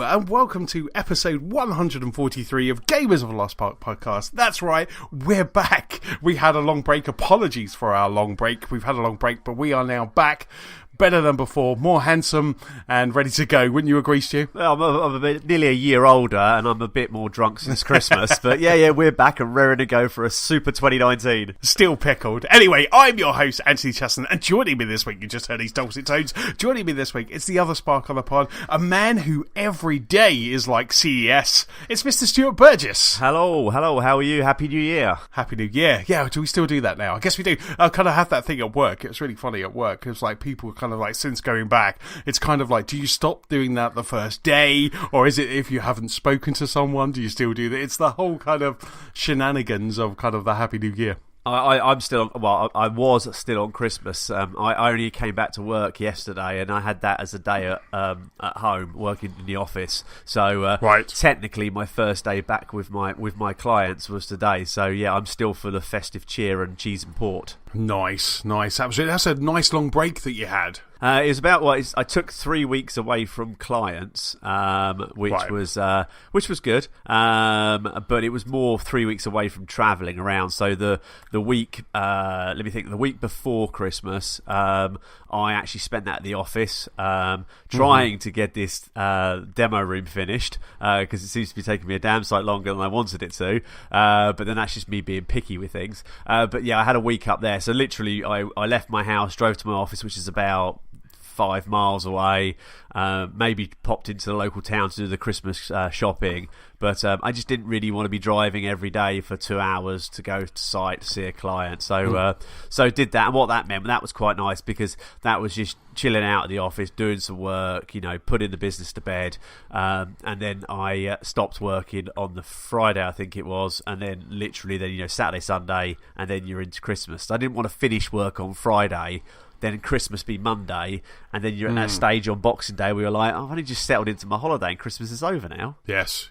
and welcome to episode 143 of Gamers of the Lost Spark Podcast. That's right, we're back. We had a long break. Apologies for our long break. We've had a long break, but we are now back. Better than before, more handsome and ready to go. Wouldn't you agree, Stu? Well, I'm nearly a year older and I'm a bit more drunk since Christmas. But yeah, we're back and raring to go for a super 2019. Still pickled. Anyway, I'm your host, Antony Chesson, and joining me this week, you just heard these dulcet tones, joining me this week, it's the other spark on the pod, a man who every day is like CES. It's Mr. Stuart Burgess. Hello, how are you? Happy New Year. Happy New Year. Yeah, do we still do that now? I guess we do. I kind of have that thing at work. It was really funny at work. It was like people kind of like, since going back, it's kind of like, do you stop doing that the first day, or is it if you haven't spoken to someone, do you still do that? It's the whole kind of shenanigans of kind of the Happy New Year. I'm still on, well, I was still on Christmas. I only came back to work yesterday, and I had that as a day at home working in the office. So right. Technically, my first day back with my clients was today. So yeah, I'm still full of festive cheer and cheese and port. Nice, absolutely. That's a nice long break that you had. It was about I took 3 weeks away from clients, which was good. But it was more 3 weeks away from travelling around. So the week, let me think, the week before Christmas, I actually spent that at the office, trying to get this demo room finished, because it seems to be taking me a damn sight longer than I wanted it to. But then that's just me being picky with things. But yeah, I had a week up there. So literally, I left my house, drove to my office, which is about 5 miles away, maybe popped into the local town to do the Christmas shopping, but I just didn't really want to be driving every day for 2 hours to go to site to see a client, so did that. And what that meant, that was quite nice, because that was just chilling out at the office, doing some work, putting the business to bed, and then I stopped working on the Friday, I think it was, and then literally then Saturday, Sunday, and then you're into Christmas. So I didn't want to finish work on Friday, then Christmas be Monday, and then you're at that stage on Boxing Day where you're like, I've only just settled into my holiday and Christmas is over now. Yes,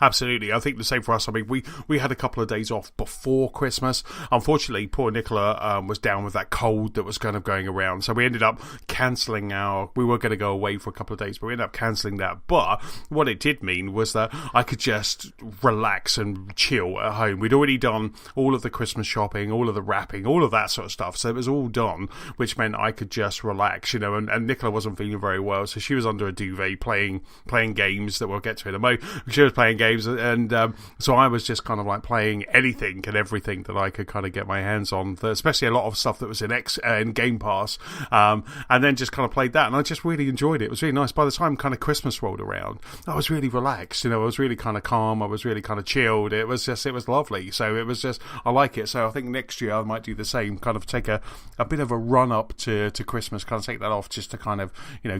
absolutely. I think the same for us. I mean, we had a couple of days off before Christmas. Unfortunately, poor Nicola was down with that cold that was kind of going around, so we ended up cancelling we were going to go away for a couple of days, but we ended up cancelling that. But what it did mean was that I could just relax and chill at home. We'd already done all of the Christmas shopping, all of the wrapping, all of that sort of stuff, so it was all done, which meant I could just relax, and Nicola wasn't feeling very well, so she was under a duvet playing games that we'll get to in a moment. She was playing games, and so I was just kind of like playing anything and everything that I could kind of get my hands on, especially a lot of stuff that was in Game Pass, and then just kind of played that, and I just really enjoyed it. It was really nice. By the time kind of Christmas rolled around, I was really relaxed, I was really kind of calm, I was really kind of chilled. It was lovely. So it was just, I like it. So I think next year I might do the same, kind of take a bit of a run up to Christmas, kind of take that off just to kind of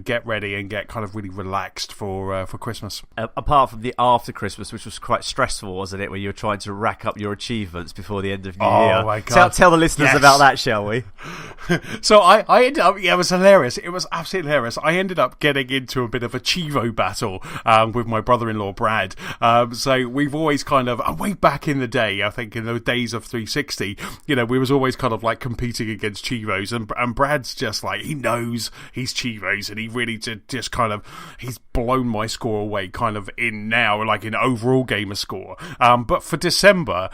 get ready and get kind of really relaxed for Christmas. Apart from the after Christmas, which was quite stressful, wasn't it, where you were trying to rack up your achievements before the end of New Year? My God. Tell the listeners about that, shall we? So I ended up, it was hilarious. It was absolutely hilarious. I ended up getting into a bit of a Chivo battle with my brother-in-law Brad. So we've always kind of, way back in the day, I think in the days of 360, we was always kind of like competing against Chivos, and Brad's just like, he knows he's Chivos, and he really just kind of, he's blown my score away kind of in now, like in overall gamer score. But for December,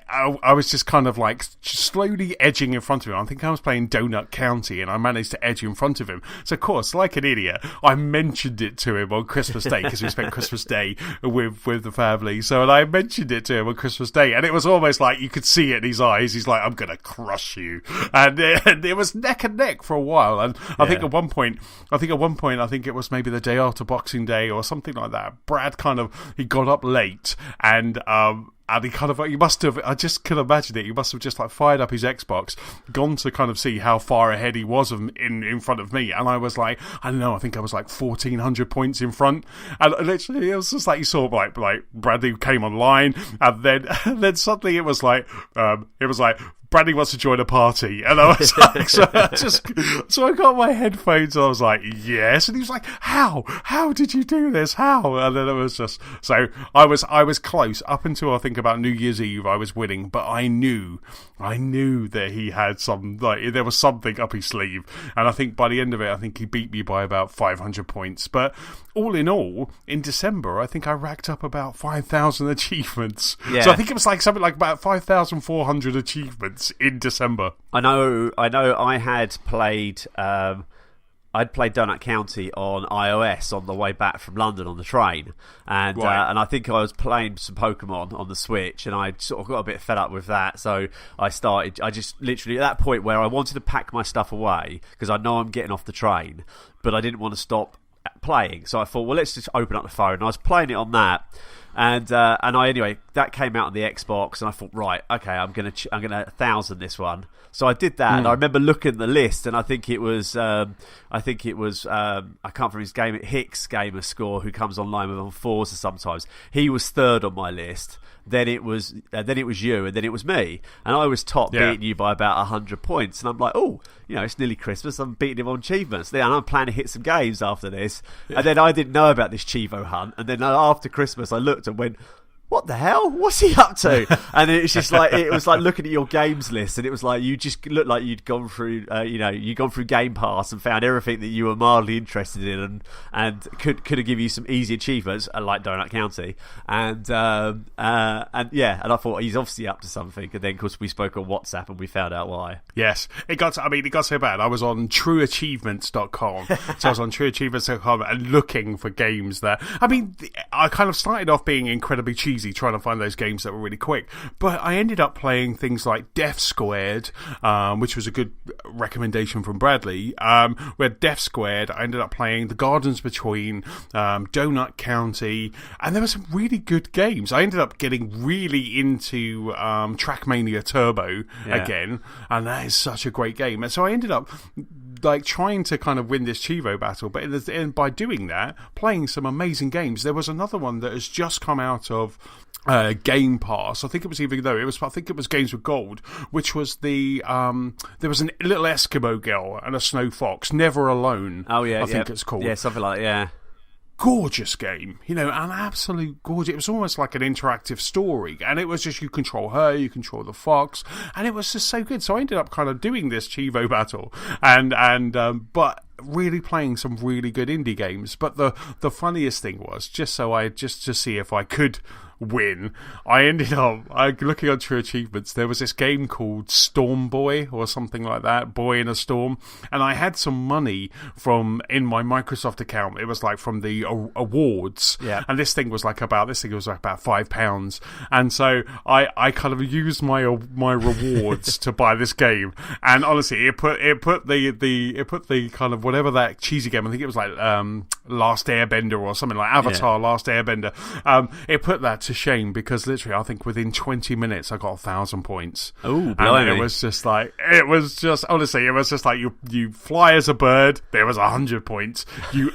I was just kind of like slowly edging in front of him. I think I was playing Donut County, and I managed to edge in front of him. So of course, like an idiot, I mentioned it to him on Christmas Day, because we spent Christmas Day with the family. So I mentioned it to him on Christmas Day, and it was almost like you could see it in his eyes. He's like, I'm going to crush you. And it was neck and neck for a while. And I think at one point, I think it was maybe the day after Boxing Day or something like that, Brad he got up late, and he kind of, he must have, I just can imagine it, he must have just like fired up his Xbox, gone to kind of see how far ahead he was in front of me, and I was like, I don't know, I think I was like 1,400 points in front, and literally it was just like, you saw like Bradley came online, and then suddenly it was like Bradley wants to join a party. And I was like, so I got my headphones and I was like, yes. And he was like, how did you do this? How? And then it was just, so I was close up until I think about New Year's Eve. I was winning, but I knew that he had there was something up his sleeve. And I think by the end of it, I think he beat me by about 500 points. But all in all, in December, I think I racked up about 5,000 achievements. Yeah. So I think it was like something like about 5,400 achievements in December. I know. I had played. I'd played Donut County on iOS on the way back from London on the train, and and I think I was playing some Pokemon on the Switch, and I sort of got a bit fed up with that, so I just literally at that point where I wanted to pack my stuff away because I know I'm getting off the train, but I didn't want to stop playing, so I thought, well, let's just open up the phone, and I was playing it on that. And anyway, that came out on the Xbox, and I thought, right, okay, I'm gonna 1,000 this one. So I did that, and I remember looking at the list, and I think it was I can't remember his game, Hicks Gamer Score, who comes online with on Forza sometimes. He was third on my list. Then it was you, and then it was me, and I was top, beating you by about 100 points. And I'm like, oh, it's nearly Christmas. I'm beating him on achievements. Then I'm planning to hit some games after this. Yeah. And then I didn't know about this Chivo hunt. And then after Christmas, I looked and went, what the hell? What's he up to? And it's just like, it was like looking at your games list, and it was like you just looked like you'd gone through, you'd gone through Game Pass and found everything that you were mildly interested in, and could have given you some easy achievements, like Donut County, and I thought he's obviously up to something. And then, of course, we spoke on WhatsApp and we found out why. Yes, it got so bad. I was on trueachievements.com, so I was on trueachievements.com and looking for games there. I mean, I kind of started off being incredibly cheesy, trying to find those games that were really quick, but I ended up playing things like Death Squared, which was a good recommendation from Bradley. Where Death Squared, I ended up playing The Gardens Between, Donut County, and there were some really good games. I ended up getting really into Trackmania Turbo again, and that is such a great game. And so I ended up like trying to kind of win this Chivo battle, but by doing that, playing some amazing games. There was another one that has just come out of Game Pass. I think it was Games with Gold, which was there was a little Eskimo girl and a snow fox, Never Alone. Oh yeah, I think it's called. Yeah, something like that. Yeah. Gorgeous game, an absolute gorgeous. It was almost like an interactive story, and it was just you control her, you control the fox, and it was just so good. So I ended up kind of doing this Chivo battle, but really playing some really good indie games. But the funniest thing was just to see if I could win, I ended up looking on True Achievements. There was this game called Storm Boy or something like that, Boy in a Storm, and I had some money in my Microsoft account. It was like from the awards, and this thing was like about £5, and so I kind of used my rewards to buy this game. And honestly, it put the kind of whatever that cheesy game, I think it was like Last Airbender or something like Avatar Last Airbender, it put that to shame, because literally I think within 20 minutes I got 1,000 points. Oh, blimey. And it was just like you fly as a bird, there was 100 points. You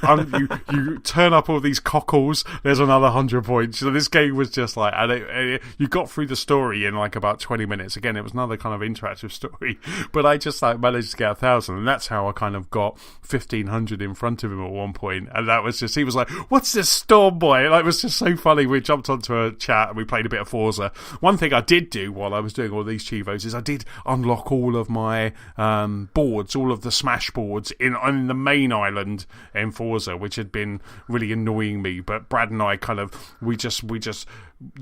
turn up all these cockles, there's another 100 points. So this game was just like, and you got through the story in like about 20 minutes. Again, it was another kind of interactive story, but I just like managed to get 1,000, and that's how I kind of got 1,500 in front of him at one point. And that was just, he was like, what's this Storm Boy? Like, it was just so funny. We jumped onto a chat and we played a bit of Forza. One thing I did do while I was doing all these Chivos is I did unlock all of my boards, all of the Smash boards on the main island in Forza, which had been really annoying me. But Brad and I we just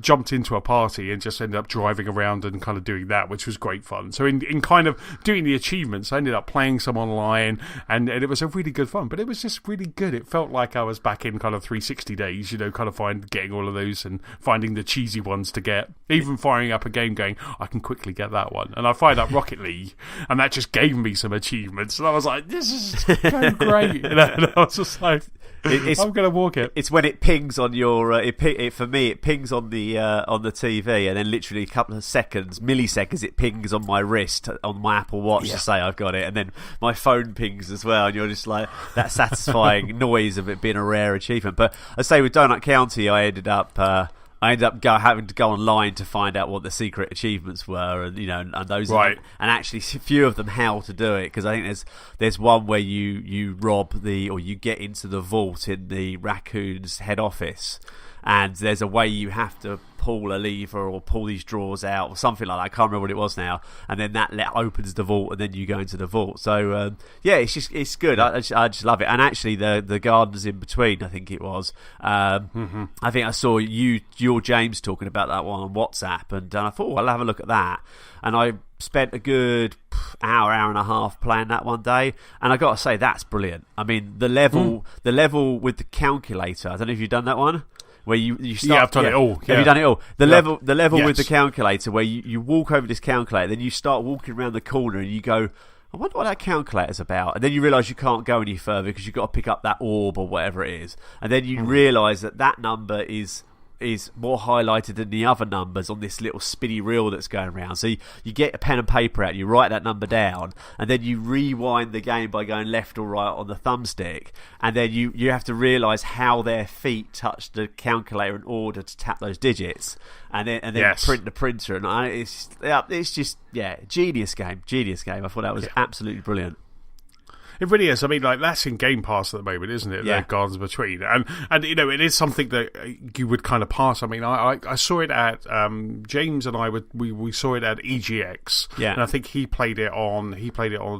jumped into a party and just ended up driving around and kind of doing that, which was great fun. So in kind of doing the achievements, I ended up playing some online, and it was a really good fun. But it was just really good. It felt like I was back in kind of 360 days, kind of getting all of those and finding the cheesy ones to get. Even firing up a game going, I can quickly get that one. And I fired up Rocket League, and that just gave me some achievements. And I was like, this is so great. And I was just like, I'm going to walk it. It's when it pings on your... for me, it pings on the TV, and then literally a couple of milliseconds, it pings on my wrist, on my Apple Watch to say I've got it. And then my phone pings as well, and you're just like, that satisfying noise of it being a rare achievement. But I say with Donut County, I ended up... I ended up having to go online to find out what the secret achievements were, and and those, right. And actually, a few of them how to do it, because I think there's one where you rob or you get into the vault in the Raccoon's head office, and there's a way you have to pull a lever or pull these drawers out or something like that. I can't remember what it was now. And then that opens the vault, and then you go into the vault. So it's good. I just love it. And actually, the gardens in between, I think it was. I think I saw your James talking about that one on WhatsApp, and I thought, I'll have a look at that. And I spent a good hour and a half playing that one day, and I got to say, that's brilliant. I mean, the level with the calculator. I don't know if you've done that one. Where you start, yeah, I've done it all. Yeah. Have you done it all? The level yes. with the calculator, where you walk over this calculator, then you start walking around the corner, and you go, I wonder what that calculator's about. And then you realise you can't go any further because you've got to pick up that orb or whatever it is. And then you realise that number is more highlighted than the other numbers on this little spinny reel that's going around. So you get a pen and paper out, you write that number down, and then you rewind the game by going left or right on the thumbstick, and then you have to realise how their feet touch the calculator in order to tap those digits, and then yes. print the printer. And it's just genius game. I thought that was absolutely brilliant. It really is. I mean, like, that's in Game Pass at the moment, isn't it? Yeah. The Gardens Between, and it is something that you would kind of pass. I mean, I saw it at James and I we saw it at EGX, and I think he played it on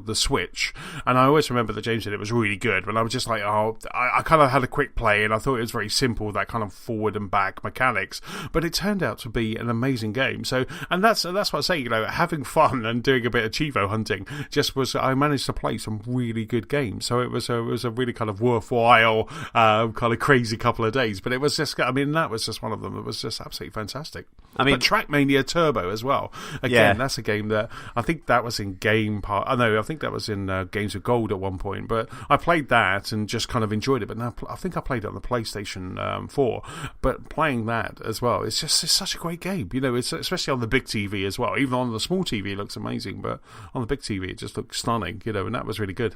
the Switch, and I always remember that James said it was really good. But I was just like, I kind of had a quick play, and I thought it was very simple, that kind of forward and back mechanics. But it turned out to be an amazing game. So, and that's what I say. Having fun and doing a bit of Chivo hunting I managed to play some really good games. So it was a really kind of worthwhile kind of crazy couple of days. But it was just, I mean, that was just one of them that was just absolutely fantastic. I mean, but Trackmania Turbo as well. Again, that's a game that I think that was in Game Pass. I think that was in Games of Gold at one point. But I played that and just kind of enjoyed it. But now I think I played it on the PlayStation 4. But playing that as well, it's such a great game. It's especially on the big TV as well. Even on the small TV, it looks amazing. But on the big TV, it just looks stunning. And that was really good.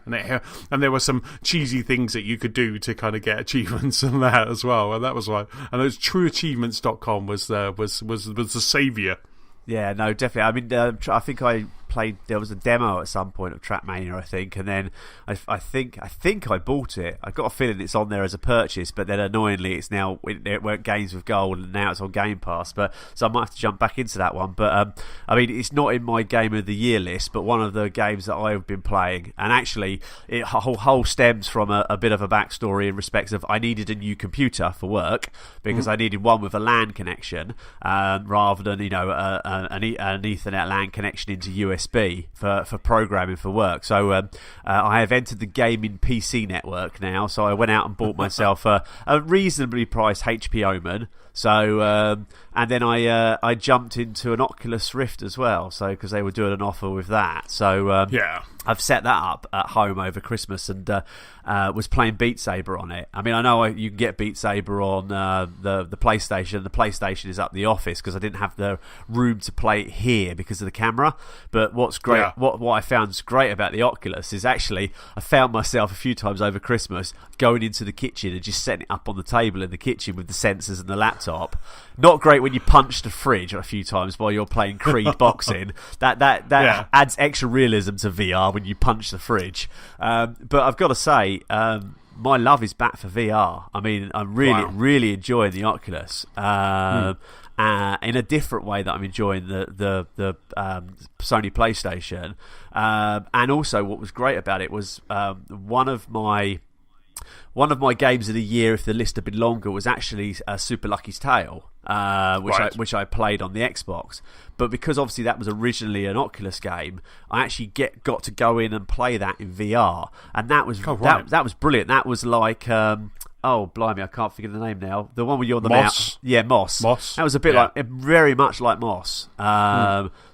And there were some cheesy things that you could do to kind of get achievements and that as well. And that was why. And those trueachievements.com was the saviour. Yeah, no, definitely. I mean, I think I played. There was a demo at some point of Trackmania, I think, and then I think I bought it. I got a feeling it's on there as a purchase, but then annoyingly, it's now it went Games with Gold, and now it's on Game Pass. So I might have to jump back into that one. But I mean, it's not in my Game of the Year list, but one of the games that I've been playing, and actually, it whole stems from a bit of a backstory in respects of I needed a new computer for work because I needed one with a LAN connection rather than an Ethernet LAN connection into USB for programming for work. So I have entered the gaming PC network now. So I went out and bought myself a reasonably priced HP Omen. So and then I jumped into an Oculus Rift as well. So because they were doing an offer with that. So I've set that up at home over Christmas and was playing Beat Saber on it. I mean, I know you can get Beat Saber on the PlayStation. The PlayStation is up the office because I didn't have the room to play it here because of the camera. But what's great, what I found great about the Oculus is actually I found myself a few times over Christmas going into the kitchen and just setting it up on the table in the kitchen with the sensors and the laptop. Not great when you punch the fridge a few times while you're playing Creed boxing. That adds extra realism to VR when you punch the fridge. But I've got to say, my love is back for VR. I mean, I'm really enjoying the Oculus. In a different way that I'm enjoying the Sony PlayStation. And also what was great about it was one of my games of the year, if the list had been longer, was actually Super Lucky's Tale, which I played on the Xbox. But because obviously that was originally an Oculus game, I actually got to go in and play that in VR, and that was that was brilliant. That was like oh blimey, I can't figure the name now. The one where you're on the Moss. Moss. That was a bit like very much like Moss.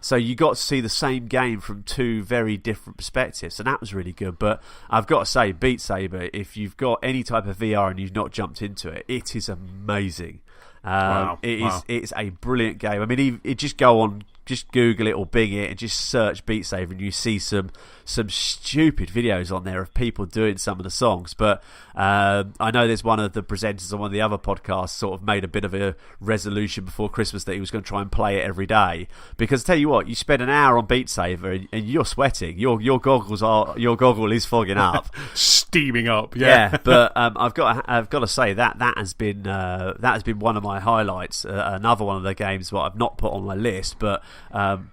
So you got to see the same game from two very different perspectives, and that was really good. But I've got to say, Beat Saber, if you've got any type of VR and you've not jumped into it, it is amazing. It's a brilliant game. I mean, it just go on just Google it or Bing it and just search Beat Saber, and you see some stupid videos on there of people doing some of the songs. But I know there's one of the presenters on one of the other podcasts sort of made a bit of a resolution before Christmas that he was going to try and play it every day, because I tell you what, you spend an hour on Beat Saber and you're sweating, your goggle is fogging up, steaming up. But I've got to say that has been one of my highlights. Another one of the games what I've not put on my list, but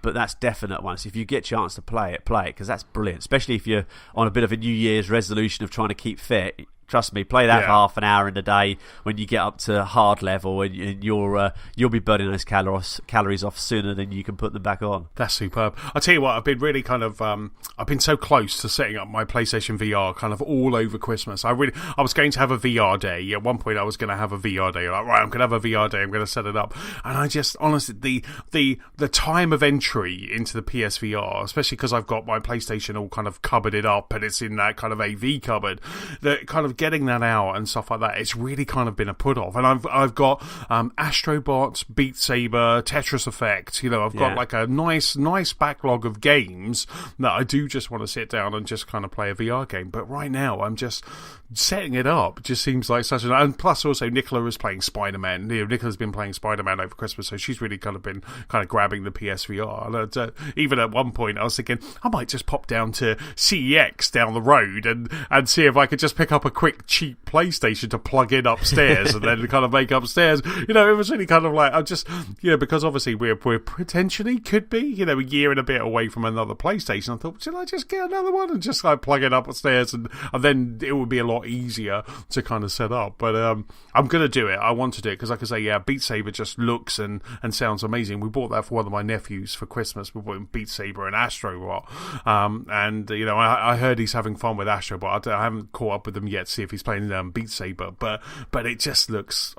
that's definite one. So if you get a chance to play it, because that's brilliant, especially if you're on a bit of a New Year's resolution of trying to keep fit. Trust me, play that for half an hour in the day when you get up to hard level, and you'll be burning those calories off sooner than you can put them back on. That's superb. I'll tell you what, I've been really kind of I've been so close to setting up my PlayStation VR kind of all over Christmas. I was going to have a VR day. At one point I was going to have a VR day. Like, right, I'm going to have a VR day, I'm going to set it up. And I just, honestly, the time of entry into the PSVR, especially because I've got my PlayStation all kind of cupboarded up and it's in that kind of AV cupboard, that kind of getting that out and stuff like that, it's really kind of been a put off. And I've got Astrobot, Beat Saber, Tetris Effect. I've got like a nice backlog of games that I do just want to sit down and just kind of play a VR game. But right now I'm just setting it up. Just seems like such an... And plus also Nicola is playing Spider-Man. Nicola's been playing Spider-Man over Christmas, so she's really kind of been grabbing the PSVR. And even at one point I was thinking I might just pop down to CEX down the road and see if I could just pick up a quick cheap PlayStation to plug in upstairs and then kind of make upstairs. It was really kind of like, I just, because obviously we're potentially could be, a year and a bit away from another PlayStation. I thought, should I just get another one and just plug it up upstairs, and then it would be a lot easier to kind of set up. But I'm going to do it. I want to do it because, like I say, Beat Saber just looks and sounds amazing. We bought that for one of my nephews for Christmas. We bought him Beat Saber and Astrobot. And I heard he's having fun with Astrobot. I haven't caught up with him yet to see if he's playing Beat Saber, but it just looks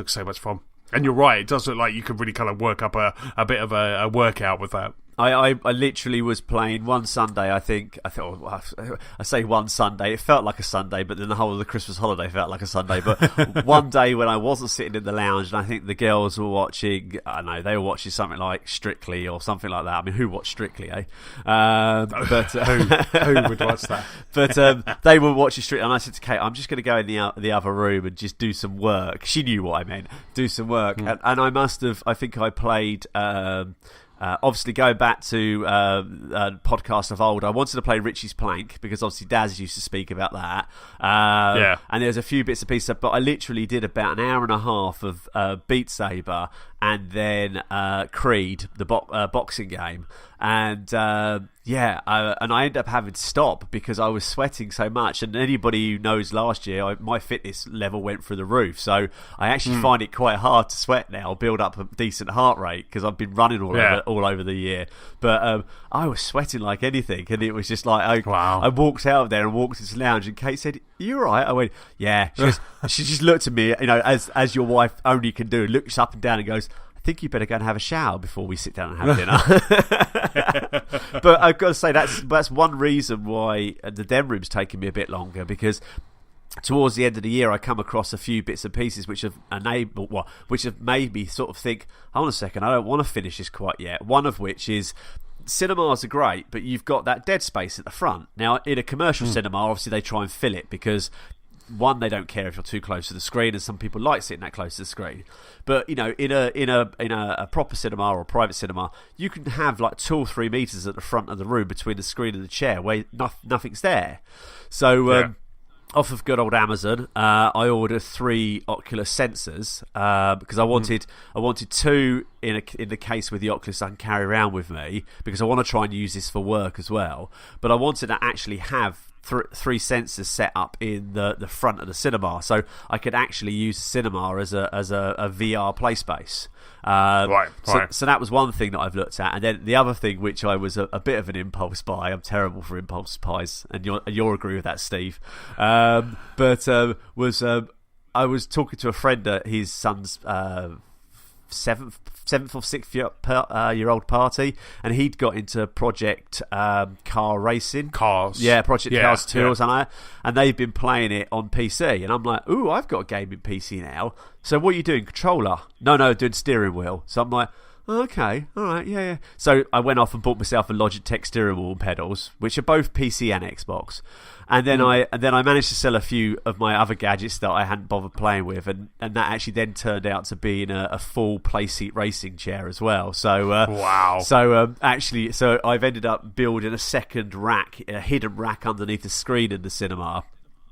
so much fun. And you're right, it does look like you could really kind of work up a bit of a workout with that. I literally was playing one Sunday, I say one Sunday, it felt like a Sunday, but then the whole of the Christmas holiday felt like a Sunday. But one day when I wasn't sitting in the lounge, and I think the girls were watching, I don't know, they were watching something like Strictly or something like that. I mean, who watched Strictly, eh? But who would watch that? But they were watching Strictly, and I said to Kate, I'm just going to go in the other room and just do some work. She knew what I meant, do some work. And I think I played... obviously, going back to podcasts of old, I wanted to play Richie's Plank because obviously Daz used to speak about that. And there's a few bits and pieces, but I literally did about an hour and a half of Beat Saber and then Creed, the boxing game. And and I ended up having to stop because I was sweating so much. And anybody who knows last year, my fitness level went through the roof. So I actually find it quite hard to sweat now, build up a decent heart rate, because I've been running all over the year. But I was sweating like anything, and it was just like, I walked out of there and walked into the lounge, and Kate said, "You all right?" I went, "Yeah." She just looked at me, as your wife only can do, looks up and down and goes, "I think you better go and have a shower before we sit down and have dinner." But I've got to say, that's one reason why the den room's taken me a bit longer, because towards the end of the year I come across a few bits and pieces which have made me sort of think, hold on a second, I don't want to finish this quite yet. One of which is, cinemas are great, but you've got that dead space at the front. Now, in a commercial cinema, obviously they try and fill it because, one, they don't care if you're too close to the screen, and some people like sitting that close to the screen. But in a proper cinema or a private cinema, you can have like 2 or 3 meters at the front of the room between the screen and the chair where nothing's there. So off of good old Amazon, I ordered 3 Oculus sensors because I wanted 2 in the case with the Oculus I can carry around with me, because I want to try and use this for work as well. But I wanted to actually have 3 sensors set up in the front of the cinema, so I could actually use the cinema as a VR play space. Right. So that was one thing that I've looked at, and then the other thing, which I was a bit of an impulse buy. I'm terrible for impulse buys, and you'll agree with that, Steve. I was talking to a friend at his son's seventh or sixth year old party, and he'd got into Project Car Racing. Project Cars 2 or something, and they've been playing it on PC, and I'm like, ooh, I've got a gaming PC now, so what are you doing, controller? No, doing steering wheel. So I'm like, Okay, all right, yeah. So I went off and bought myself a Logitech steering wheel and pedals, which are both PC and Xbox. And then I managed to sell a few of my other gadgets that I hadn't bothered playing with, and that actually then turned out to be in a full playseat racing chair as well. So wow. So so I've ended up building a second rack, a hidden rack underneath the screen in the cinema,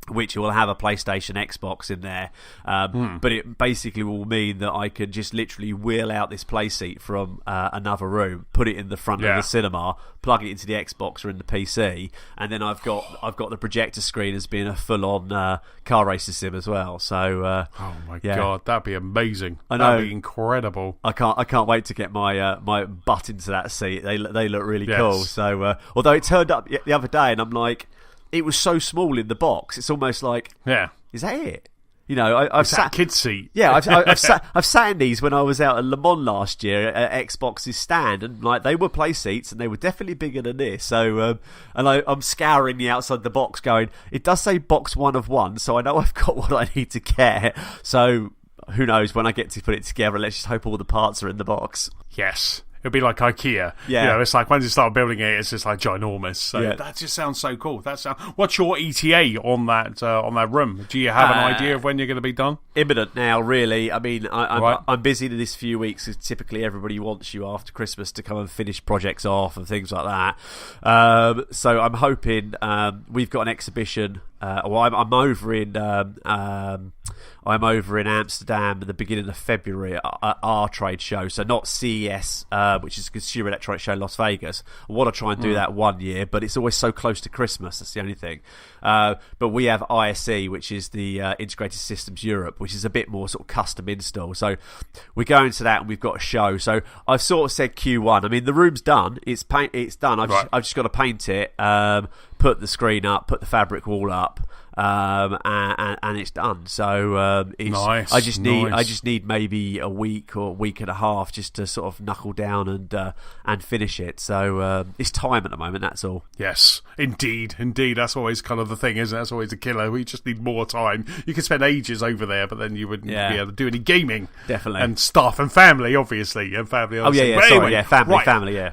which will have a PlayStation, Xbox in there, but it basically will mean that I can just literally wheel out this playseat from another room, put it in the front of the cinema, plug it into the Xbox or in the PC, and then I've got the projector screen as being a full-on car racing sim as well. So, oh my god, that'd be amazing! I know. That'd be incredible. I can't wait to get my my butt into that seat. They look really cool. So, although it turned up the other day, and I'm like, it was so small in the box. It's almost like, is that it? You know, I've sat kid's seat. Yeah, I've sat in these when I was out at Le Mans last year at Xbox's stand, and like they were play seats, and they were definitely bigger than this. So, and I'm scouring the outside the box, going, it does say box 1 of 1, so I know I've got what I need to get. So, who knows when I get to put it together? Let's just hope all the parts are in the box. Yes. It'd be like IKEA. Yeah. You know, it's like when you start building it, it's just like ginormous. So that just sounds so cool. What's your ETA on that room? Do you have an idea of when you're going to be done? Imminent now, really. I mean, I'm busy in this few weeks. Typically, everybody wants you after Christmas to come and finish projects off and things like that. So I'm hoping we've got an exhibition. I'm over in Amsterdam at the beginning of February at our trade show, so not CES, which is the Consumer Electronics Show in Las Vegas. I want to try and do that one year, but it's always so close to Christmas. That's the only thing. But we have ISE, which is the Integrated Systems Europe, which is a bit more sort of custom install. So we're going to that, and we've got a show. So I've sort of said Q1. I mean, the room's done. It's done. I've just got to paint it, put the screen up, put the fabric wall up. And it's done. So nice. I just need maybe a week or a week and a half just to sort of knuckle down and finish it. So it's time at the moment. That's all. Yes, indeed. That's always kind of the thing, isn't it? That's always a killer. We just need more time. You could spend ages over there, but then you wouldn't be able to do any gaming. Definitely. And stuff and family, obviously, and family. Oh yeah. But Sorry, anyway, family. Yeah.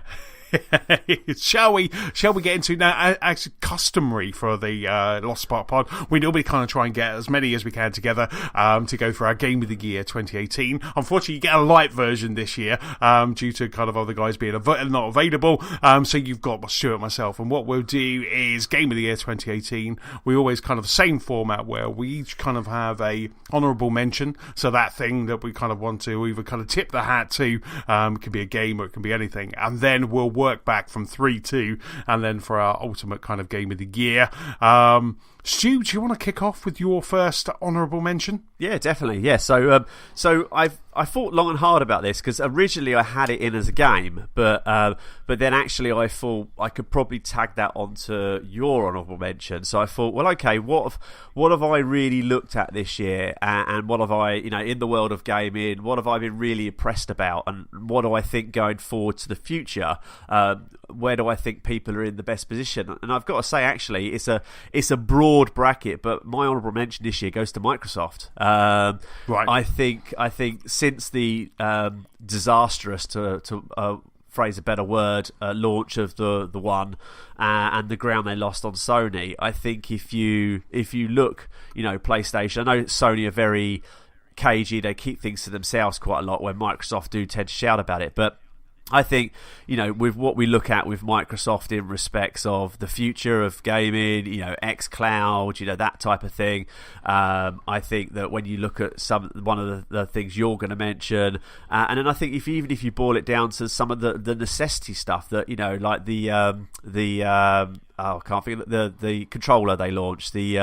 Shall we get into now? Actually, customary for the Lost Spark Pod, we normally kind of try and get as many as we can together to go for our Game of the Year 2018. Unfortunately, you get a light version this year due to kind of other guys being not available. So you've got Stuart and myself, and what we'll do is Game of the Year 2018. We always kind of the same format where we each kind of have a honourable mention. So that thing that we kind of want to either kind of tip the hat to, it can be a game or it can be anything, and then we'll work back from 3-2, and then for our ultimate kind of Game of the Year. Stu, do you want to kick off with your first honourable mention? Yeah, definitely. Yeah. So I thought long and hard about this, because originally I had it in as a game, but then actually I thought I could probably tag that onto your honourable mention. So I thought, well, okay, what have I really looked at this year, and what have I, in the world of gaming, what have I been really impressed about, and what do I think going forward to the future? Where do I think people are in the best position? And I've got to say, actually, it's a broad bracket, but my honourable mention this year goes to Microsoft. Right. I think since the disastrous, to phrase a better word, launch of the One and the ground they lost on Sony, I think if you look, PlayStation, I know Sony are very cagey, they keep things to themselves quite a lot, where Microsoft do tend to shout about it, but I think, with what we look at with Microsoft in respects of the future of gaming, xCloud, that type of thing, I think that when you look at one of the things you're going to mention, and then I think even if you boil it down to some of the necessity stuff that, like I can't think of the controller they launched. The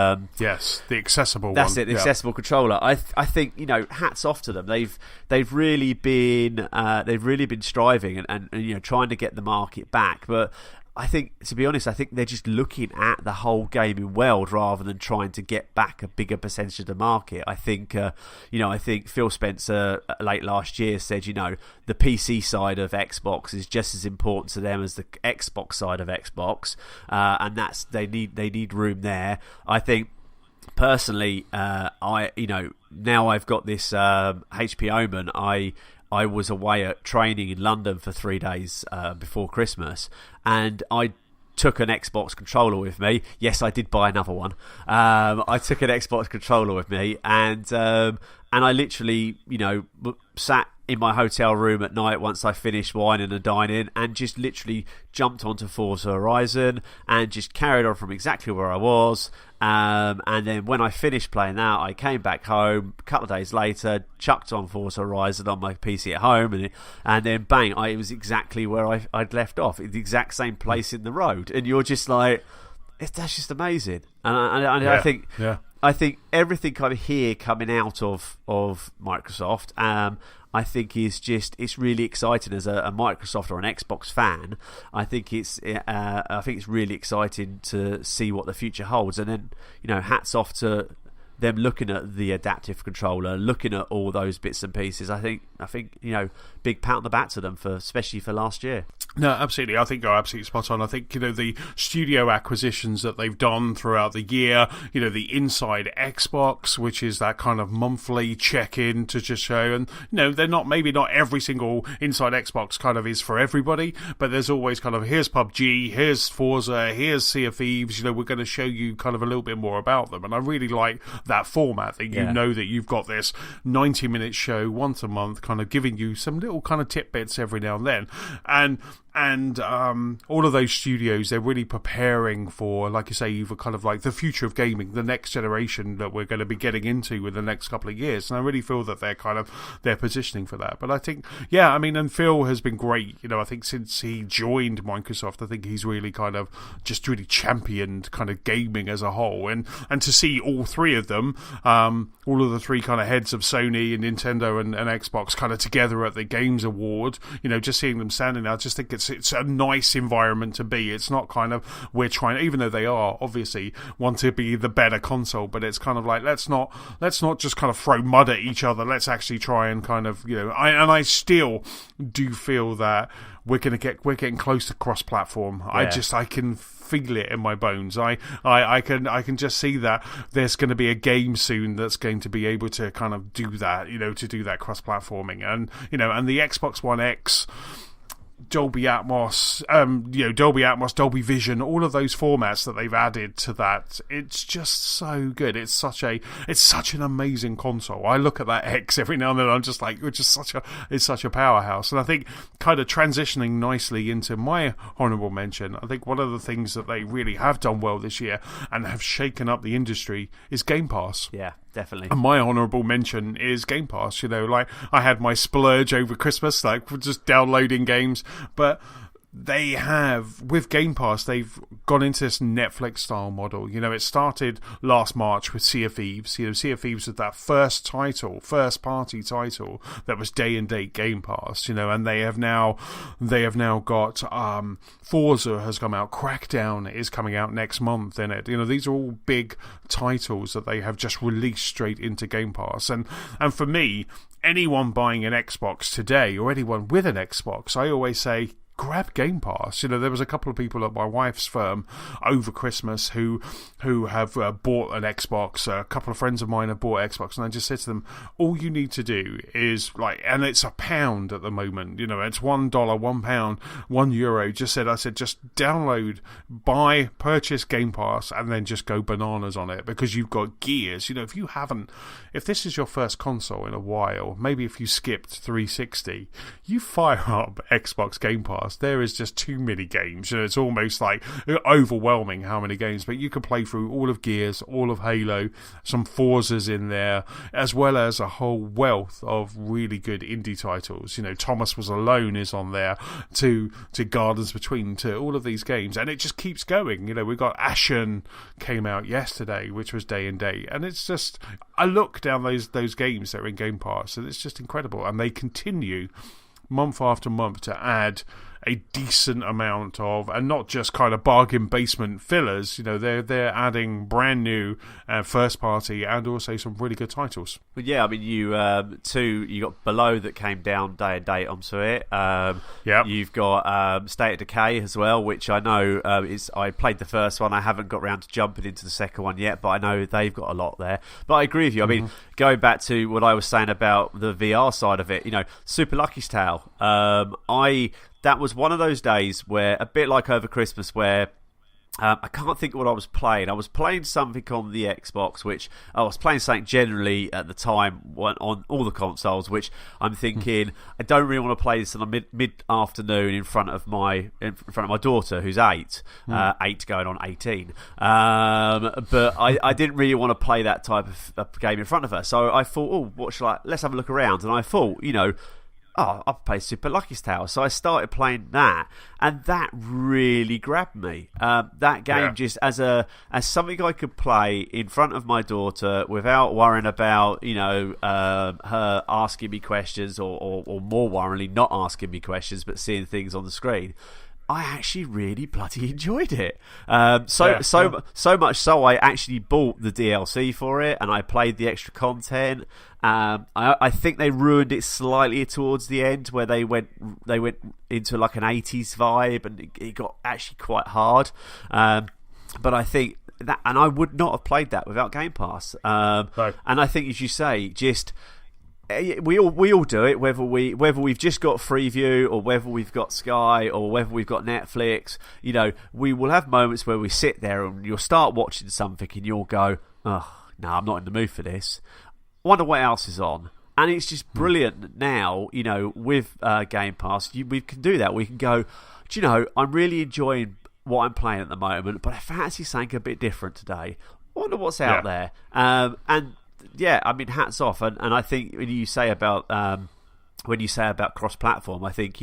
accessible one. That's it, the accessible controller. I think hats off to them. They've really been striving and trying to get the market back. But I think, to be honest, they're just looking at the whole gaming world rather than trying to get back a bigger percentage of the market. I think Phil Spencer late last year said, the PC side of Xbox is just as important to them as the Xbox side of Xbox, and that's they need room there. I think personally, now I've got this HP Omen. I was away at training in London for 3 days before Christmas, and I took an Xbox controller with me. Yes, I did buy another one. I took an Xbox controller with me, and I literally, sat in my hotel room at night once I finished wining and dining, and just literally jumped onto Forza Horizon and just carried on from exactly where I was. And then when I finished playing that, I came back home a couple of days later, chucked on Forza Horizon on my PC at home, and then bang, it was exactly where I'd left off, the exact same place in the road. And you're just like, that's just amazing. And I think everything kind of here coming out of Microsoft, I think it's really exciting as a Microsoft or an Xbox fan. I think it's really exciting to see what the future holds, and then hats off to them looking at the adaptive controller, looking at all those bits and pieces. I think big pat on the back to them especially for last year. No, absolutely. I think you're absolutely spot on. I think, the studio acquisitions that they've done throughout the year, the Inside Xbox, which is that kind of monthly check-in to just show, and, they're maybe not every single Inside Xbox kind of is for everybody, but there's always kind of, here's PUBG, here's Forza, here's Sea of Thieves, we're going to show you kind of a little bit more about them. And I really like that format, that know that you've got this 90-minute show once a month, kind of giving you some little kind of tidbits every now and then. And all of those studios, they're really preparing for, like you say, either kind of like the future of gaming, the next generation that we're going to be getting into in the next couple of years. And I really feel that they're positioning for that. But I think, and Phil has been great. I think since he joined Microsoft, I think he's really kind of just really championed kind of gaming as a whole. And to see all three of them, all of the three kind of heads of Sony and Nintendo and Xbox kind of together at the Games Award, just seeing them standing there, I just think it's a nice environment to be. It's not kind of, we're trying, even though they are obviously want to be the better console, but it's kind of like, let's not just kind of throw mud at each other. Let's actually try and kind of, I still do feel that we're getting close to cross-platform. Yeah. I can feel it in my bones. I can just see that there's going to be a game soon that's going to be able to kind of do that, to do that cross-platforming, and and the Xbox One X, Dolby Atmos, Dolby Vision, all of those formats that they've added to that, it's just so good. It's such an amazing console. I look at that X every now and then, I'm just like, it's such a powerhouse. And I think kind of transitioning nicely into my honourable mention, I think one of the things that they really have done well this year and have shaken up the industry is Game Pass. Yeah, definitely. And my honourable mention is Game Pass. Like I had my splurge over Christmas, like just downloading games, but they have, with Game Pass, they've gone into this Netflix-style model. It started last March with Sea of Thieves. Sea of Thieves was that first-party title that was day-and-date Game Pass. And they have now got Forza has come out, Crackdown is coming out next month in it. These are all big titles that they have just released straight into Game Pass. And for me, anyone buying an Xbox today, or anyone with an Xbox, I always say, grab Game Pass. There was a couple of people at my wife's firm over Christmas who have bought an Xbox. A couple of friends of mine have bought Xbox, and I just said to them, all you need to do is, and it's £1 at the moment, it's $1, £1, €1. I said, just download, buy, purchase Game Pass, and then just go bananas on it, because you've got Gears. If this is your first console in a while, maybe if you skipped 360, you fire up Xbox Game Pass. There is just too many games. It's almost like overwhelming how many games, but you can play through all of Gears, all of Halo, some Forzas in there, as well as a whole wealth of really good indie titles. Thomas Was Alone is on there, to Gardens Between, to all of these games, and it just keeps going. We got Ashen came out yesterday, which was day and date, and it's just, I look down those games that are in Game Pass, and it's just incredible, and they continue month after month to add a decent amount of, and not just kind of bargain basement fillers. They're adding brand new first party and also some really good titles. But yeah, I mean, you got Below that came down day and date onto it. You've got State of Decay as well, which I know I played the first one. I haven't got around to jumping into the second one yet, but I know they've got a lot there. But I agree with you. I mean, going back to what I was saying about the VR side of it, Super Lucky's Tale. That was one of those days where, a bit like over Christmas, where I can't think of what I was playing. I was playing something on the Xbox, which I was playing something generally at the time on all the consoles, which I'm thinking I don't really want to play this on a mid-afternoon in front of my daughter, who's 8 going on 18. But I didn't really want to play that type of game in front of her. So I thought, let's have a look around. And I thought, I'll play Super Lucky's Tale. So I started playing that, and that really grabbed me. That game just as something I could play in front of my daughter without worrying about, her asking me questions or more worryingly not asking me questions, but seeing things on the screen. I actually really bloody enjoyed it. So much so I actually bought the DLC for it, and I played the extra content. I think they ruined it slightly towards the end, where they went into like an 80s vibe, and it got actually quite hard. But I think that, and I would not have played that without Game Pass. And I think, as you say, just we all do it, whether we've just got Freeview or whether we've got Sky or whether we've got Netflix. We will have moments where we sit there and you'll start watching something and you'll go, oh no, I'm not in the mood for this. Wonder what else is on. And it's just brilliant now, with Game Pass, we can do that. We can go, I'm really enjoying what I'm playing at the moment, but I fancy something a bit different today. I wonder what's out there. And yeah, I mean, hats off. And I think when you say about cross-platform, I think,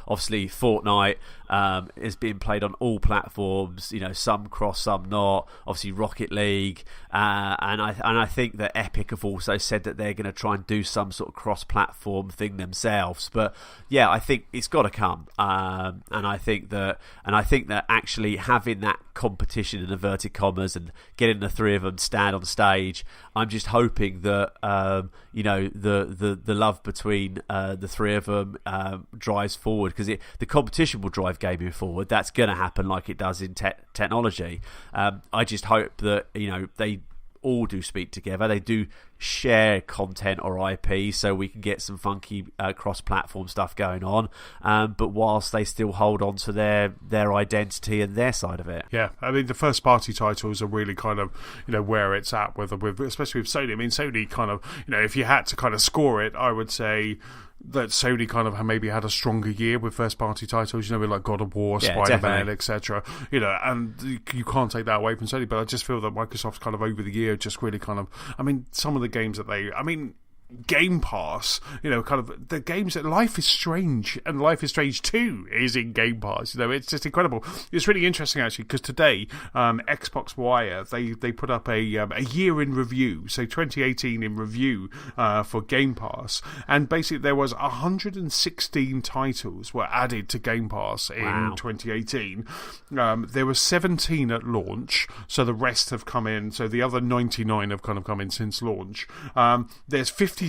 obviously Fortnite is being played on all platforms, some cross, some not. Obviously Rocket League, and I think that Epic have also said that they're going to try and do some sort of cross-platform thing themselves. But yeah, I think it's got to come, and I think that actually having that competition in inverted commas and getting the three of them stand on stage, I'm just hoping that the love between the three of them drives forward, because the competition will drive gaming forward. That's going to happen like it does in technology. I just hope that they all do speak together. They do share content or IP, so we can get some funky cross-platform stuff going on. But whilst they still hold on to their identity and their side of it. Yeah, I mean, the first-party titles are really kind of where it's at, especially with Sony. I mean, Sony kind of if you had to kind of score it, I would say that Sony kind of maybe had a stronger year with first-party titles, with like God of War, Spider-Man, etc. And you can't take that away from Sony, but I just feel that Microsoft's kind of over the year just really kind of, I mean, some of the games that Game Pass, kind of the games that Life is Strange and Life is Strange 2 is in Game Pass. It's just incredible. It's really interesting actually, because today Xbox Wire they put up a year in review, so 2018 in review for Game Pass, and basically there was 116 titles were added to Game Pass in 2018. There were 17 at launch, so the rest have come in. So the other 99 have kind of come in since launch. There's 53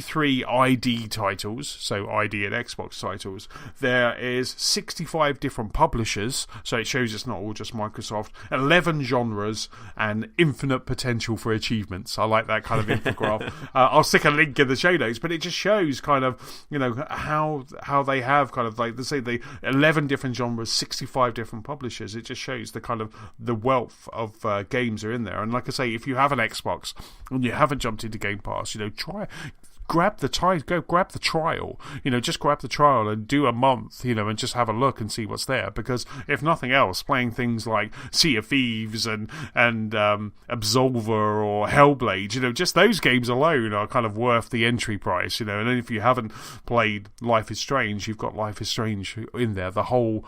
ID titles, so ID and Xbox titles. There is 65 different publishers, so it shows it's not all just Microsoft. 11 genres and infinite potential for achievements. I like that kind of infograph. I'll stick a link in the show notes, but it just shows kind of how they have kind of like, they say the 11 different genres, 65 different publishers. It just shows the kind of the wealth of games are in there. And like I say, if you have an Xbox and you haven't jumped into Game Pass, grab the trial, just grab the trial and do a month, and just have a look and see what's there. Because if nothing else, playing things like Sea of Thieves and Absolver or Hellblade, just those games alone are kind of worth the entry price, and then if you haven't played Life is Strange, you've got Life is Strange in there. The whole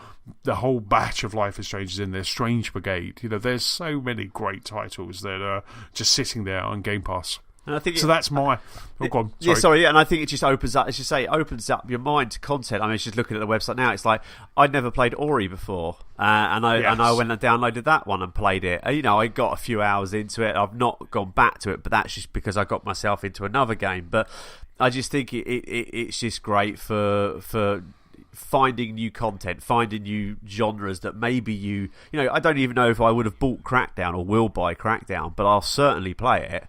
batch of Life is Strange is in there. Strange Brigade, there's so many great titles that are just sitting there on Game Pass. And I think so. That's my. Oh, go on. Sorry. Yeah, sorry. And I think it just opens up. As you say, it opens up your mind to content. I mean, it's just looking at the website now. It's like I'd never played Ori before, and I went and downloaded that one and played it. I got a few hours into it. I've not gone back to it, but that's just because I got myself into another game. But I just think it's just great for finding new content, finding new genres that maybe I don't even know if I would have bought Crackdown or will buy Crackdown, but I'll certainly play it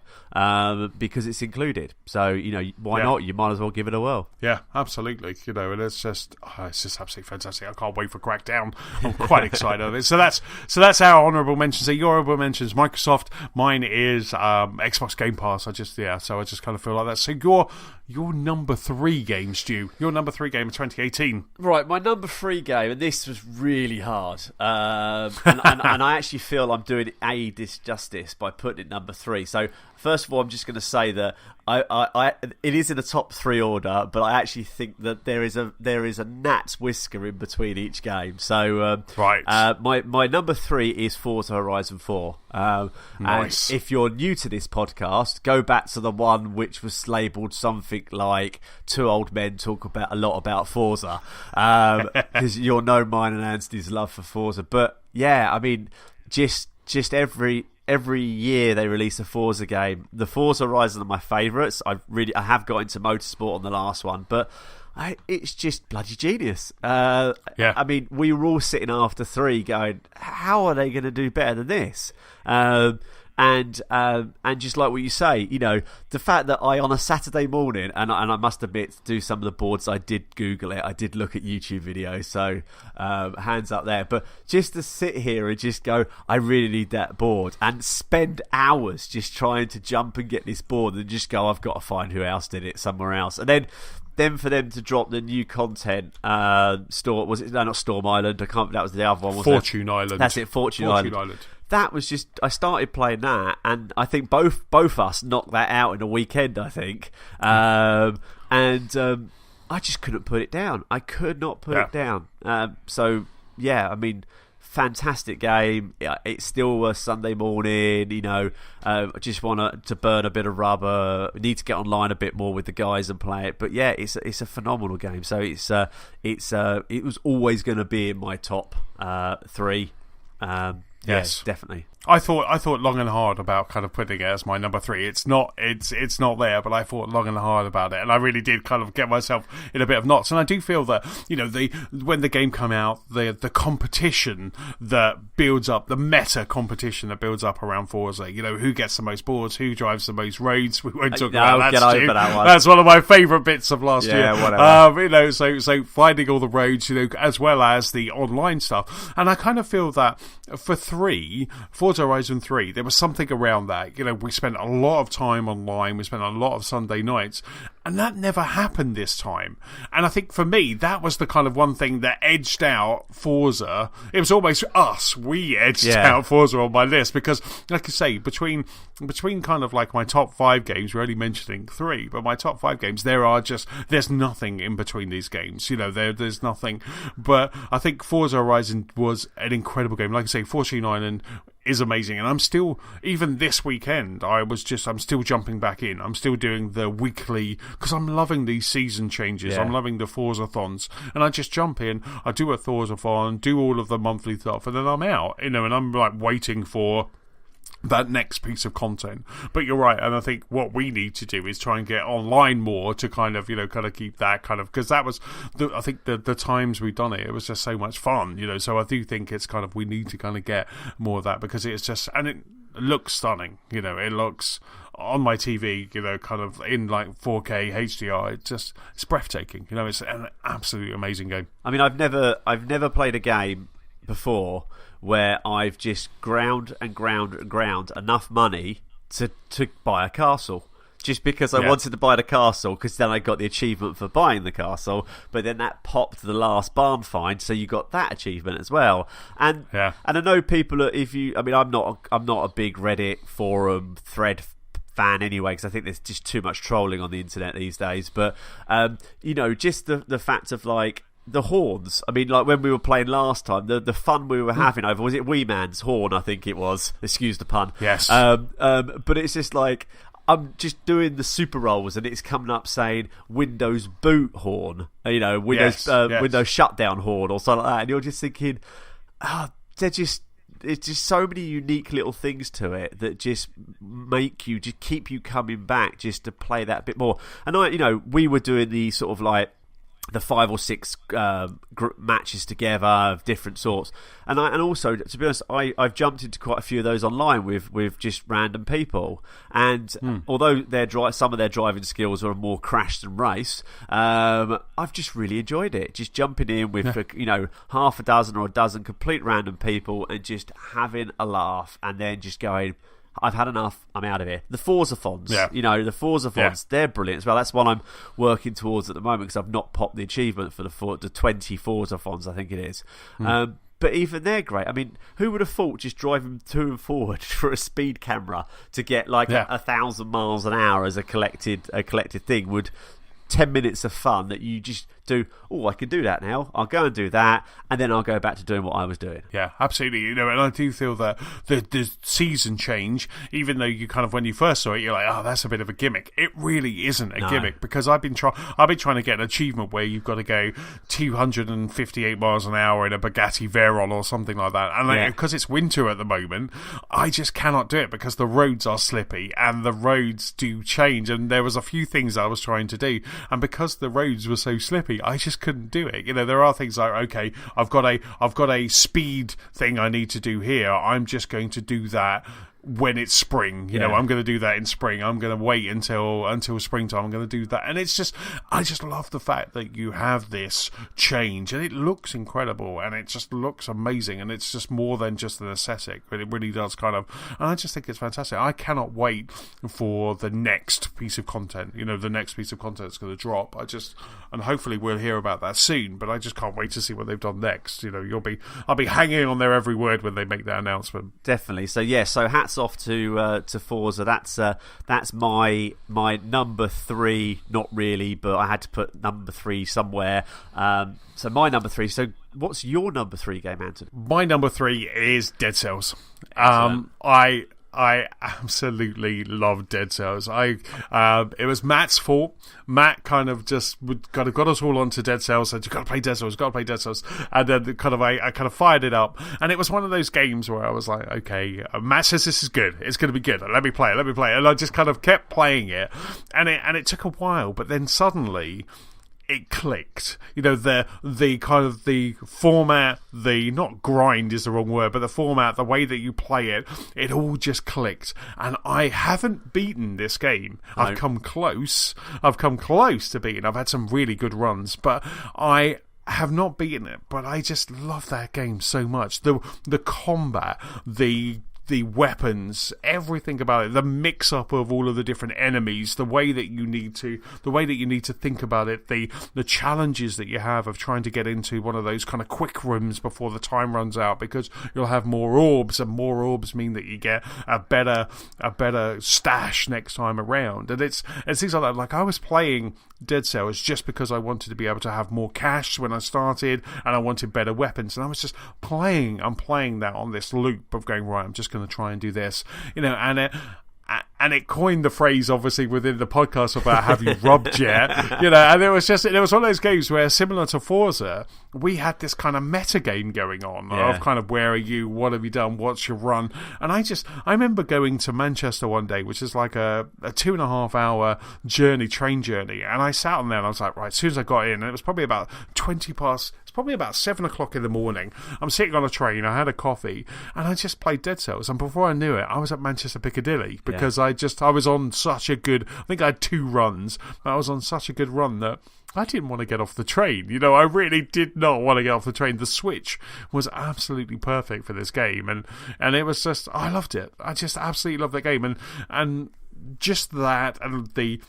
because it's included. So why not? You might as well give it a whirl. Yeah, absolutely. And it's just absolutely fantastic. I can't wait for Crackdown. I'm quite excited of it. So that's our honourable mentions. So your honourable mentions, Microsoft. Mine is Xbox Game Pass. I just kind of feel like that. So your number 3 game, Stu. Your number 3 game of 2018. Right, my number 3 game, and this was really hard. And I actually feel I'm doing a disjustice by putting it number 3. So first of all, I'm just going to say that it is in a top 3 order, but I actually think that there is a gnat's whisker in between each game. So right, my number 3 is Forza Horizon 4. Nice. And if you're new to this podcast, go back to the one which was labelled something like "Two Old Men Talk a lot about Forza," because you'll know mine and Antony's love for Forza. But yeah, I mean, just every year they release a Forza game. The Forza Horizon are my favourites. I have got into motorsport on the last one, but it's just bloody genius. Yeah. I mean, we were all sitting after 3 going, how are they going to do better than this? And just like what you say, the fact that I on a Saturday morning, and I must admit, to do some of the boards, I did Google it, I did look at YouTube videos, so hands up there. But just to sit here and just go, I really need that board, and spend hours just trying to jump and get this board, and just go, I've got to find who else did it somewhere else, and then for them to drop the new content, Storm Island? That was the other one. Wasn't Fortune Island. That's it, Fortune Island. That was just, I started playing that, and I think both us knocked that out in a weekend, I think. I just couldn't put it down. I could not put it down. So, yeah, I mean, fantastic game. It's still a Sunday morning, I just want to burn a bit of rubber. I need to get online a bit more with the guys and play it. But yeah, it's a phenomenal game. So it was always going to be in my top 3. Yes, definitely. I thought long and hard about kind of putting it as my number 3. It's not there, but I thought long and hard about it, and I really did kind of get myself in a bit of knots. And I do feel that when the game came out, the competition that builds up, the meta competition that builds up around Forza, who gets the most boards, who drives the most roads. We won't talk about that. Stu. That one. That's one of my favourite bits of last year. Whatever. So finding all the roads, as well as the online stuff, and I kind of feel that for 3, Forza Horizon 3, there was something around that. We spent a lot of time online, we spent a lot of Sunday nights, and that never happened this time. And I think for me, that was the kind of one thing that edged out Forza. It was almost us. We edged out Forza on my list because, like I say, between kind of like my top 5 games, we're only mentioning 3, but my top 5 games, there's nothing in between these games. There's nothing. But I think Forza Horizon was an incredible game. Like I say, Fortune Island is amazing, and I'm still, even this weekend, I'm still jumping back in. I'm still doing the weekly, because I'm loving these season changes. I'm loving the Forza-thons, and I just jump in, I do a Forza-thon, do all of the monthly stuff, and then I'm out, and I'm like waiting for that next piece of content. But you're right, and I think what we need to do is try and get online more to kind of keep that kind of, because that was I think the times we've done it was just so much fun, so I do think it's kind of, we need to kind of get more of that, because it's just, and it looks stunning, it looks on my TV, kind of in like 4K HDR. It's breathtaking, it's an absolutely amazing game. I mean, I've never played a game before where I've just ground enough money to buy a castle. Just because I wanted to buy the castle, because then I got the achievement for buying the castle, but then that popped the last barn find, so you got that achievement as well. And I know people are, I'm not a big Reddit forum thread fan anyway, because I think there's just too much trolling on the internet these days. But just the fact of like the horns. I mean, like when we were playing last time, the fun we were having over, was it Wee Man's horn? I think it was. Excuse the pun. Yes. But it's just like, I'm just doing the super rolls and it's coming up saying Windows boot horn, Windows shutdown horn or something like that, and you're just thinking, it's just so many unique little things to it that just keep you coming back just to play that a bit more. And we were doing the sort of like the 5 or 6 matches together of different sorts, and also, to be honest, I've jumped into quite a few of those online with just random people, and although some of their driving skills are more crash than race, I've just really enjoyed it, just jumping in with half a dozen or a dozen complete random people and just having a laugh, and then just going, I've had enough, I'm out of here. The Forzathons, the Forzathons, they're brilliant as well. That's one I'm working towards at the moment because I've not popped the achievement for the 20 Forzathons, I think it is. But even they're great. I mean, who would have thought just driving to and forward for a speed camera to get like 1,000 miles an hour as a collected thing would 10 minutes of fun that you just do. I can do that now. I'll go and do that, and then I'll go back to doing what I was doing. Yeah, absolutely. And I do feel that the season change, even though you kind of, when you first saw it, you're like, oh, that's a bit of a gimmick. It really isn't a gimmick, because I've been trying to get an achievement where you've got to go 258 miles an hour in a Bugatti Veyron or something like that. And because it's winter at the moment, I just cannot do it because the roads are slippy and the roads do change. And there was a few things I was trying to do, and because the roads were so slippy, I just couldn't do it. There are things like, okay, I've got a speed thing I need to do here. I'm just going to do that when it's spring. I'm going to do that in spring. I'm going to wait until springtime. I'm going to do that. And it's just, I just love the fact that you have this change, and it looks incredible, and it just looks amazing, and it's just more than just an aesthetic, but it really does kind of, and I just think it's fantastic. I cannot wait for the next piece of content. The next piece of content is going to drop. And hopefully we'll hear about that soon, but I just can't wait to see what they've done next. I'll be hanging on their every word when they make that announcement. Definitely. So hats off to Forza. That's my number 3. Not really, but I had to put number 3 somewhere. So my number 3. So what's your number 3 game, Antony? My number 3 is Dead Cells. I absolutely love Dead Cells. It was Matt's fault. Matt kind of just got us all onto Dead Cells. Said, "You got to play Dead Cells. Got to play Dead Cells." And then I kind of fired it up, and it was one of those games where I was like, "Okay, Matt says this is good. It's going to be good. Let me play it. And I just kind of kept playing it, and it took a while, but then suddenly it clicked. The kind of the format, the, not grind is the wrong word, but the format, the way that you play it all just clicked. And I haven't beaten this game. No. I've come close to beating. I've had some really good runs, but I have not beaten it. But I just love that game so much. The combat, the weapons, everything about it, the mix-up of all of the different enemies, the way that you need to think about it, the challenges that you have of trying to get into one of those kind of quick rooms before the time runs out, because you'll have more orbs, and more orbs mean that you get a better stash next time around. And it's things like that. Like, I was playing Dead Cells just because I wanted to be able to have more cash when I started, and I wanted better weapons, and I was just playing that on this loop of going, right, I'm just going to try and do this, and it coined the phrase, obviously, within the podcast about have you rubbed yet, and it was one of those games where, similar to Forza, we had this kind of meta game going on of kind of, where are you, what have you done, what's your run. And I remember going to Manchester one day, which is like a 2.5 hour train journey, and I sat on there and I was like, right, as soon as I got in, and it was probably about 20 past, it's probably about 7 o'clock in the morning, I'm sitting on a train, I had a coffee, and I just played Dead Cells, and before I knew it, I was at Manchester Piccadilly, because I was on such a good, I think I had 2 runs, but I was on such a good run that I didn't want to get off the train. I really did not want to get off the train. The Switch was absolutely perfect for this game, and it was just, I loved it. I just absolutely loved that game, and just that, and the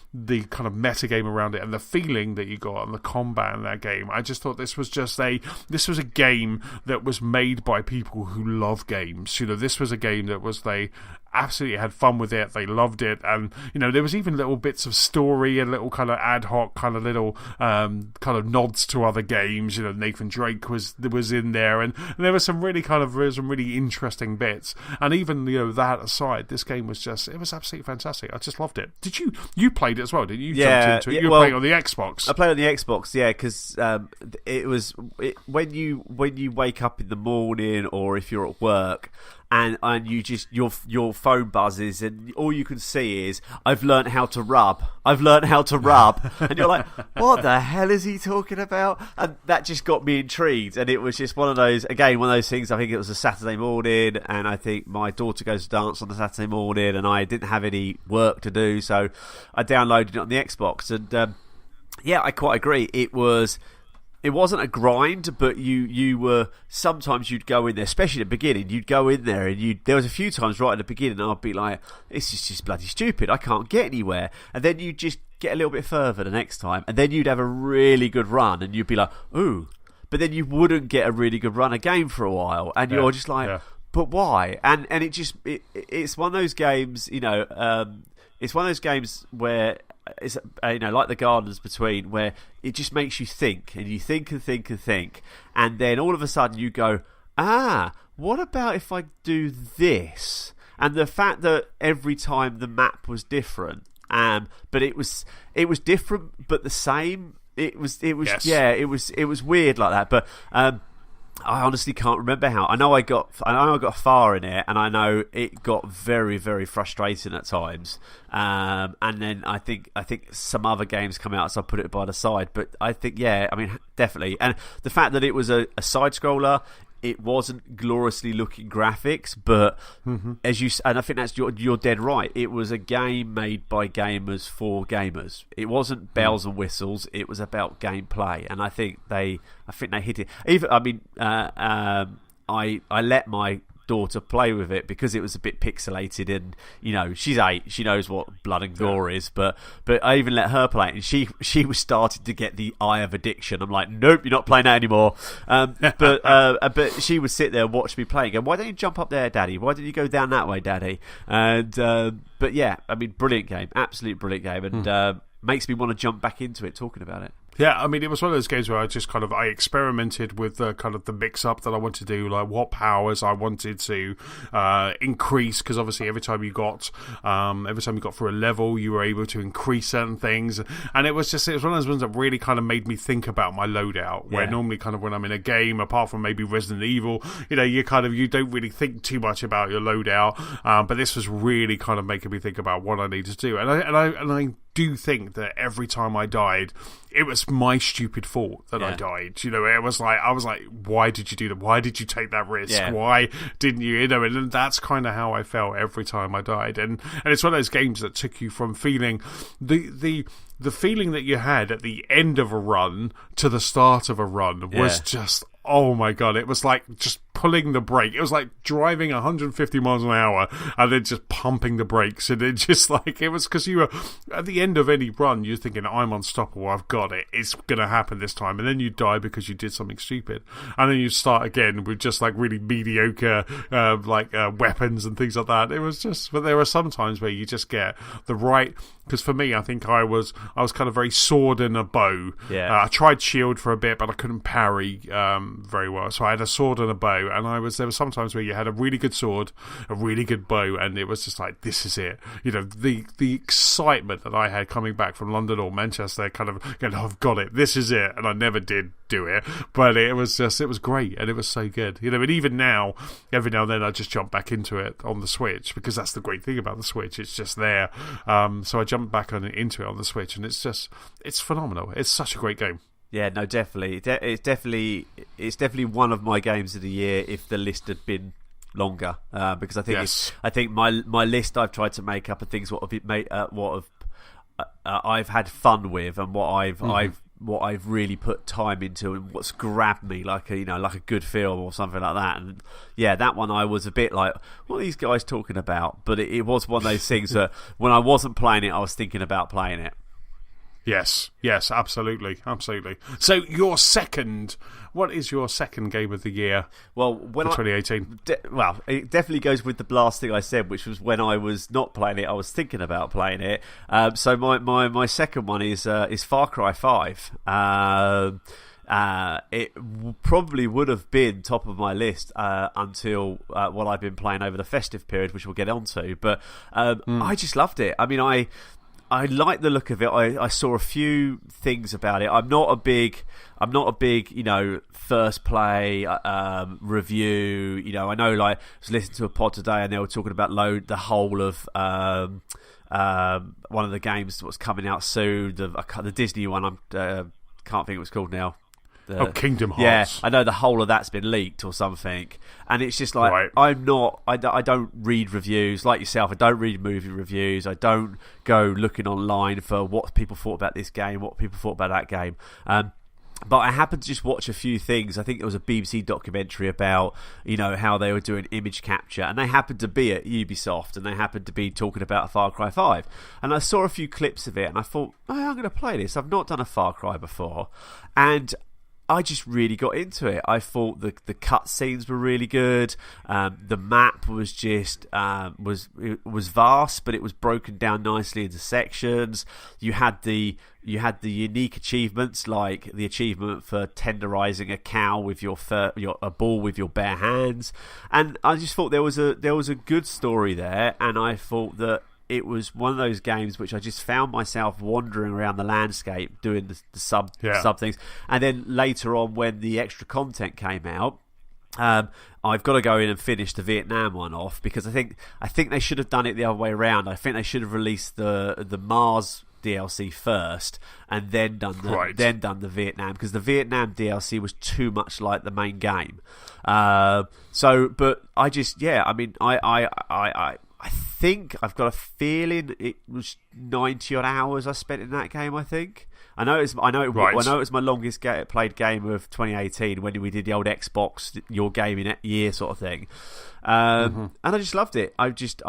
kind of meta game around it, and the feeling that you got, and the combat in that game. I just thought this was a game that was made by people who love games. This was a game that was absolutely had fun with it. They loved it, and there was even little bits of story and little kind of ad hoc kind of little kind of nods to other games. Nathan Drake was in there, and there was some really interesting bits. And even that aside, this game was it was absolutely fantastic. I just loved it. Did you played it as well? Didn't you? Yeah, jumped into it. You were playing on the Xbox. I played on the Xbox, yeah, because when you wake up in the morning or if you're at work. And you just your phone buzzes and all you can see is I've learnt how to rub, and you're like, what the hell is he talking about? And that just got me intrigued, and it was just one of those things. I think it was a Saturday morning, and I think my daughter goes to dance on the Saturday morning, and I didn't have any work to do, so I downloaded it on the Xbox, and yeah, I quite agree. It wasn't a grind, but you were, sometimes you'd go in there, especially at the beginning, you'd go in there and there was a few times right at the beginning I'd be like, this is just bloody stupid, I can't get anywhere. And then you'd just get a little bit further the next time, and then you'd have a really good run and you'd be like, ooh. But then you wouldn't get a really good run again for a while, and you're just like, but why? And it's one of those games, it's one of those games where it's like the Gardeners Between, where it just makes you think, and you think and think and think, and then all of a sudden you go, what about if I do this? And the fact that every time the map was different, but it was different but the same. It was weird like that, but I honestly can't remember how. I know I got far in it, and I know it got very, very frustrating at times. And then I think some other games come out, so I put it by the side. But I think, definitely. And the fact that it was a side scroller, it wasn't gloriously looking graphics, but and I think that's you're dead right. It was a game made by gamers for gamers. It wasn't bells and whistles. It was about gameplay, and I think they hit it. Even I let my daughter play with it because it was a bit pixelated, and she's 8, she knows what blood and gore is, but I even let her play it, and she was starting to get the eye of addiction. I'm like, nope, you're not playing that anymore. But she would sit there and watch me play and go, why don't you jump up there, Daddy? Why don't you go down that way, Daddy? And but yeah, brilliant game, absolute brilliant game, and makes me want to jump back into it talking about it. Yeah, it was one of those games where I experimented with the mix-up that I wanted to do, like what powers I wanted to increase, because obviously every time you got through a level, you were able to increase certain things, and it was one of those ones that really kind of made me think about my loadout. Where normally kind of when I'm in a game, apart from maybe Resident Evil, you don't really think too much about your loadout, but this was really kind of making me think about what I needed to do, and I do think that every time I died, it was my stupid fault that I died. It was like, I was like, why did you do that? Why did you take that risk? Yeah. Why didn't you? And that's kind of how I felt every time I died. And it's one of those games that took you from feeling the feeling that you had at the end of a run to the start of a run was just, oh my God, it was like just pulling the brake. It was like driving 150 miles an hour and then just pumping the brakes. And it just like, it was because you were at the end of any run, you're thinking, I'm unstoppable, I've got it, it's going to happen this time. And then you die because you did something stupid. And then you start again with just like really mediocre weapons and things like that. It was just, but there are some times where you just get the right, because for me, I think I was kind of very sword and a bow. Yeah. I tried shield for a bit, but I couldn't parry very well. So I had a sword and a bow, and there were some times where you had a really good sword, a really good bow, and it was just like, this is it. The excitement that I had coming back from London or Manchester, kind of going, oh, I've got it, this is it, and I never did do it, but it was great, and it was so good. And even now, every now and then I just jump back into it on the Switch, because that's the great thing about the Switch, it's just there. So I jump back into it on the Switch, and it's phenomenal. It's such a great game. Yeah, no, definitely. It's definitely one of my games of the year if the list had been longer, because I think my list I've tried to make up of things I've had fun with, and what I've really put time into, and what's grabbed me like a good film or something like that. And yeah, that one I was a bit like, what are these guys talking about? But it was one of those things that when I wasn't playing it, I was thinking about playing it. Yes, absolutely. So what is your second game of the year? Well, for 2018. It definitely goes with the last thing I said, which was when I was not playing it, I was thinking about playing it. So my second one is Far Cry 5. It probably would have been top of my list until what I've been playing over the festive period, which we'll get onto. But I just loved it. I mean, I like the look of it. I saw a few things about it. I'm not a big, first play review. I know, like, I was listening to a pod today and they were talking about the whole of one of the games that was coming out soon, the Disney one. Can't think what it's called now. Kingdom Hearts. Yeah, I know the whole of that's been leaked or something, and it's just like, right. I don't read reviews like yourself. I don't read movie reviews. I don't go looking online for what people thought about this game, what people thought about that game. But I happened to just watch a few things. I think there was a BBC documentary about, how they were doing image capture, and they happened to be at Ubisoft, and they happened to be talking about Far Cry 5. And I saw a few clips of it, and I thought, I'm going to play this. I've not done a Far Cry before, and I just really got into it. I thought the cutscenes were really good. The map was just was vast, but it was broken down nicely into sections. You had the unique achievements, like the achievement for tenderizing a cow with a ball with your bare hands, and I just thought there was a good story there, and I thought that it was one of those games which I just found myself wandering around the landscape doing the sub things. And then later on, when the extra content came out, I've got to go in and finish the Vietnam one off, because I think they should have done it the other way around. I think they should have released the Mars DLC first and then done the Vietnam, because the Vietnam DLC was too much like the main game. But I just I think I've got a feeling it was 90 odd hours I spent in that game. I think I know it was my longest played game of 2018 when we did the old Xbox your game in year sort of thing, and I just loved it. I just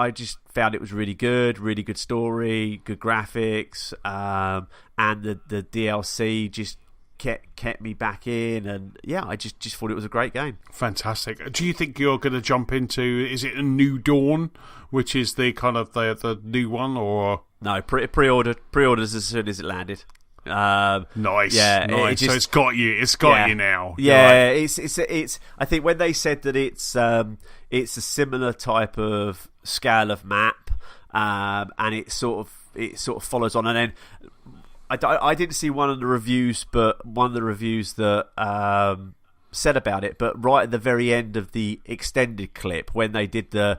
found it was really good story, good graphics, and the DLC just kept me back in, and I just thought it was a great game. Fantastic. Do you think you're going to jump into, is it a New Dawn, which is the kind of the new one, or no? Pre-orders as soon as it landed. Nice. Yeah, nice. So it's got you. It's got you now. Yeah, right. It's. I think when they said that it's a similar type of scale of map, and it sort of follows on, and then. I didn't see one of the reviews, but one of the reviews that said about it. But right at the very end of the extended clip, when they did the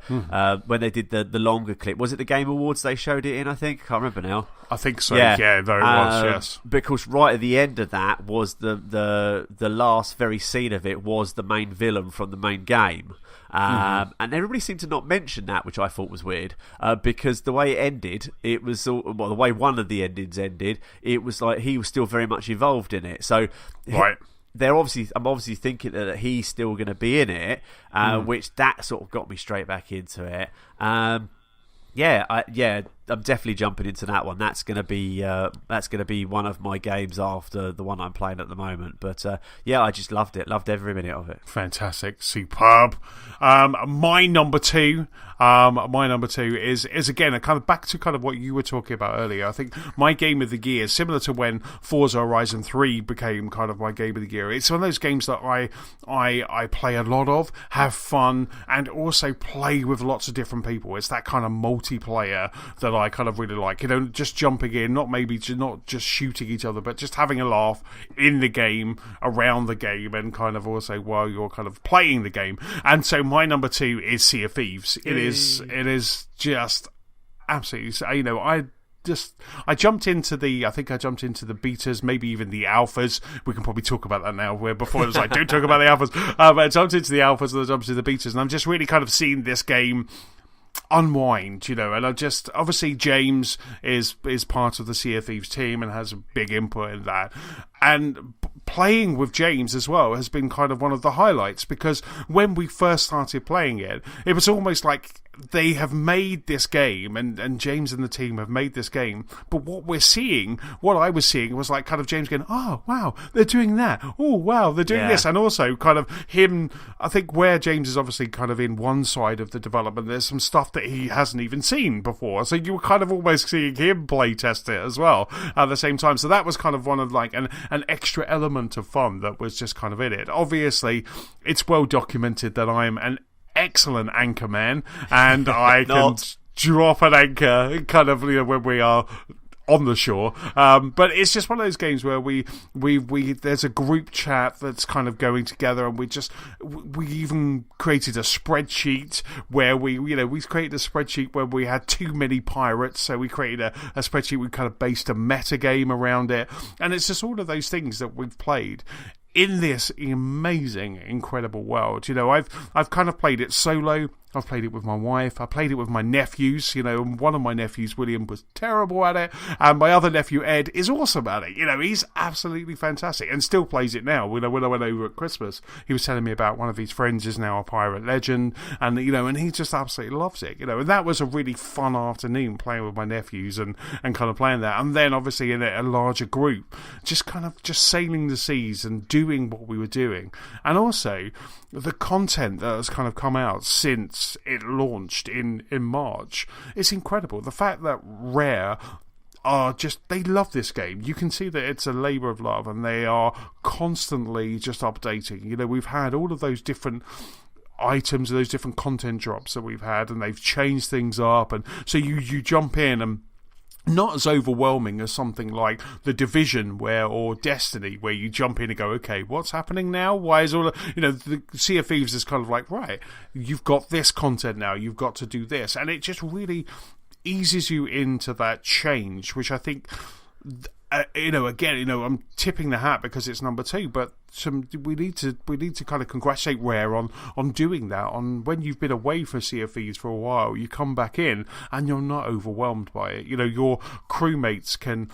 longer clip, was it the Game Awards they showed it in? I think, I can't remember now. I think so. Yeah, there it was. Yes, because right at the end of that was the last very scene of it was the main villain from the main game. And everybody seemed to not mention that, which I thought was weird, because the way it ended, it was the way one of the endings ended, it was like he was still very much involved in it. So right. I'm obviously thinking that he's still going to be in it, which that sort of got me straight back into it. I'm definitely jumping into that one. That's going to be one of my games after the one I'm playing at the moment. But I just loved it. Loved every minute of it. Fantastic, superb. My number two is again a kind of back to kind of what you were talking about earlier. I think my game of the year is similar to when Forza Horizon 3 became kind of my game of the year. It's one of those games that I play a lot of, have fun, and also play with lots of different people. It's that kind of multiplayer that I kind of really like. Just jumping in, not just shooting each other, but just having a laugh in the game, around the game, and kind of also while you're kind of playing the game. And so my number two is Sea of Thieves. It is just absolutely. I jumped into the betas, maybe even the alphas. We can probably talk about that now, where before it was like, don't talk about the alphas. But I jumped into the alphas and I jumped into the betas, and I'm just really kind of seeing this game unwind, and I just, obviously James is part of the Sea of Thieves team and has a big input in that, and playing with James as well has been kind of one of the highlights, because when we first started playing it was almost like they have made this game, and James and the team have made this game, but what I was seeing was like kind of James going, oh wow, they're doing that, oh wow, they're doing this, and also kind of him, I think where James is obviously kind of in one side of the development, there's some stuff that he hasn't even seen before, so you were kind of almost seeing him play test it as well at the same time, so that was kind of one of like an extra element of fun that was just kind of in it. Obviously it's well documented that I'm an excellent anchor man, and I can drop an anchor kind of when we are on the shore, but it's just one of those games where we there's a group chat that's kind of going together, and we even created a spreadsheet where we created a spreadsheet where we had too many pirates, so we created a spreadsheet, we kind of based a meta game around it, and it's just all of those things that we've played in this amazing, incredible world. I've kind of played it solo. I've played it with my wife. I played it with my nephews. And one of my nephews, William, was terrible at it, and my other nephew, Ed, is awesome at it. He's absolutely fantastic and still plays it now. When I went over at Christmas, he was telling me about one of his friends is now a pirate legend, and and he just absolutely loves it. And that was a really fun afternoon playing with my nephews and kind of playing that, and then obviously in a larger group, just sailing the seas and doing what we were doing, and also the content that has kind of come out since it launched in March. It's incredible. The fact that Rare they love this game. You can see that it's a labour of love, and they are constantly just updating. We've had all of those different items, those different content drops that we've had, and they've changed things up, and so you jump in and not as overwhelming as something like The Division or Destiny, where you jump in and go, okay, what's happening now? Why is the Sea of Thieves is kind of like, right, you've got this content now, you've got to do this, and it just really eases you into that change, which I think, again, I'm tipping the hat because it's number 2, but we need to kind of congratulate Rare on doing that. On when you've been away for Sea of Thieves for a while, you come back in and you're not overwhelmed by it. Your crewmates can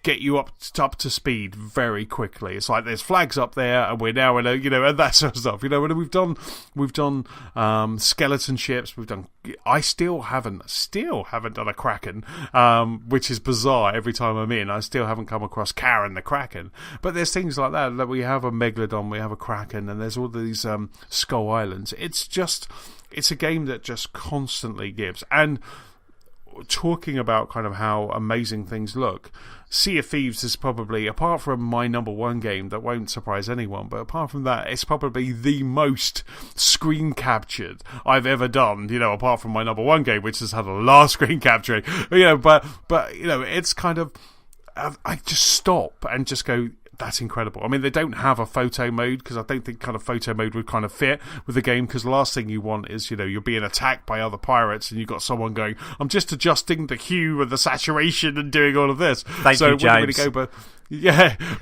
get you up to speed very quickly. It's like there's flags up there, and we're now in and that sort of stuff. And we've done skeleton ships. I still haven't done a Kraken, which is bizarre. Every time I'm in, I still haven't come across Karen the Kraken. But there's things like that we have a Megalodon, we have a Kraken, and there's all these Skull Islands. It's a game that just constantly gives. And talking about kind of how amazing things look, Sea of Thieves is probably, apart from my number 1 game that won't surprise anyone, but apart from that, it's probably the most screen captured I've ever done, apart from my number 1 game, which has had a lot of screen capturing, but it's kind of, I just stop and just go, that's incredible. I mean, they don't have a photo mode because I don't think kind of photo mode would kind of fit with the game, because the last thing you want is, you're being attacked by other pirates and you've got someone going, I'm just adjusting the hue and the saturation and doing all of this. Thank you, James. Really go,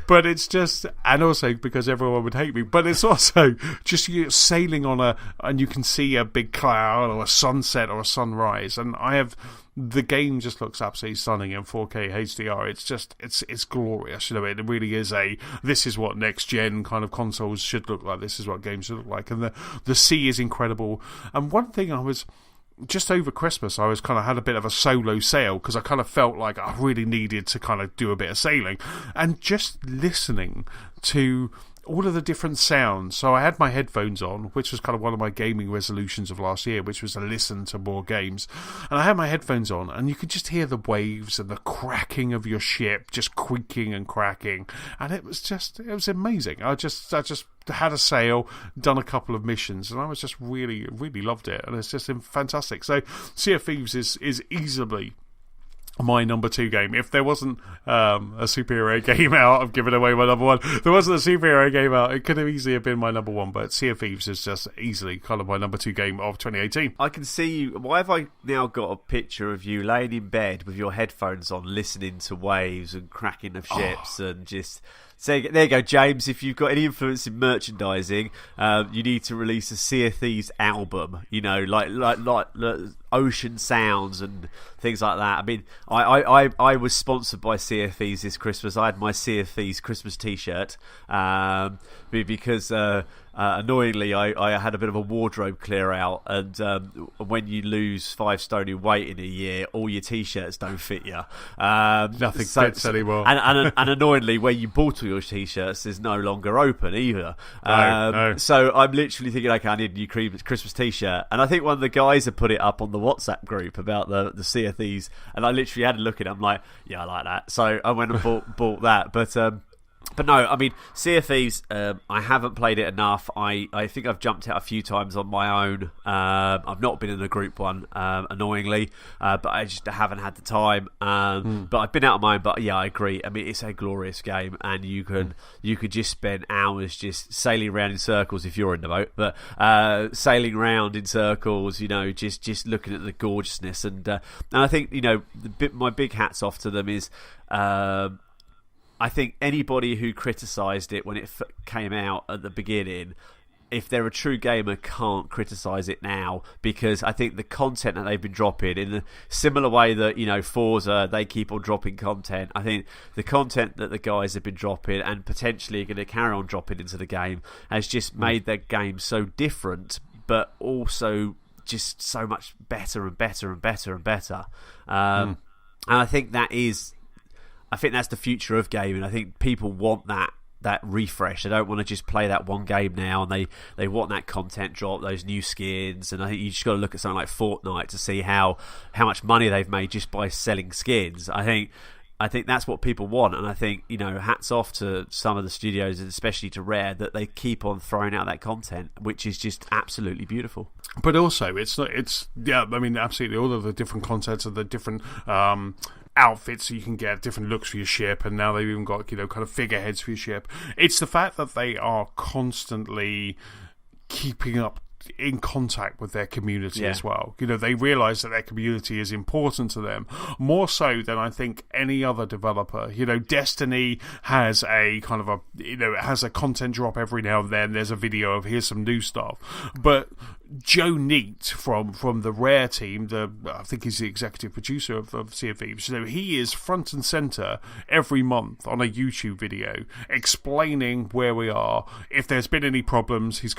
but it's just, and also because everyone would hate me, but it's also just you sailing on and you can see a big cloud or a sunset or a sunrise, and the game just looks absolutely stunning in 4K HDR. It's just, it's glorious. It really is this is what next gen kind of consoles should look like. This is what games should look like. And the sea is incredible. And one thing just over Christmas, I was kind of had a bit of a solo sail because I kind of felt like I really needed to kind of do a bit of sailing, and just listening to all of the different sounds. So I had my headphones on, which was kind of one of my gaming resolutions of last year, which was to listen to more games. And I had my headphones on, and you could just hear the waves and the cracking of your ship just creaking and cracking. And it was amazing. I just had a sail, done a couple of missions, and I was just really, really loved it. And it's just fantastic. So Sea of Thieves is easily my number 2 game. If there wasn't a superhero game out, I've given away my number 1. If there wasn't a superhero game out, it could have easily have been my number 1, but Sea of Thieves is just easily kind of my number 2 game of 2018. I can see you. Why have I now got a picture of you laying in bed with your headphones on, listening to waves and cracking of ships and just... So there you go, James. If you've got any influence in merchandising, you need to release a Sea of Thieves album. Like ocean sounds and things like that. I mean, I was sponsored by Sea of Thieves this Christmas. I had my Sea of Thieves Christmas T-shirt because annoyingly, I had a bit of a wardrobe clear out, and when you lose 5 stone in weight in a year, all your t-shirts don't fit you. Nothing fits anymore. And annoyingly, where you bought all your t-shirts is no longer open either. No. So I'm literally thinking, okay, I need a new Christmas t-shirt, and I think one of the guys had put it up on the WhatsApp group about the Sea of Thieves, and I literally had a look at it. I'm like, yeah, I like that. So I went and bought that, But no, I mean, Sea of Thieves, I haven't played it enough. I think I've jumped out a few times on my own. I've not been in a group one, annoyingly, but I just haven't had the time. But I've been out on my own. But yeah, I agree. I mean, it's a glorious game, and you could just spend hours just sailing around in circles if you're in the boat. But sailing around in circles, just looking at the gorgeousness, and I think my big hats off to them is. I think anybody who criticised it when it came out at the beginning, if they're a true gamer, can't criticise it now, because I think the content that they've been dropping, in a similar way that Forza, they keep on dropping content. I think the content that the guys have been dropping, and potentially are going to carry on dropping into the game, has just made their game so different, but also just so much better and better and better and better. And I think that's the future of gaming. I think people want that refresh. They don't want to just play that one game now, and they want that content drop, those new skins. And I think you just got to look at something like Fortnite to see how much money they've made just by selling skins. I think that's what people want, and I think hats off to some of the studios, and especially to Rare, that they keep on throwing out that content, which is just absolutely beautiful. But also, absolutely all of the different contents of the different outfits so you can get different looks for your ship, and now they've even got kind of figureheads for your ship. It's the fact that they are constantly keeping up in contact with their community as well. They realise that their community is important to them, more so than I think any other developer. Destiny has a kind of has a content drop every now and then. There's a video of here's some new stuff, but Joe Neat from the Rare team, I think he's the executive producer of Sea of Thieves, he is front and centre every month on a YouTube video explaining where we are. If there's been any problems, he's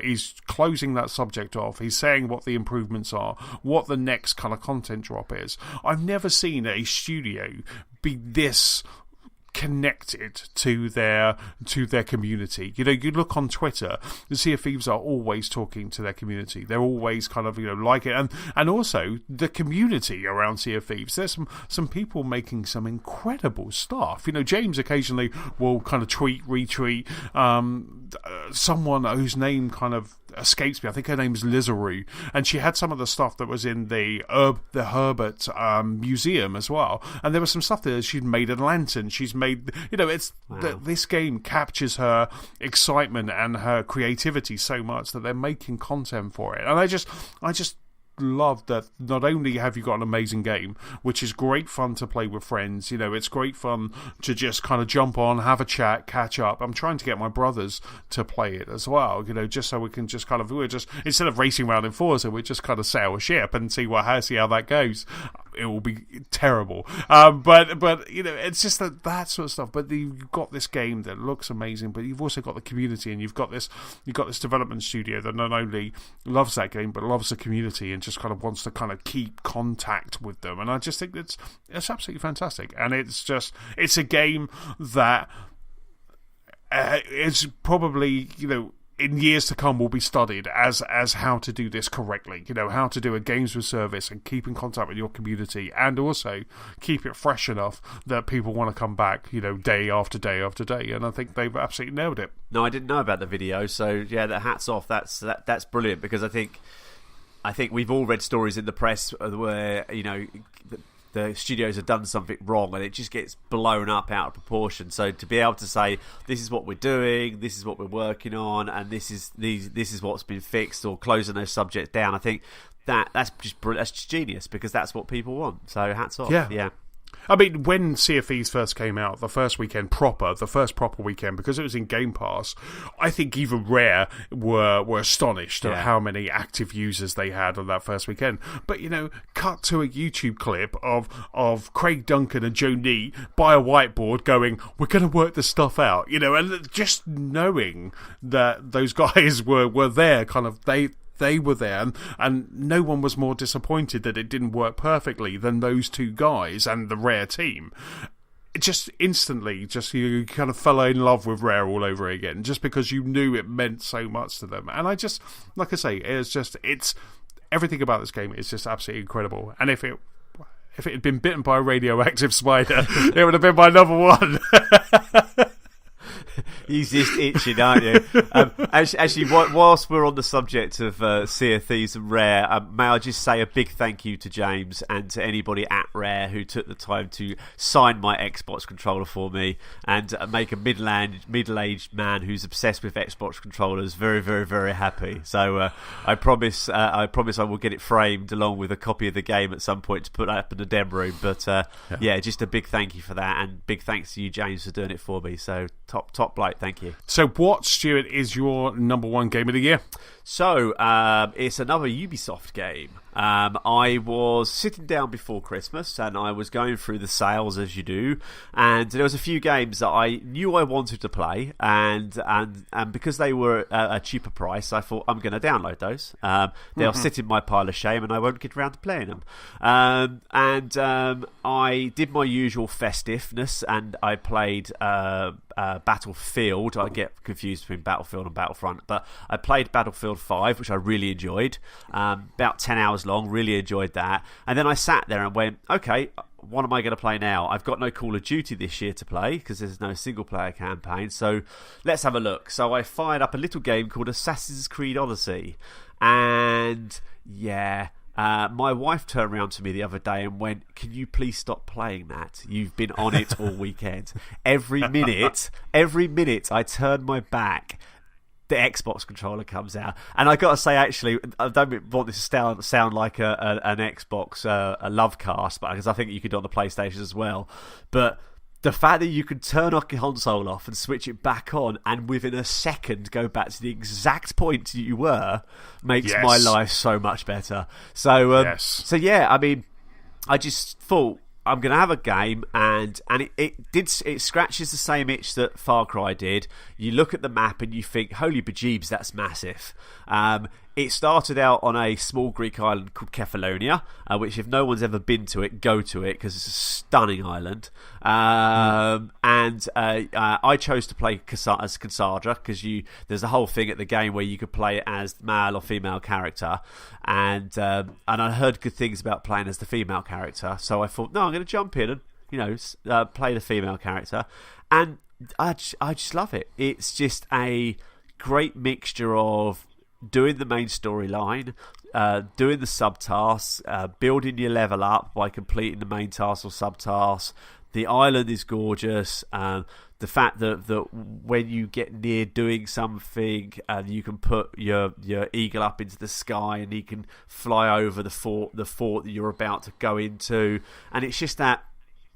he's closing that subject off. He's saying what the improvements are, what the next kind of content drop is. I've never seen a studio be this connected to their community. You look on Twitter, the Sea of Thieves are always talking to their community. They're always kind of like it, and also the community around Sea of Thieves. There's some people making some incredible stuff. James occasionally will kind of retweet someone whose name kind of escapes me. I think her name's Lizaroo, and she had some of the stuff that was in the Herbert museum as well. And there was some stuff there. She'd made a lantern. She's made, it's this game captures her excitement and her creativity so much that they're making content for it. And I just love that not only have you got an amazing game, which is great fun to play with friends, it's great fun to just kind of jump on, have a chat, catch up. I'm trying to get my brothers to play it as well, just so we can just kind of, instead of racing around in Forza, we just kind of sail a ship and see how that goes. It will be terrible, but it's just that sort of stuff. But you've got this game that looks amazing, but you've also got the community, and you've got this development studio that not only loves that game but loves the community and just kind of wants to kind of keep contact with them. And I just think it's absolutely fantastic, and it's a game that is probably in years to come will be studied as how to do this correctly. How to do a games with service and keep in contact with your community, and also keep it fresh enough that people want to come back, day after day after day. And I think they've absolutely nailed it. No, I didn't know about the video, so yeah, the hats off. That's brilliant, because I think we've all read stories in the press where the studios have done something wrong and it just gets blown up out of proportion. So to be able to say, this is what we're doing, this is what we're working on, and this is what's been fixed, or closing those subjects down, I think that's just genius, because that's what people want. So hats off. Yeah. I mean, when Sea of Thieves first came out, the first proper weekend, because it was in Game Pass, I think even Rare were astonished at how many active users they had on that first weekend. But, cut to a YouTube clip of Craig Duncan and Joe Neate by a whiteboard going, we're going to work this stuff out, and just knowing that those guys were there, kind of, they were there, and no one was more disappointed that it didn't work perfectly than those two guys and the Rare team. It just instantly, you kind of fell in love with Rare all over again, just because you knew it meant so much to them. And I just, like I say, it's everything about this game is just absolutely incredible. And if it had been bitten by a radioactive spider, it would have been my number one. You're just itching, aren't you? Actually, whilst we're on the subject of Sea of Thieves and Rare, may I just say a big thank you to James and to anybody at Rare who took the time to sign my Xbox controller for me and make a middle-aged man who's obsessed with Xbox controllers very, very, very happy. So I promise I will get it framed along with a copy of the game at some point to put up in the demo room. But just a big thank you for that, and big thanks to you, James, for doing it for me. So top bloke. Thank you. So what, Stuart, is your number one game of the year? So it's another Ubisoft game. I was sitting down before Christmas and I was going through the sales as you do, and there was a few games that I knew I wanted to play, and because they were a cheaper price, I thought I'm going to download those. They'll sit in my pile of shame and I won't get around to playing them. I did my usual festiveness and I played Battlefield. I get confused between Battlefield and Battlefront, but I played Battlefield 5, which I really enjoyed. About 10 hours long, really enjoyed that. And then I sat there and went, okay, what am I going to play now? I've got no Call of Duty this year to play because there's no single player campaign, so let's have a look. So I fired up a little game called Assassin's Creed Odyssey, and my wife turned around to me the other day and went, can you please stop playing that? You've been on it all weekend. Every minute I turn my back, the Xbox controller comes out. And I got to say, actually, I don't want this to sound like an Xbox a love cast, because I think you could do it on the PlayStation as well. But the fact that you can turn a console off and switch it back on and within a second go back to the exact point you were makes my life so much better. So, I mean, I just thought I'm going to have a game, and it scratches the same itch that Far Cry did. You look at the map and you think, holy bejeebs, that's massive. It started out on a small Greek island called Kefalonia, which if no one's ever been to it, go to it because it's a stunning island. And I chose to play as Cassandra because there's a whole thing at the game where you could play as male or female character, and I heard good things about playing as the female character, so I thought, no, I'm going to jump in and play the female character, and I just love it. It's just a great mixture of doing the main storyline, doing the subtasks, building your level up by completing the main task or subtasks. The island is gorgeous. The fact that when you get near doing something, you can put your eagle up into the sky and he can fly over the fort that you're about to go into, and it's just that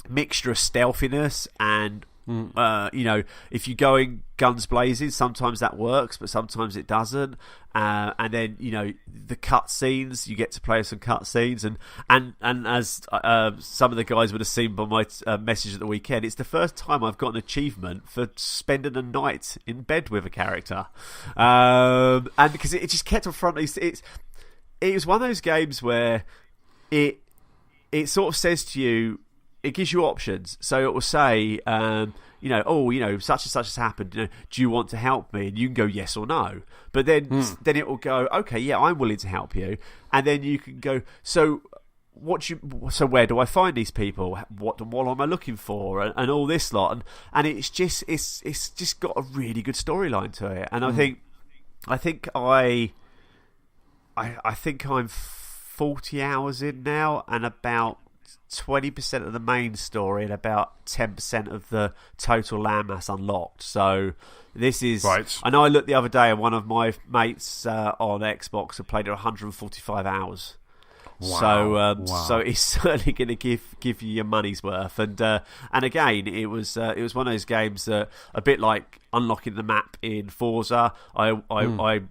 mixture of stealthiness and if you're going guns blazing, sometimes that works, but sometimes it doesn't. And then the cutscenes, you get to play some cutscenes, and as some of the guys would have seen by my message at the weekend, it's the first time I've got an achievement for spending a night in bed with a character, and because it just kept on front. It was one of those games where it sort of says to you, it gives you options. So it will say, such and such has happened. Do you want to help me? And you can go yes or no. But then it will go, okay, yeah, I'm willing to help you. And then you can go, so where do I find these people? What am I looking for? And all this lot. And it's just got a really good storyline to it. And I think I'm 40 hours in now, and about 20% of the main story and about 10% of the total landmass unlocked. So this is right. I know I looked the other day and one of my mates on Xbox had played it 145 hours. Wow. So it's certainly going to give you your money's worth. And again, it was one of those games that, a bit like unlocking the map in Forza, I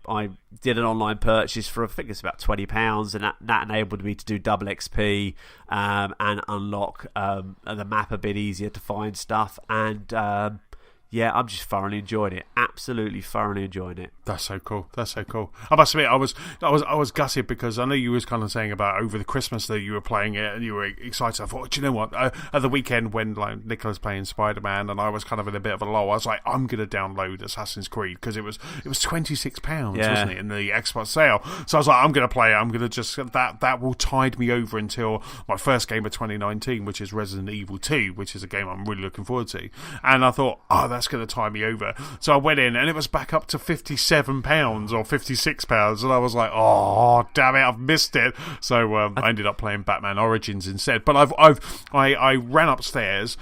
did an online purchase for, I think it's about £20, and that enabled me to do double XP and unlock the map a bit easier to find stuff. And yeah, I'm just thoroughly enjoying it. Absolutely thoroughly enjoying it. That's so cool. I must admit, I was gutted, because I know you was kind of saying about over the Christmas that you were playing it and you were excited. I thought, do you know what? At the weekend when like Nicola's playing Spider-Man and I was kind of in a bit of a lull, I was like, I'm going to download Assassin's Creed, because it was £26, wasn't it, in the Xbox sale? So I was like, I'm going to play it. I'm going to just that will tide me over until my first game of 2019, which is Resident Evil 2, which is a game I'm really looking forward to. And I thought, that's going to tie me over. So I went in and it was back up to £57 or £56, and I was like, oh damn it, I've missed it. So I ended up playing Batman Origins instead. But I ran upstairs,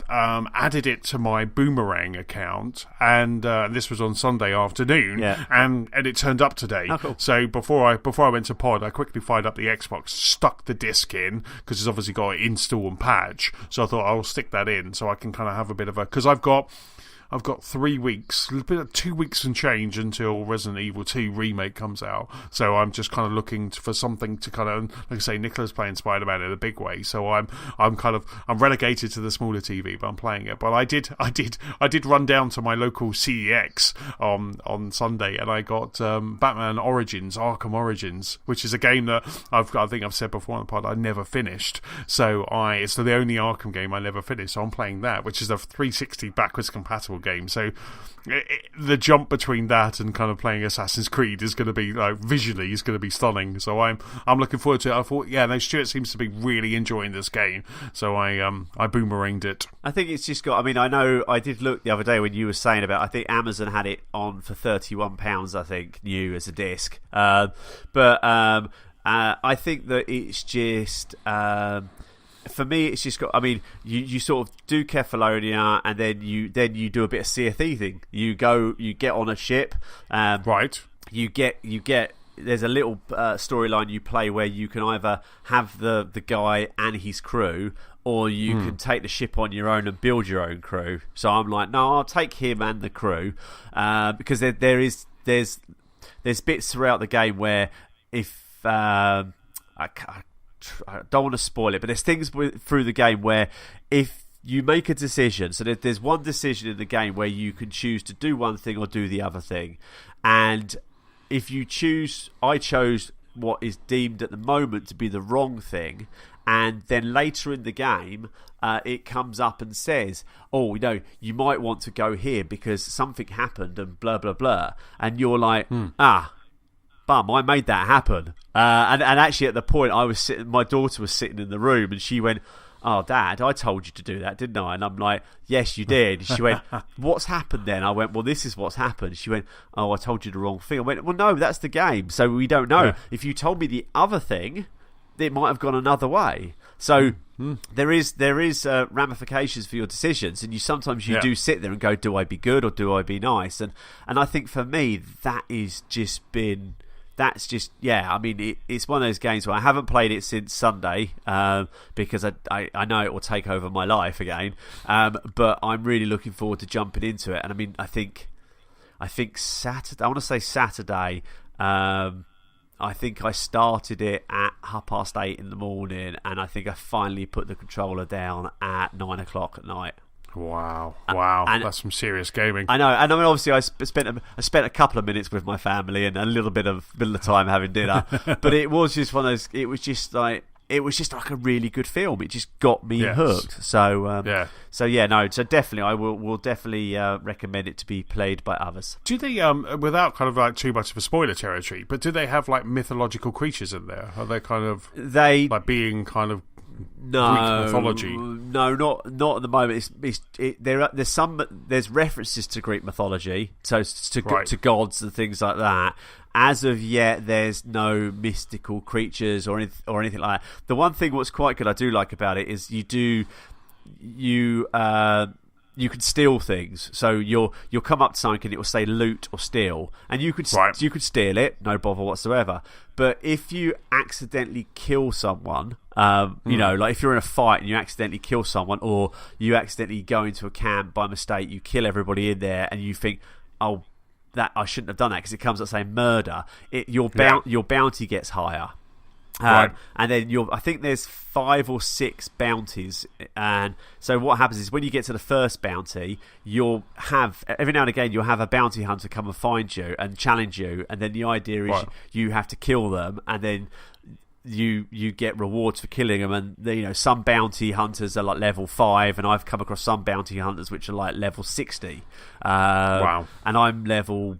added it to my Boomerang account, and this was on Sunday afternoon, and it turned up today. Oh, cool. So before I went to pod, I quickly fired up the Xbox, stuck the disc in, because it's obviously got to install and patch. So I thought I'll stick that in so I can kind of have a bit of a, because I've got 3 weeks, 2 weeks and change until Resident Evil 2 Remake comes out. So I'm just kind of looking for something to kind of, like I say, Nicola's playing Spider-Man in a big way. So I'm relegated to the smaller TV, but I'm playing it. But I did run down to my local CEX on Sunday, and I got Batman Origins, Arkham Origins, which is a game that I think I've said before on the pod I never finished. So it's the only Arkham game I never finished. So I'm playing that, which is a 360 backwards compatible game. So the jump between that and kind of playing Assassin's Creed is going to be, like, visually is going to be stunning. So I'm looking forward to it. I thought, Stuart seems to be really enjoying this game, so I boomeranged it. I think it's just got, I mean, I know I did look the other day when you were saying about, I think Amazon had it on for £31, I think, new as a disc. But I think that it's just, for me, it's just got, I mean, you sort of do Kefalonia, and then you do a bit of Sea of Thieving. You get on a ship, right? You get. There's a little storyline you play where you can either have the guy and his crew, or you can take the ship on your own and build your own crew. So I'm like, no, I'll take him and the crew, because there's bits throughout the game where if I don't want to spoil it, but there's things through the game where if you make a decision, so there's one decision in the game where you can choose to do one thing or do the other thing, and if you choose, I chose what is deemed at the moment to be the wrong thing, and then later in the game it comes up and says, oh, you might want to go here because something happened and blah blah blah, and you're like, bum, I made that happen. And actually at the point I was sitting, my daughter was sitting in the room, and she went, oh, Dad, I told you to do that, didn't I? And I'm like, yes, you did. She went, what's happened then? I went, well, this is what's happened. She went, oh, I told you the wrong thing. I went, well, no, that's the game, so we don't know. Yeah. If you told me the other thing, it might have gone another way. So there is ramifications for your decisions, and sometimes you do sit there and go, do I be good or do I be nice? And I think for me that is just been... That's just, I mean, it's one of those games where I haven't played it since Sunday because I know it will take over my life again, but I'm really looking forward to jumping into it. And I mean, I think Saturday, I want to say Saturday, I think I started it at 8:30 in the morning, and I think I finally put the controller down at 9 o'clock at night. Wow, that's some serious gaming. I know, and I mean, obviously, I spent a couple of minutes with my family and a little bit of time having dinner, but it was just one of those. It was just like a really good film. It just got me hooked. So definitely, I will definitely recommend it to be played by others. Do they, without kind of like too much of a spoiler territory, but do they have like mythological creatures in there? Are they kind of like being kind of Greek mythology? No, not at the moment. There's references to Greek mythology, so to gods and things like that. As of yet, there's no mystical creatures or anything like that. The one thing what's quite good I do like about it is you can steal things. So you'll come up to something and it will say loot or steal, and you could steal it, no bother whatsoever. But if you accidentally kill someone, you know, like if you're in a fight and you accidentally kill someone, or you accidentally go into a camp by mistake, you kill everybody in there, and you think, oh, that I shouldn't have done that because it comes up saying murder. Your bounty gets higher. Right. And then I think there's 5 or 6 bounties, and so what happens is when you get to the first bounty, you'll have every now and again you'll have a bounty hunter come and find you and challenge you, and then the idea is you have to kill them, and then you get rewards for killing them. And you know, some bounty hunters are like level 5, and I've come across some bounty hunters which are like level 60. Wow. And I'm level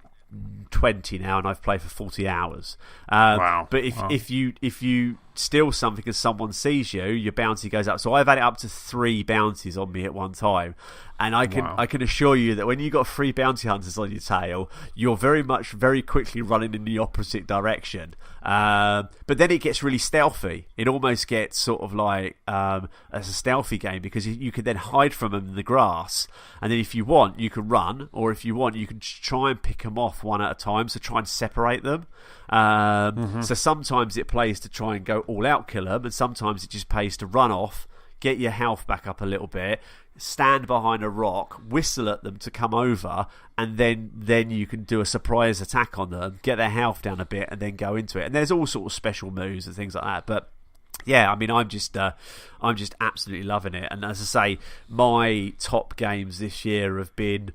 20 now, and I've played for 40 hours. But if you steal something and someone sees you, your bounty goes up. So I've had it up to 3 bounties on me at one time, and I can assure you that when you got 3 bounty hunters on your tail, you're very quickly running in the opposite direction. But then it gets really stealthy. It almost gets sort of like as a stealthy game, because you can then hide from them in the grass, and then if you want you can run, or if you want you can try and pick them off one at a time, so try and separate them. So sometimes it plays to try and go all out kill them, and sometimes it just pays to run off, get your health back up a little bit, stand behind a rock, whistle at them to come over, and then you can do a surprise attack on them, get their health down a bit, and then go into it. And there's all sorts of special moves and things like that. But yeah, I mean, I'm just absolutely loving it. And as I say, my top games this year have been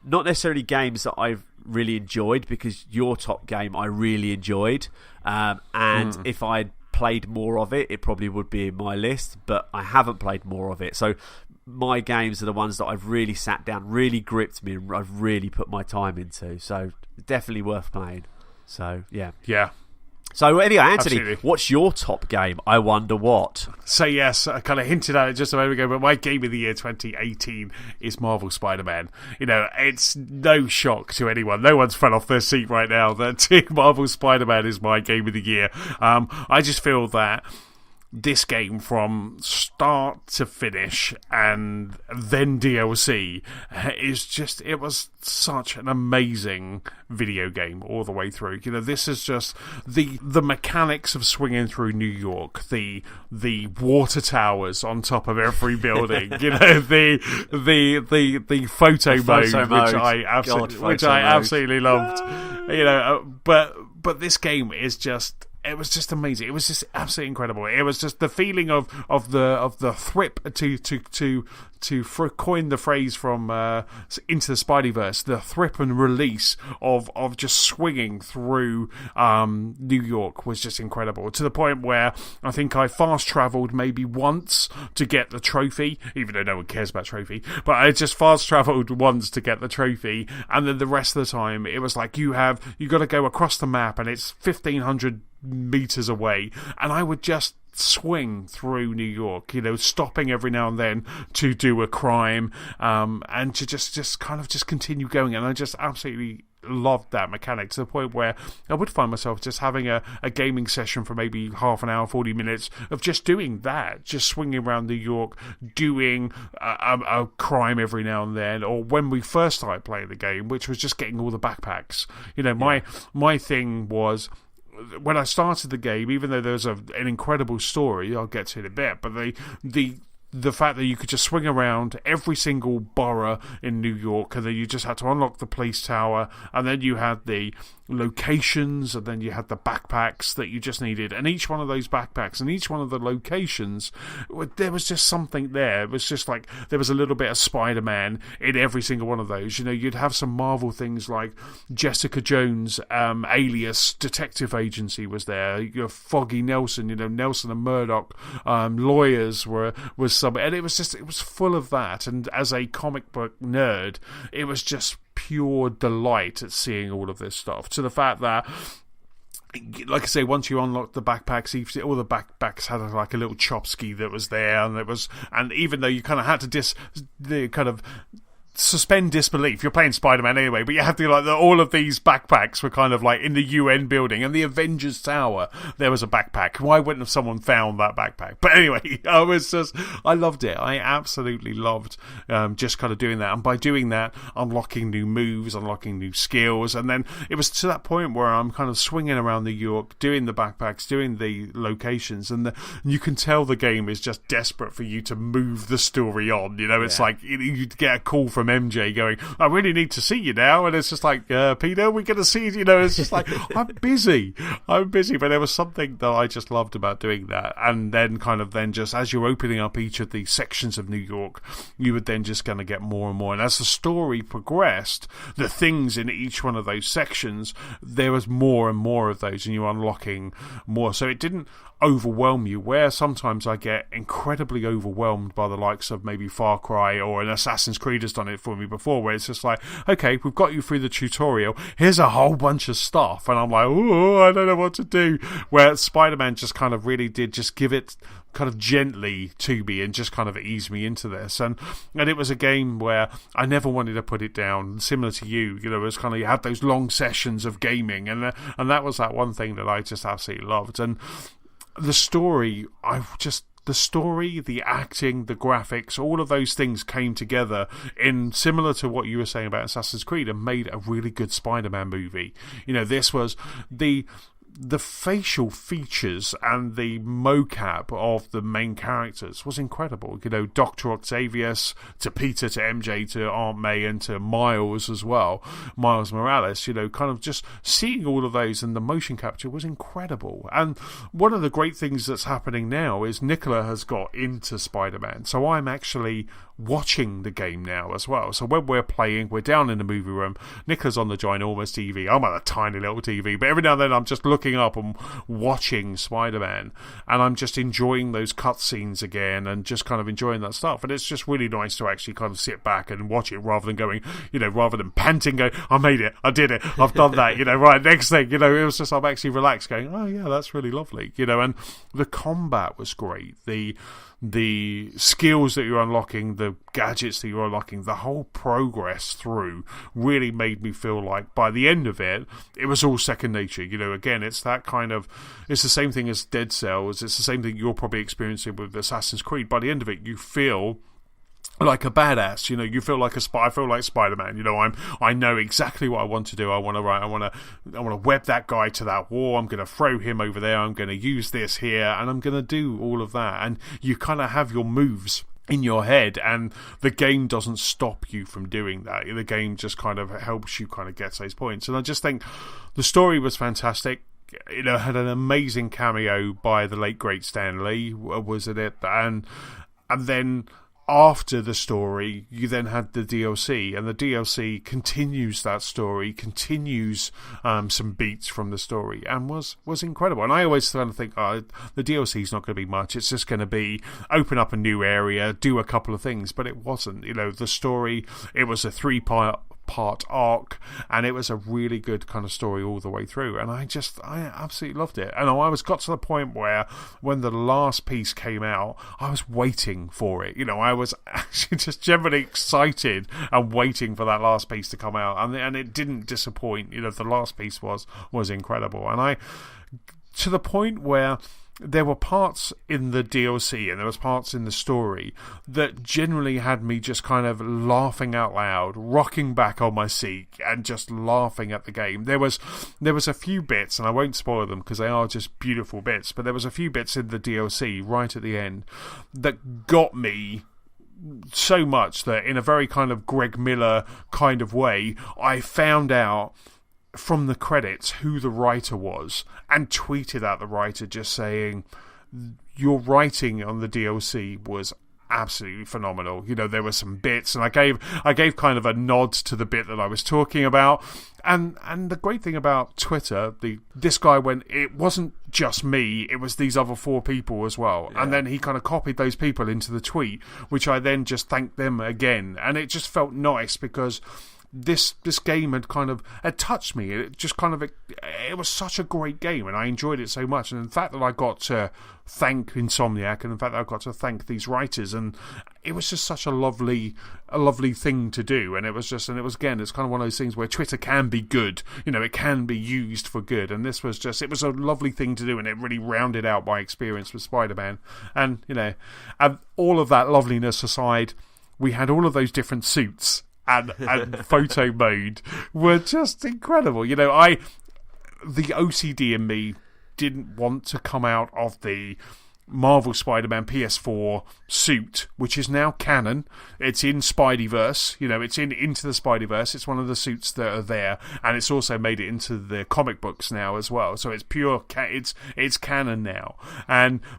not necessarily games that I've really enjoyed, because your top game I really enjoyed, and if I'd played more of it, it probably would be in my list, but I haven't played more of it. So my games are the ones that I've really sat down, really gripped me, and I've really put my time into. So definitely worth playing. So yeah. So anyway, Anthony, Absolutely. What's your top game? I wonder what. So yes, I kind of hinted at it just a moment ago, but my game of the year 2018 is Marvel Spider-Man. You know, it's no shock to anyone. No one's fell off their seat right now that Marvel Spider-Man is my game of the year. I just feel that this game, from start to finish and then DLC, it was such an amazing video game all the way through. You know, this is just the mechanics of swinging through New York, the water towers on top of every building, you know, the photo mode, which I absolutely loved. You know, but this game is just. It was just amazing. It was just absolutely incredible. It was just the feeling of the thrip to coin the phrase from Into the Spideyverse, the thrip and release of just swinging through New York was just incredible, to the point where I think I fast travelled maybe once to get the trophy, even though no one cares about trophy, but I just fast travelled once to get the trophy, and then the rest of the time it was like you got to go across the map, and it's 1,500 meters away, and I would just swing through New York, you know, stopping every now and then to do a crime, and to just kind of just continue going. And I just absolutely loved that mechanic, to the point where I would find myself just having a gaming session for maybe half an hour, 40 minutes of just doing that, just swinging around New York, doing a crime every now and then. Or when we first started playing the game, which was just getting all the backpacks. You know, my thing was, when I started the game, even though there's an incredible story, I'll get to it in a bit, but the fact that you could just swing around every single borough in New York, and then you just had to unlock the police tower, and then you had the locations, and then you had the backpacks that you just needed, and each one of those backpacks and each one of the locations, there was just something there. It was just like there was a little bit of Spider-Man in every single one of those. You know, you'd have some Marvel things like Jessica Jones, alias Detective Agency was there. Your Foggy Nelson, you know, Nelson and Murdoch, lawyers was some, and it was full of that. And as a comic book nerd, it was just pure delight at seeing all of this stuff, to the fact that, like I say, once you unlocked the backpacks, all the backpacks had like a little chopski that was there, and even though you kind of had to suspend disbelief. You're playing Spider-Man anyway, but you have to like all of these backpacks were kind of like in the UN building and the Avengers Tower. There was a backpack. Why wouldn't have someone found that backpack? But anyway, I loved it. I absolutely loved just kind of doing that, and by doing that, unlocking new moves, unlocking new skills, and then it was to that point where I'm kind of swinging around New York, doing the backpacks, doing the locations, and you can tell the game is just desperate for you to move the story on. You know, it's like you get a call from MJ going, I really need to see you now, and it's just like, Peter, we're going to see you. You know, it's just like, I'm busy, but there was something that I just loved about doing that. And then kind of then just as you're opening up each of these sections of New York, you would then just going to get more and more, and as the story progressed, the things in each one of those sections, there was more and more of those, and you're unlocking more, so it didn't overwhelm you, where sometimes I get incredibly overwhelmed by the likes of maybe Far Cry or an Assassin's Creed has done it for me before, where it's just like, okay, we've got you through the tutorial, here's a whole bunch of stuff, and I'm like, oh, I don't know what to do, where Spider-Man just kind of really did just give it kind of gently to me and just kind of ease me into this, and it was a game where I never wanted to put it down, similar to you know, it was kind of, you had those long sessions of gaming, and that was that one thing that I just absolutely loved. And the story, the acting, the graphics, all of those things came together in similar to what you were saying about Assassin's Creed and made a really good Spider-Man movie. You know, this was the facial features and the mocap of the main characters was incredible. You know, Dr. Octavius to Peter to MJ to Aunt May and to Miles as well, Miles Morales, you know, kind of just seeing all of those, and the motion capture was incredible. And one of the great things that's happening now is Nicola has got into Spider-Man, so I'm actually watching the game now as well. So when we're playing, we're down in the movie room, Nicola's on the ginormous TV, I'm on a tiny little TV, but every now and then I'm just looking up and watching Spider-Man, and I'm just enjoying those cutscenes again and just kind of enjoying that stuff. And it's just really nice to actually kind of sit back and watch it rather than going, you know, rather than panting, going, I made it, I did it, I've done that, you know, right, next thing, you know, it was just, I'm actually relaxed going, oh yeah, that's really lovely, you know. And the combat was great, the skills that you're unlocking, the gadgets that you're unlocking, the whole progress through really made me feel like by the end of it, it was all second nature. You know, again, it's that kind of, it's the same thing as Dead Cells, it's the same thing you're probably experiencing with Assassin's Creed. By the end of it, you feel like a badass, you know. You feel like I feel like Spider-Man. You know, I know exactly what I want to do. I want to web that guy to that wall. I'm going to throw him over there. I'm going to use this here, and I'm going to do all of that. And you kind of have your moves in your head, and the game doesn't stop you from doing that. The game just kind of helps you kind of get to those points. And I just think the story was fantastic. You know, had an amazing cameo by the late great Stan Lee was in it, and then after the story, you then had the DLC, and the DLC continues that story, continues some beats from the story, and was incredible. And I always kind of think, oh, the DLC is not going to be much. It's just going to be open up a new area, do a couple of things, but it wasn't. You know, the story, it was a 3-part arc, and it was a really good kind of story all the way through, and I absolutely loved it. And I got to the point where when the last piece came out, I was waiting for it. You know, I was actually just generally excited and waiting for that last piece to come out, and it didn't disappoint. You know, the last piece was incredible, and to the point where there were parts in the DLC and there was parts in the story that generally had me just kind of laughing out loud, rocking back on my seat and just laughing at the game. There was a few bits, and I won't spoil them because they are just beautiful bits, but there was a few bits in the DLC right at the end that got me so much that in a very kind of Greg Miller kind of way, I found out from the credits who the writer was and tweeted at the writer just saying, your writing on the DLC was absolutely phenomenal. You know, there were some bits, and I gave kind of a nod to the bit that I was talking about. And the great thing about Twitter, this guy went, it wasn't just me, it was these other 4 people as well. Yeah. And then he kind of copied those people into the tweet, which I then just thanked them again. And it just felt nice because this game had touched me. It just it was such a great game, and I enjoyed it so much. And the fact that I got to thank Insomniac, and the fact that I got to thank these writers, and it was just such a lovely thing to do. And it's kind of one of those things where Twitter can be good, it can be used for good, and this was it was a lovely thing to do, and it really rounded out my experience with Spider-Man. And and all of that loveliness aside, we had all of those different suits and photo mode were just incredible. The OCD in me didn't want to come out of the Marvel Spider-Man PS4 suit, which is now canon. It's in Spideyverse, it's in Into the Spideyverse. It's one of the suits that are there, and it's also made it into the comic books now as well. So it's pure, it's canon now.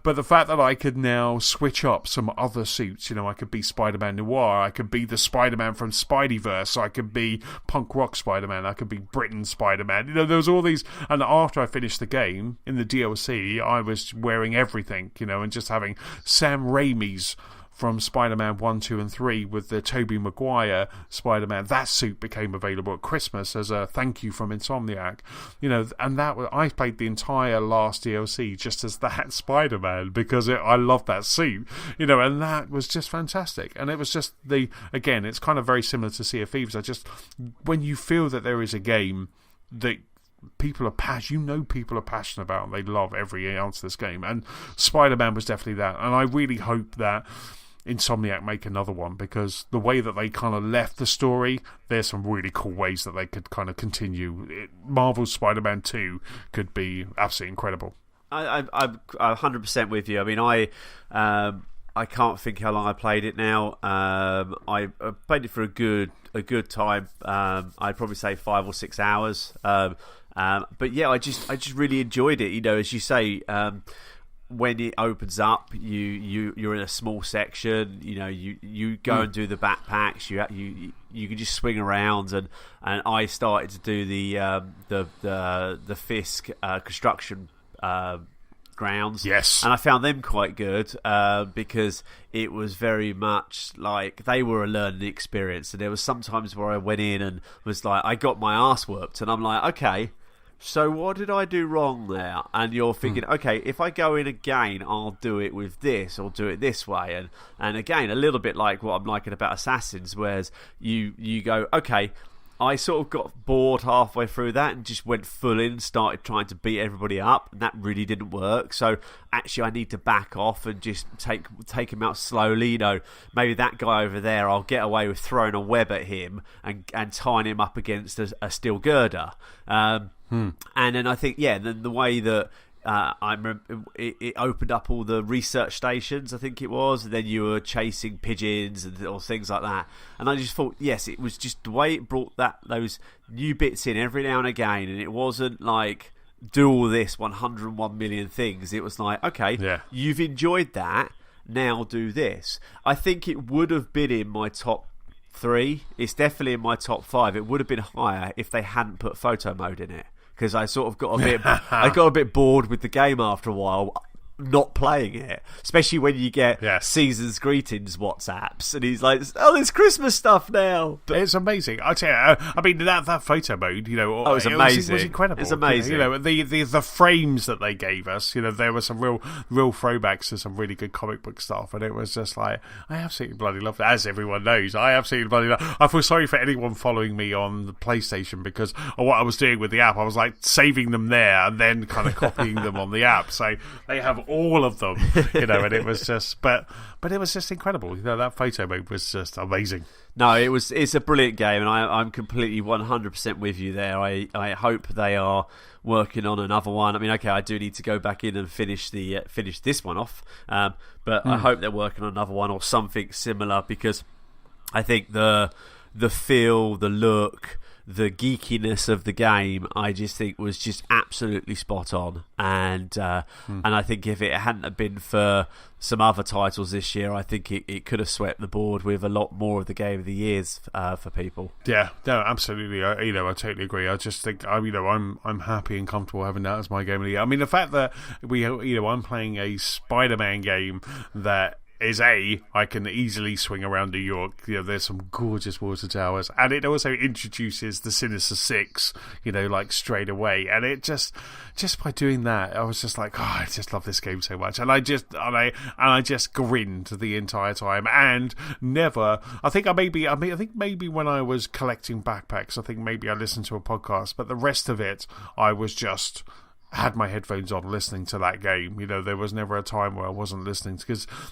But the fact that I could now switch up some other suits, I could be Spider-Man Noir, I could be the Spider-Man from Spideyverse, I could be Punk Rock Spider-Man, I could be Britain Spider-Man. There was all these, and after I finished the game in the DLC, I was wearing everything. And just having Sam Raimi's from Spider-Man 1, 2 and 3 with the Tobey Maguire Spider-Man, that suit became available at Christmas as a thank you from Insomniac. And I played the entire last DLC just as that Spider-Man because I loved that suit, and that was just fantastic. And it was just again, it's kind of very similar to Sea of Thieves. When you feel that there is a game that people are passionate about, and they love every ounce of this game, and Spider-Man was definitely that. And I really hope that Insomniac make another one, because the way that they kind of left the story, there's some really cool ways that they could kind of continue. Marvel's Spider-Man 2 could be absolutely incredible. I'm 100% with you. I mean, I can't think how long I played it now. I played it for a good time. I'd probably say 5 or 6 hours. But yeah, I just really enjoyed it. As you say, when it opens up, you're in a small section. You go and do the backpacks. You can just swing around, and I started to do the Fisk construction grounds. Yes. And I found them quite good because it was very much like they were a learning experience. And there was sometimes where I went in and was like, I got my ass whooped, and I'm like, okay, so what did I do wrong there? And you're thinking, okay, if I go in again, I'll do it with this, or do it this way. And again, a little bit like what I'm liking about Assassins, whereas you go, okay, I sort of got bored halfway through that and just went full in, started trying to beat everybody up, and that really didn't work. So actually I need to back off and just take him out slowly. Maybe that guy over there, I'll get away with throwing a web at him and tying him up against a steel girder. And then I think, then the way that I remember it opened up all the research stations, I think it was, and then you were chasing pigeons or things like that. And I just thought, yes, it was just the way it brought those new bits in every now and again, and it wasn't like do all this 101 million things. It was like, okay, you've enjoyed that, now do this. I think it would have been in my top 3. It's definitely in my top 5. It would have been higher if they hadn't put photo mode in it. Because I sort of got a bit bored with the game after a while, not playing it, especially when you get season's greetings WhatsApps, and he's like, "Oh, there's Christmas stuff now." But it's amazing. I tell you, I mean that photo mode, it was amazing. It was incredible. It's amazing. The frames that they gave us, there were some real throwbacks to some really good comic book stuff, and it was just like, I absolutely bloody loved it. As everyone knows, I absolutely bloody love. I feel sorry for anyone following me on the PlayStation because of what I was doing with the app. I was like saving them there and then kind of copying them on the app, so they have all of them, and it was just, but it was just incredible. That photo mode was just amazing. No, it's a brilliant game, and I'm completely 100% with you there. I hope they are working on another one. I mean, okay, I do need to go back in and finish this one off, but I hope they're working on another one or something similar, because I think the feel, the look, the geekiness of the game, I just think was just absolutely spot on. And I think if it hadn't have been for some other titles this year, I think it could have swept the board with a lot more of the game of the years for people. Yeah, no, absolutely. I totally agree. I just think I'm happy and comfortable having that as my game of the year. I mean, the fact that I'm playing a Spider-Man game that is I can easily swing around New York. There's some gorgeous water towers, and it also introduces the Sinister Six, like straight away. And it just by doing that, I was just like, I just love this game so much, and I just grinned the entire time, and never. I think maybe when I was collecting backpacks, I think maybe I listened to a podcast, but the rest of it, I was just had my headphones on listening to that game. There was never a time where I wasn't listening,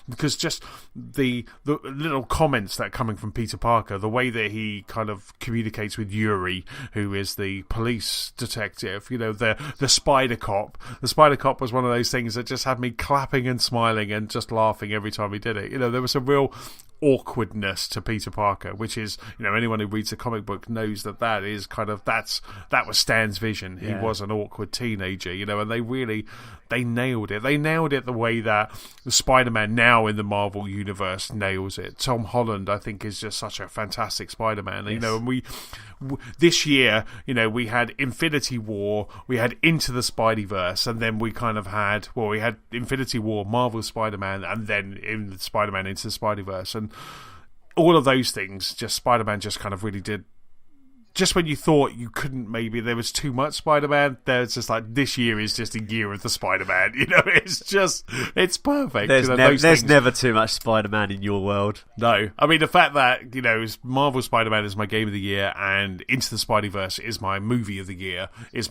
because just the little comments that are coming from Peter Parker, the way that he kind of communicates with Yuri, who is the police detective, the Spider Cop. The Spider Cop was one of those things that just had me clapping and smiling and just laughing every time he did it. There was a real awkwardness to Peter Parker, which is, anyone who reads the comic book knows that is kind of that was Stan's vision. He was an awkward teenager, and they nailed it. They nailed it the way that the Spider-Man now in the Marvel universe nails it. Tom Holland, I think, is just such a fantastic Spider-Man. Yes. And this year, we had Infinity War, we had Into the Spideyverse, and then we kind of had, we had Infinity War, Marvel Spider-Man, and then in Spider-Man Into the Spideyverse. And all of those things, just Spider-Man just kind of really did. Just when you thought you couldn't, maybe there was too much Spider-Man, there's just like, this year is just a year of the Spider-Man. It's perfect. There's never too much Spider-Man in your world. No. I mean, the fact that, Marvel Spider-Man is my game of the year, and Into the Spideyverse is my movie of the year, is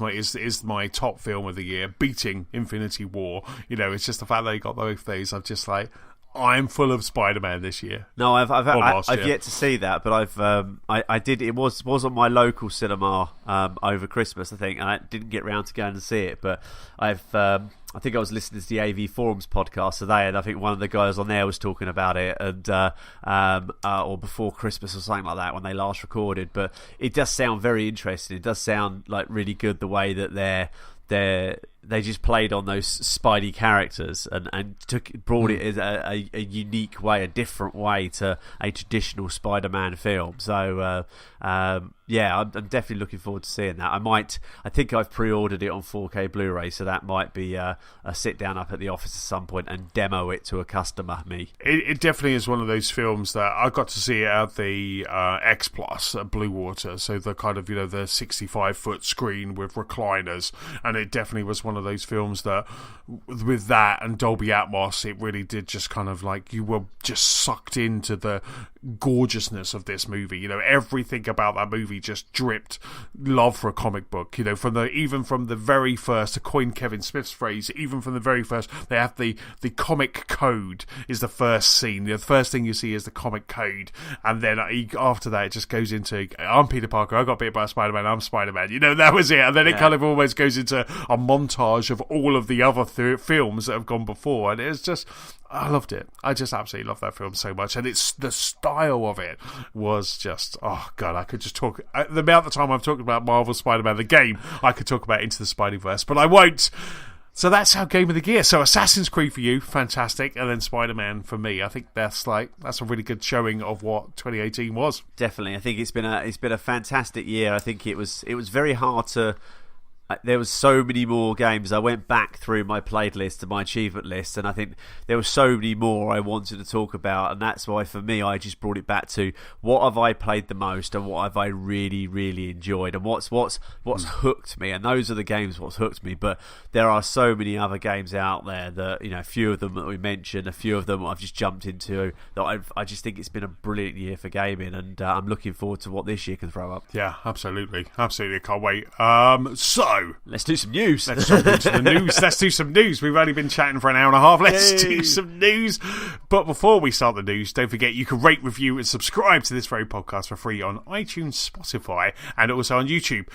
my top film of the year, beating Infinity War. It's just the fact that they got both those. I'm just like, I'm full of Spider-Man this year. No, I've yet to see that, but I did. It was on my local cinema over Christmas, I think, and I didn't get round to going to see it. But I think I was listening to the AV Forums podcast today, and I think one of the guys on there was talking about it, and or before Christmas or something like that when they last recorded. But it does sound very interesting. It does sound like really good the way that they just played on those Spidey characters and brought it as a unique way, a different way to a traditional Spider-Man film. So I'm definitely looking forward to seeing that. I think I've pre-ordered it on 4K Blu-ray, so that might be a sit down up at the office at some point and demo it to a customer. It definitely is one of those films that I got to see it at the X Plus at Blue Water, so the kind of the 65-foot screen with recliners, and it definitely was one of those films that, with that and Dolby Atmos, it really did just kind of like, you were just sucked into the gorgeousness of this movie. Everything about that movie just dripped love for a comic book. Even from the very first, to coin Kevin Smith's phrase, even from the very first, they have the comic code is the first scene. The first thing you see is the comic code, and then after that it just goes into, I'm Peter Parker, I got bit by Spider-Man, I'm Spider-Man. That was it. And then it kind of almost goes into a montage of all of the other films that have gone before, and it's just, I loved it. I just absolutely love that film so much, and it's the style of it was just, oh god, I could just talk the amount of time I've talked about Marvel Spider-Man the game, I could talk about Into the Spideyverse, but I won't. So that's our game of the year. So Assassin's Creed for you, fantastic, and then Spider-Man for me. I think that's a really good showing of what 2018 was. Definitely, I think it's been a fantastic year. I think it was very hard to. There was so many more games. I went back through my played list and my achievement list, and I think there were so many more I wanted to talk about, and that's why for me I just brought it back to what have I played the most and what have I really, really enjoyed, and what's hooked me. And those are the games what's hooked me. But there are so many other games out there that, a few of them that we mentioned, a few of them I've just jumped into, that I just think it's been a brilliant year for gaming, and I'm looking forward to what this year can throw up. Yeah, absolutely, can't wait. So let's do some news. Let's jump into the news. Let's do some news. We've only been chatting for an hour and a half. Let's do some news. But before we start the news, don't forget you can rate, review, and subscribe to this very podcast for free on iTunes, Spotify, and also on YouTube.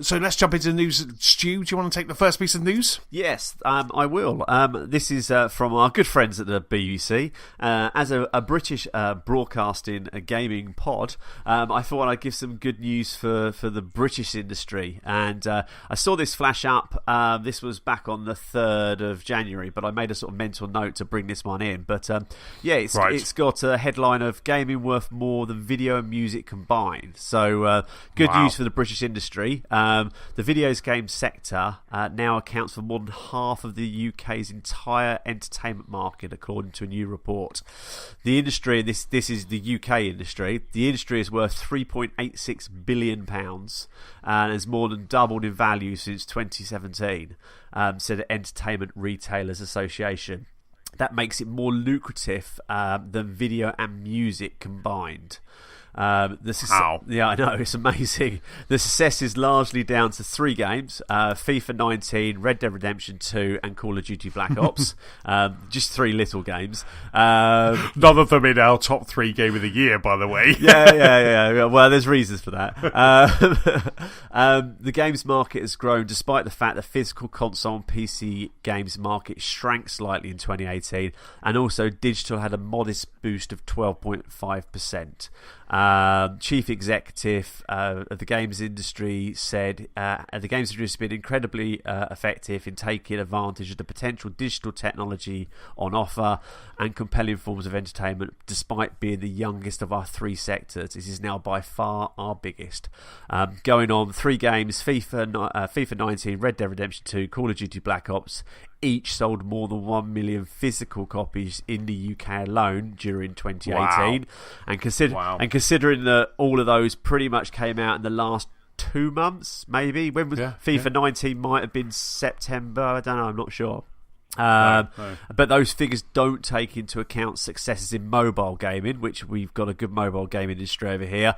So let's jump into the news. Stu, do you want to take the first piece of news? Yes, I will. This is from our good friends at the BBC. As a British broadcasting gaming pod, I thought I'd give some good news for the British industry. And I saw this flash up. This was back on the 3rd of January, but I made a sort of mental note to bring this one in. But it's got a headline of gaming worth more than video and music combined. So good news for the British industry. The video game sector now accounts for more than half of the UK's entire entertainment market, according to a new report. The industry, this is the UK industry, the industry is worth £3.86 billion and has more than doubled in value since 2017, said the Entertainment Retailers Association. That makes it more lucrative than video and music combined. Yeah, I know, it's amazing. The success is largely down to 3 games: FIFA 19, Red Dead Redemption 2, and Call of Duty Black Ops. Just 3 little games. None of them in our top 3 game of the year, by the way. Yeah. Well, there's reasons for that. The games market has grown despite the fact that physical console and PC games market shrank slightly in 2018, and also digital had a modest boost of 12.5%. Chief executive of the games industry said the games industry has been incredibly effective in taking advantage of the potential digital technology on offer and compelling forms of entertainment. Despite being the youngest of our 3 sectors, it is now by far our biggest. Going on, 3 games: FIFA 19, Red Dead Redemption 2, Call of Duty Black Ops, each sold more than 1 million physical copies in the UK alone during 2018. And considering that all of those pretty much came out in the last 2 months, maybe. When was FIFA 19? Might have been September. I don't know. I'm not sure. No. But those figures don't take into account successes in mobile gaming, which we've got a good mobile gaming industry over here,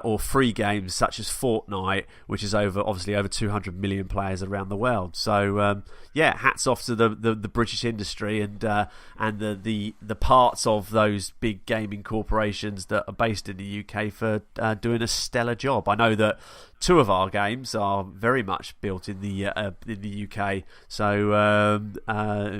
or free games such as Fortnite, which is obviously over 200 million players around the world. So hats off to the British industry and the parts of those big gaming corporations that are based in the UK for doing a stellar job. I know that 2 of our games are very much built in the UK,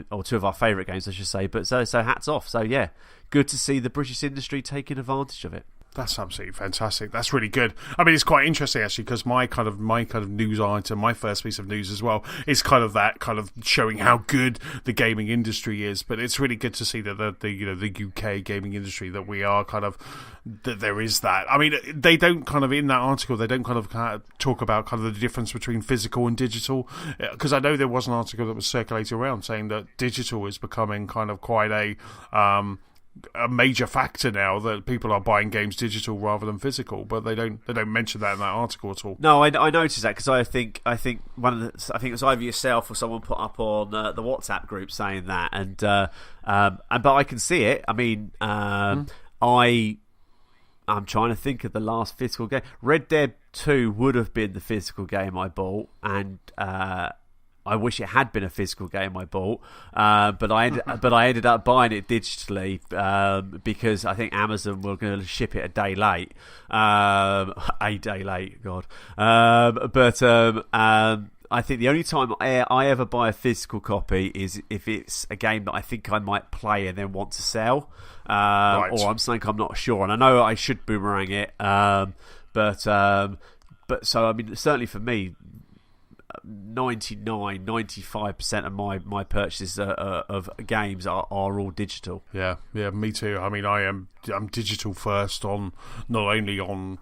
or 2 of our favourite games, I should say. But so hats off. So yeah, good to see the British industry taking advantage of it. That's absolutely fantastic. That's really good. I mean, it's quite interesting actually, because my kind of news item, my first piece of news as well, is kind of that kind of showing how good the gaming industry is. But it's really good to see that the UK gaming industry, that we are kind of, that there is that. I mean, they don't kind of, in that article, they don't kind of talk about kind of the difference between physical and digital, because I know there was an article that was circulating around saying that digital is becoming kind of quite a major factor now, that people are buying games digital rather than physical, but they don't mention that in that article at all. No, I noticed that because I think it was either yourself or someone put up on the WhatsApp group saying that, and but I can see it. I mean, I'm trying to think of the last physical game. Red Dead 2 would have been the physical game I bought, and I wish it had been a physical game I bought, but I ended up buying it digitally because I think Amazon were going to ship it a day late. A day late, God. I think the only time I ever buy a physical copy is if it's a game that I think I might play and then want to sell, right, or I'm something I'm not sure. And I know I should boomerang it, but so I mean, certainly for me, 95% of my purchases of games are all digital. Yeah, me too. I mean, I'm digital first on not only on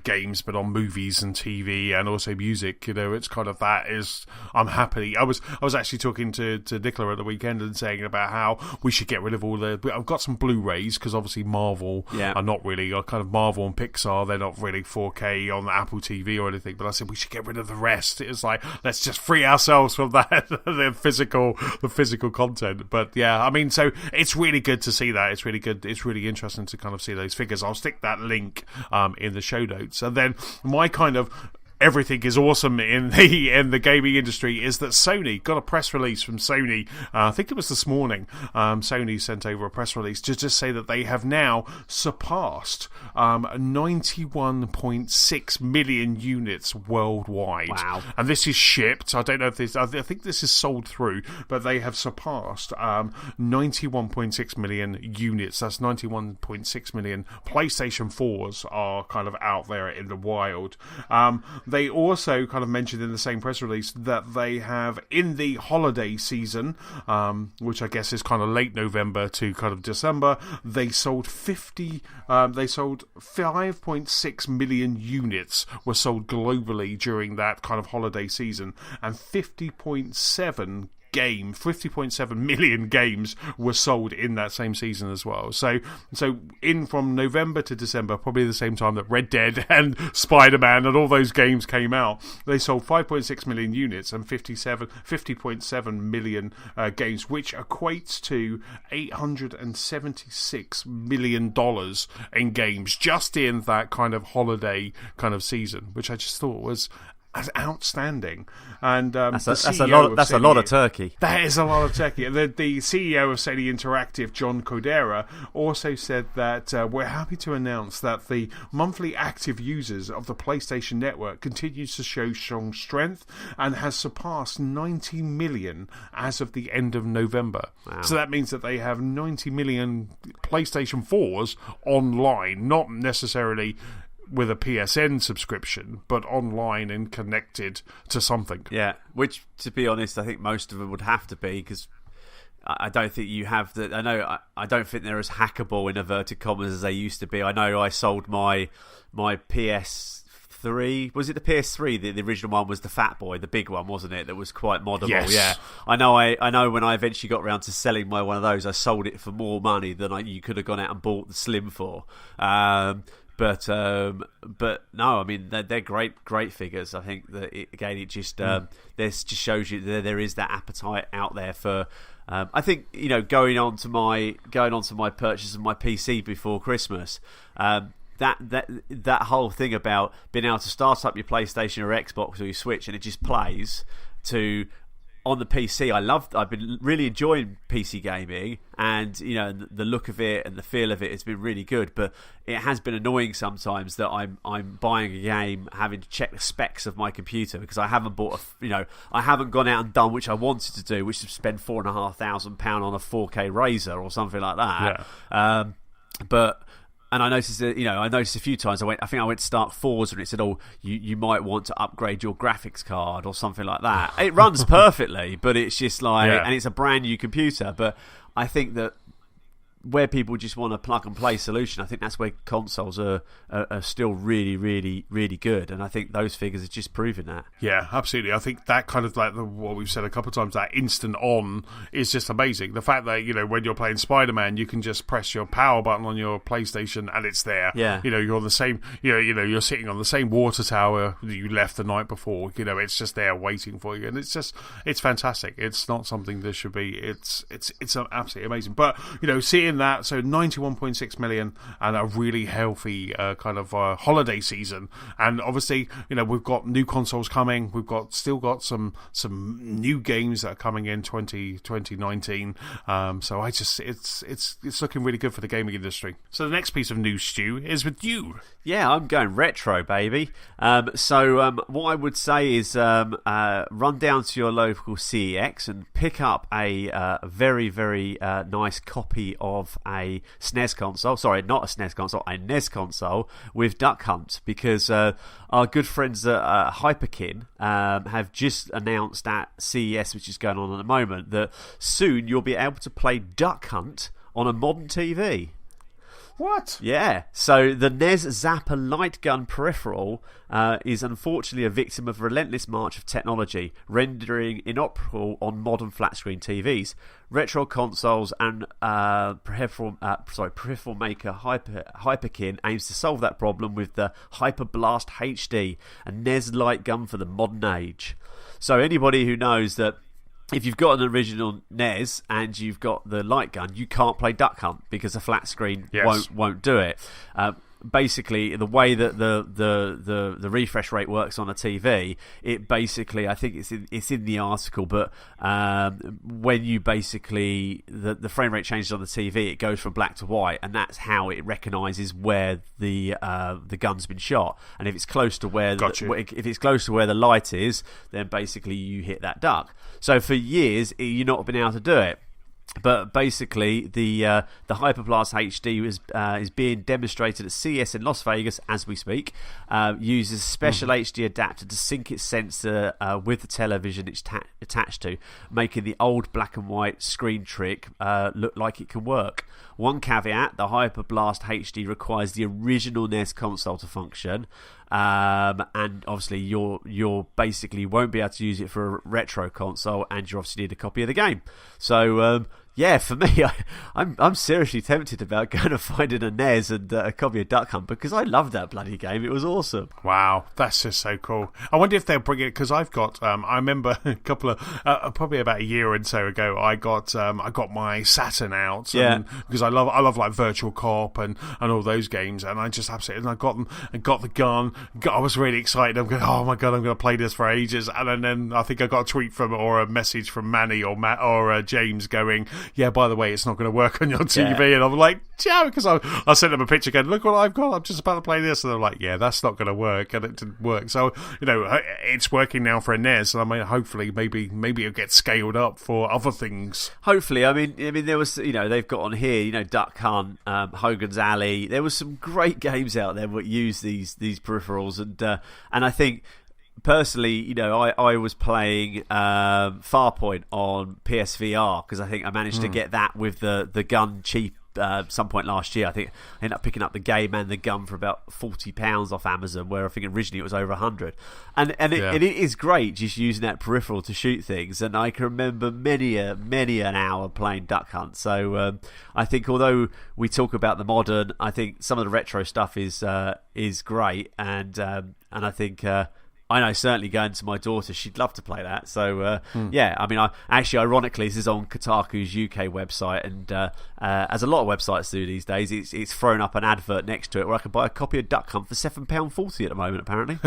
games but on movies and TV and also music. You know, it's kind of that is, I'm happy. I was actually talking to Nicola at the weekend and saying about how we should get rid of all the. I've got some Blu-rays because obviously Marvel are not really, are kind of Marvel and Pixar. They're not really 4K on Apple TV or anything. But I said we should get rid of the rest. It was like, let's just free ourselves from that the physical content. But yeah, I mean, so it's really good to see that. It's really good. It's really interesting to kind of see those figures. I'll stick that link in the show notes. And then my kind of everything is awesome in the gaming industry is that Sony got a press release from Sony. I think it was this morning. Sony sent over a press release to just say that they have now surpassed 91.6 million units worldwide. Wow! And this is shipped. I don't know if this. I think this is sold through, but they have surpassed 91.6 million units. That's 91.6 million PlayStation 4s are kind of out there in the wild. they also kind of mentioned in the same press release that they have, in the holiday season, which I guess is kind of late November to kind of December, they sold 5.6 million units were sold globally during that kind of holiday season, and 50.7 million games were sold in that same season as well. So in from November to December, probably the same time that Red Dead and Spider-Man and all those games came out, they sold 5.6 million units and 50.7 million games, which equates to $876 million in games just in that kind of holiday kind of season, which I just thought was as outstanding. And that's a lot of turkey. That is a lot of turkey. The CEO of Sony Interactive, John Codera, also said that we're happy to announce that the monthly active users of the PlayStation Network continues to show strong strength and has surpassed 90 million as of the end of November. Wow. So that means that they have 90 million PlayStation 4s online, not necessarily with a PSN subscription, but online and connected to something. Yeah, which, to be honest, I think most of them would have to be, because I don't think you have the. I don't think they're as hackable in inverted commas as they used to be. I know I sold my PS3. Was it the PS3? The original one was the Fat Boy, the big one, wasn't it? That was quite moddable. Yes. Yeah, I know. When I eventually got around to selling my one of those, I sold it for more money than you could have gone out and bought the Slim for. But no, I mean they're great figures. I think that it just this just shows you that there is that appetite out there for. I think going on to my purchase of my PC before Christmas. That whole thing about being able to start up your PlayStation or Xbox or your Switch and it just plays to. On the PC, I've been really enjoying PC gaming, and the look of it and the feel of it has been really good. But it has been annoying sometimes that I'm buying a game, having to check the specs of my computer because I haven't I haven't gone out and done which I wanted to do, which is spend £4,500 on a 4K Razer or something like that. Yeah. And I noticed that, I noticed a few times I went to start Forza and it said, "Oh, you might want to upgrade your graphics card or something like that." It runs perfectly, but it's just like, and it's a brand new computer. But I think that where people just want a plug and play solution, I think that's where consoles are still really, really, really good, and I think those figures are just proving that. Yeah, absolutely. I think that kind of like what we've said a couple of times, that instant on is just amazing. The fact that when you're playing Spider-Man, you can just press your power button on your PlayStation and it's there. Yeah, you're on the same. You're sitting on the same water tower that you left the night before. It's just there waiting for you, and it's fantastic. It's not something that should be. It's absolutely amazing. But seeing that, so 91.6 million and a really healthy kind of holiday season, and obviously we've got new consoles coming, we've still got some new games that are coming in 2019, so it's looking really good for the gaming industry. So the next piece of news, Stu, is with you. Yeah, I'm going retro, baby. So what I would say is run down to your local CEX and pick up a very, very nice copy of a SNES console. Sorry, not a SNES console, a NES console with Duck Hunt, because our good friends at Hyperkin have just announced at CES, which is going on at the moment, that soon you'll be able to play Duck Hunt on a modern TV. What? Yeah. So the NES Zapper light gun peripheral is unfortunately a victim of a relentless march of technology, rendering inoperable on modern flat-screen TVs. Retro consoles and peripheral maker Hyperkin aims to solve that problem with the Hyperblast HD, a NES light gun for the modern age. So anybody who knows that if you've got an original NES and you've got the light gun, you can't play Duck Hunt because a flat screen won't do it. Basically, the way that the refresh rate works on a TV, it basically, I think it's in the article, but when you basically the frame rate changes on the TV, it goes from black to white, and that's how it recognises where the gun's been shot. And if it's close to where the light is, then basically you hit that duck. So for years you've not been able to do it. But basically, the Hyperblast HD is being demonstrated at CES in Las Vegas as we speak. Uses a special HD adapter to sync its sensor with the television it's attached to, making the old black and white screen trick look like it can work. One caveat: the Hyperblast HD requires the original NES console to function. And obviously you're basically won't be able to use it for a retro console, and you obviously need a copy of the game. So yeah, for me, I'm seriously tempted about going and finding a NES and a copy of Duck Hunt, because I loved that bloody game. It was awesome. Wow, that's just so cool. I wonder if they'll bring it, because I've got I remember a couple of probably about a year or so ago, I got my Saturn out, because I love like Virtual Cop and all those games, and I just absolutely, and I got them and got the gun. I was really excited. I'm going, oh my god, I'm going to play this for ages, and then I think I got a tweet from, or a message from Manny or Matt or James going, yeah, by the way, it's not going to work on your TV. And I'm like, yeah, because I sent them a picture going, look what I've got, I'm just about to play this, and they're like, yeah, that's not going to work, and it didn't work. So, it's working now for a NES, and I mean, hopefully, maybe it'll get scaled up for other things. Hopefully, I mean, there was, they've got on here, Duck Hunt, Hogan's Alley. There was some great games out there that use these peripherals, and I think, personally, I was playing Farpoint on PSVR, because I think I managed to get that with the gun cheap some point last year. I think I ended up picking up the game and the gun for about £40 off Amazon, where I think originally it was over 100. And it is great just using that peripheral to shoot things. And I can remember many an hour playing Duck Hunt. So I think, although we talk about the modern, I think some of the retro stuff is great. And I think. I know, certainly going to my daughter, she'd love to play that. So, yeah, I mean, ironically, this is on Kotaku's UK website, and as a lot of websites do these days, it's thrown up an advert next to it where I can buy a copy of Duck Hunt for £7.40 at the moment, apparently.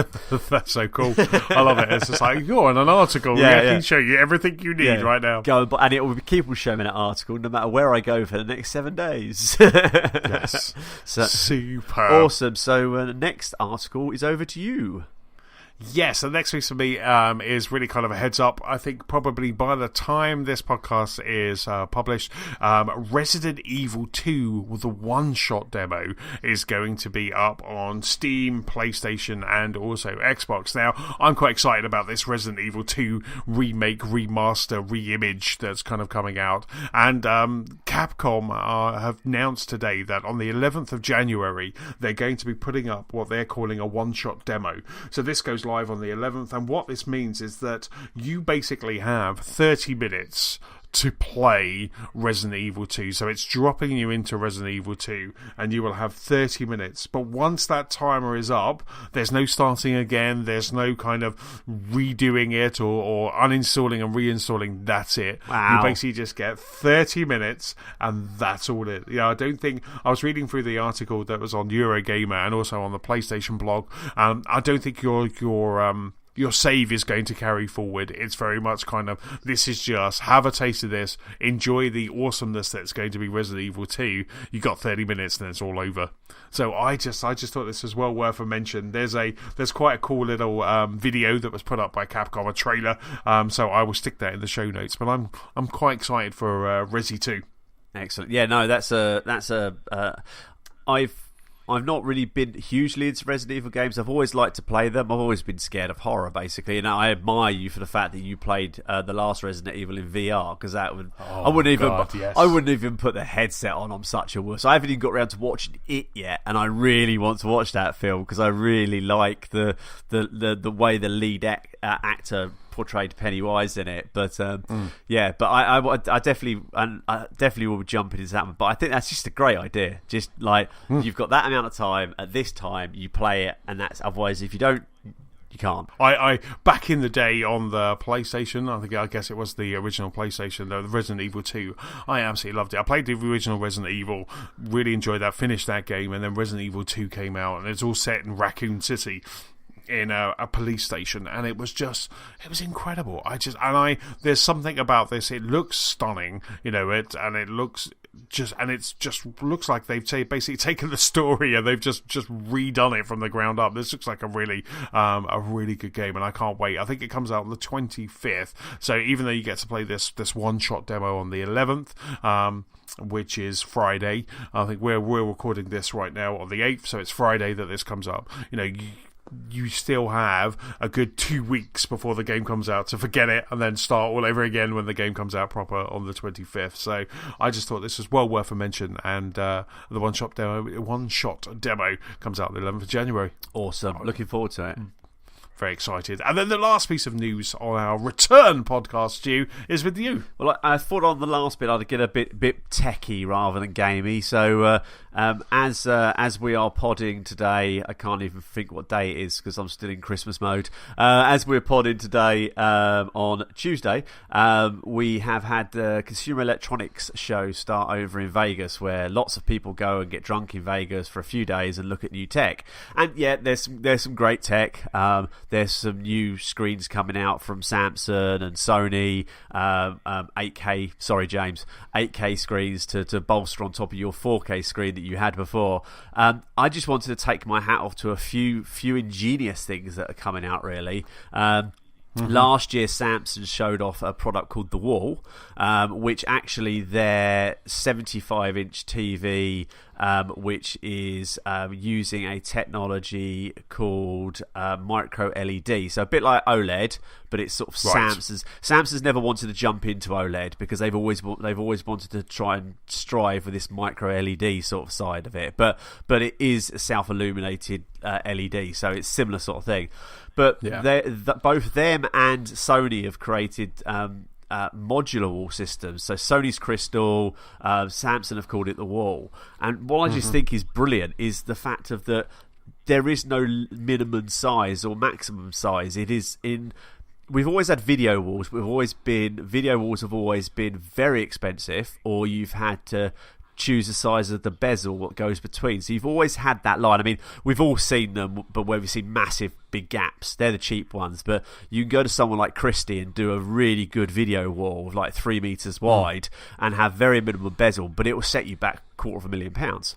That's so cool. I love it. It's just like, you're on an article. I can show you everything you need right now. And it will keep on showing that article no matter where I go for the next 7 days. Yes. Super. Awesome. So, the next article is over to you. Yes, the next piece for me is really kind of a heads up. I think probably by the time this podcast is published, Resident Evil 2 with the one-shot demo is going to be up on Steam, PlayStation, and also Xbox. Now, I'm quite excited about this Resident Evil 2 remake, remaster, re-image that's kind of coming out. And Capcom have announced today that on the 11th of January, they're going to be putting up what they're calling a one-shot demo. So this goes live on the 11th, and what this means is that you basically have 30 minutes to play Resident Evil 2. So it's dropping you into Resident Evil 2, and you will have 30 minutes. But once that timer is up, there's no starting again, there's no kind of redoing it or uninstalling and reinstalling. That's it. Wow. You basically just get 30 minutes, and that's all it. I don't think, I was reading through the article that was on Eurogamer and also on the PlayStation blog. I don't think your save is going to carry forward. It's very much kind of, this is just have a taste of this, enjoy the awesomeness that's going to be Resident Evil 2. You got 30 minutes and it's all over. So I just thought this was well worth a mention. There's quite a cool little video that was put up by Capcom, a trailer. So I will stick that in the show notes. But I'm quite excited for Resi 2. Excellent. Yeah, no, I've not really been hugely into Resident Evil games. I've always liked to play them. I've always been scared of horror, basically. And I admire you for the fact that you played the last Resident Evil in VR, because that would I wouldn't even put the headset on. I'm such a wuss. I haven't even got around to watching it yet, and I really want to watch that film because I really like the way the lead actor portrayed Pennywise in it, but I definitely will jump into that one. But I think that's just a great idea. Just like you've got that amount of time, at this time you play it, and that's, otherwise if you don't, you can't. I back in the day on the PlayStation, I guess it was the original PlayStation, the Resident Evil 2, I absolutely loved it. I played the original Resident Evil, really enjoyed that, finished that game, and then Resident Evil 2 came out, and it's all set in Raccoon City. in a police station, and it was incredible. There's something about this. It looks stunning, it looks like they've basically taken the story and they've just redone it from the ground up. This looks like a really good game, and I can't wait. I think it comes out on the 25th. So even though you get to play this one-shot demo on the 11th, which is Friday, I think we're recording this right now on the 8th, so it's Friday that this comes up. You still have a good 2 weeks before the game comes out to forget it and then start all over again when the game comes out proper on the 25th. So I just thought this was well worth a mention, and the one-shot demo comes out the 11th of January. Awesome. Looking forward to it. Very excited. And then the last piece of news on our return podcast, Stu, is with you. Well, I thought on the last bit I'd get a bit techie rather than gamey. So as we are podding today, I can't even think what day it is because I'm still in Christmas mode. As we're podding today on Tuesday, we have had the Consumer Electronics Show start over in Vegas, where lots of people go and get drunk in Vegas for a few days and look at new tech. And yeah, there's some great tech. There's some new screens coming out from Samsung and Sony, 8K, sorry James, 8K screens to bolster on top of your 4K screen that you had before. I just wanted to take my hat off to a few ingenious things that are coming out, really. Last year, Samsung showed off a product called the Wall, which actually their 75-inch TV, which is using a technology called micro LED. So a bit like OLED, but it's sort of Samsung's. Samsung's never wanted to jump into OLED because they've always wanted to try and strive for this micro LED sort of side of it. But it is a self-illuminated LED, so it's similar sort of thing. But both them and Sony have created modular wall systems. So Sony's Crystal, Samsung have called it the Wall. And what I just think is brilliant is the fact of that there is no minimum size or maximum size. It is in. We've always had video walls. Video walls have always been very expensive, or you've had to choose the size of the bezel, what goes between. So you've always had that line. I mean, we've all seen them, but where we've seen massive big gaps, they're the cheap ones. But you can go to someone like Christie and do a really good video wall of like 3 meters wide and have very minimum bezel, but it will set you back £250,000.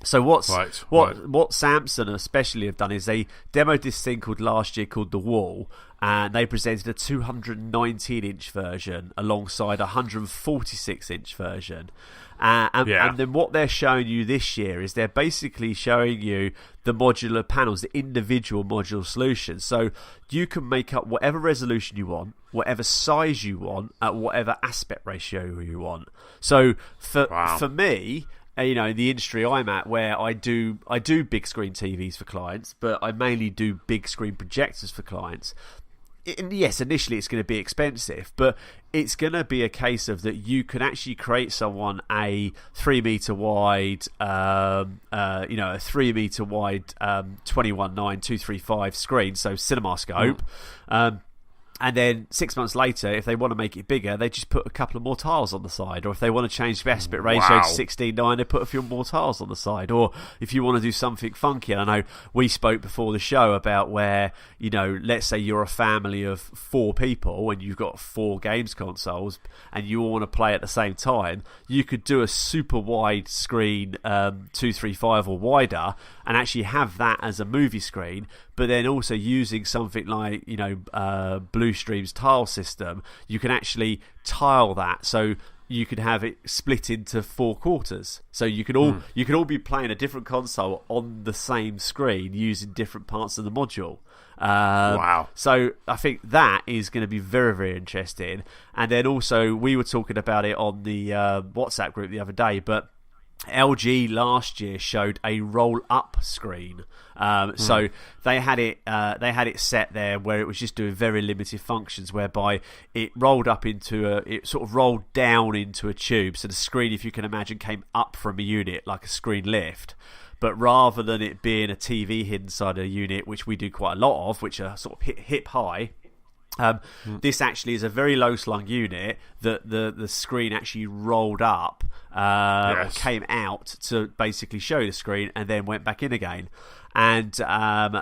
So what Samsung especially have done is they demoed this thing called last year called the Wall, and they presented a 219-inch version alongside a 146-inch version. And then what they're showing you this year is they're basically showing you the modular panels, the individual modular solutions. So you can make up whatever resolution you want, whatever size you want, at whatever aspect ratio you want. So for me, in the industry I'm at, where I do big screen TVs for clients, but I mainly do big screen projectors for clients. Yes, initially it's going to be expensive, but it's going to be a case of that you can actually create someone a 3 meter wide, a 3 meter wide 21.9.235 screen, so CinemaScope. And then 6 months later, if they want to make it bigger, they just put a couple of more tiles on the side. Or if they want to change the aspect ratio to 16:9, they put a few more tiles on the side. Or if you want to do something funky, I know we spoke before the show about where, let's say you're a family of 4 people and you've got 4 games consoles and you all want to play at the same time, you could do a super wide screen 235 or wider and actually have that as a movie screen, but then also using something like, Bluestream's tile system, you can actually tile that, so you can have it split into 4 quarters. So you could all be playing a different console on the same screen using different parts of the module. Wow. So I think that is going to be very, very interesting. And then also, we were talking about it on the WhatsApp group the other day, but LG last year showed a roll-up screen. So they had it set there where it was just doing very limited functions, whereby it rolled down into a tube. So the screen, if you can imagine, came up from a unit like a screen lift. But rather than it being a TV hidden inside a unit, which we do quite a lot of, which are sort of hip high, this actually is a very low slung unit that the screen actually rolled up or came out to basically show the screen and then went back in again. and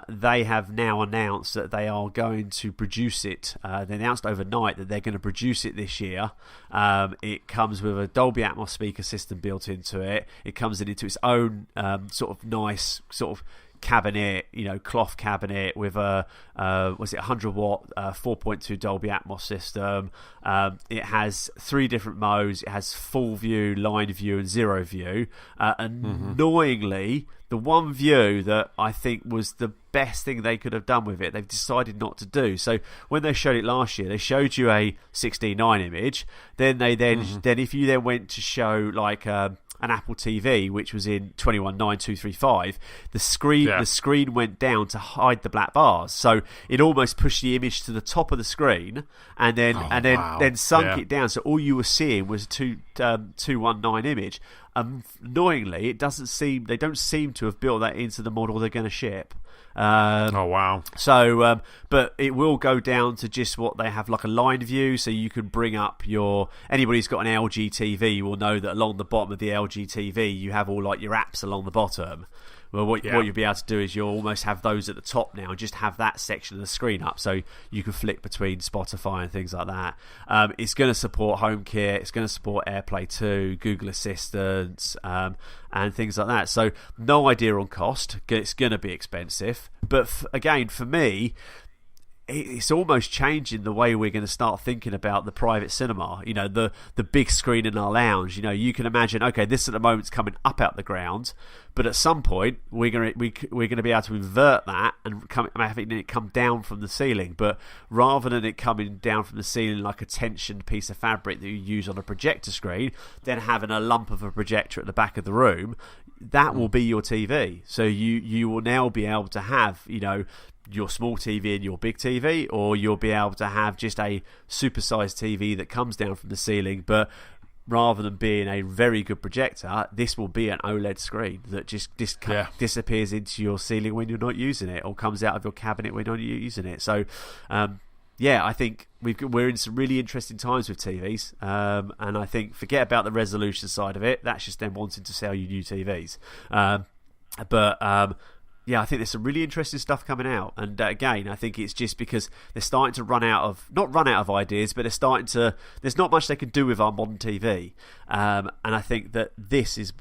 they have now announced that they are going to produce it. They announced overnight that they're going to produce it this year. It comes with a Dolby Atmos speaker system built into it. It comes into its own sort of nice sort of cabinet, cloth cabinet with a 100-watt 4.2 Dolby Atmos system. It has 3 different modes. It has full view, line view, and zero view. Annoyingly, the one view that I think was the best thing they could have done with it, they've decided not to do. So when they showed it last year, they showed you a 16:9 image. Then if you then went to show like an Apple TV, which was in 21:9,235, the screen went down to hide the black bars, so it almost pushed the image to the top of the screen, and then sunk it down. So all you were seeing was a 219 image. Annoyingly, they don't seem to have built that into the model they're going to ship. So, but it will go down to just what they have, like a line view, so you can bring up anybody who's got an LG TV will know that along the bottom of the LG TV you have all like your apps along the bottom. Well, what you'll be able to do is you'll almost have those at the top now and just have that section of the screen up, so you can flick between Spotify and things like that. It's going to support HomeKit, it's going to support AirPlay 2, Google Assistant, and things like that. So no idea on cost. It's going to be expensive. But again, for me, it's almost changing the way we're going to start thinking about the private cinema. The big screen in our lounge. You can imagine, okay, this at the moment's coming up out the ground, but at some point we're going to be able to invert that and having it come down from the ceiling. But rather than it coming down from the ceiling like a tensioned piece of fabric that you use on a projector screen, then having a lump of a projector at the back of the room, that will be your TV. So you will now be able to have your small TV and your big TV, or you'll be able to have just a supersized TV that comes down from the ceiling, but rather than being a very good projector, this will be an OLED screen that just disappears into your ceiling when you're not using it, or comes out of your cabinet when you're not using it. So I think we're in some really interesting times with TVs, and I think forget about the resolution side of it. That's just them wanting to sell you new TVs. I think there's some really interesting stuff coming out, and again, I think it's just because they're starting to not run out of ideas, but there's not much they can do with our modern TV, and I think that this is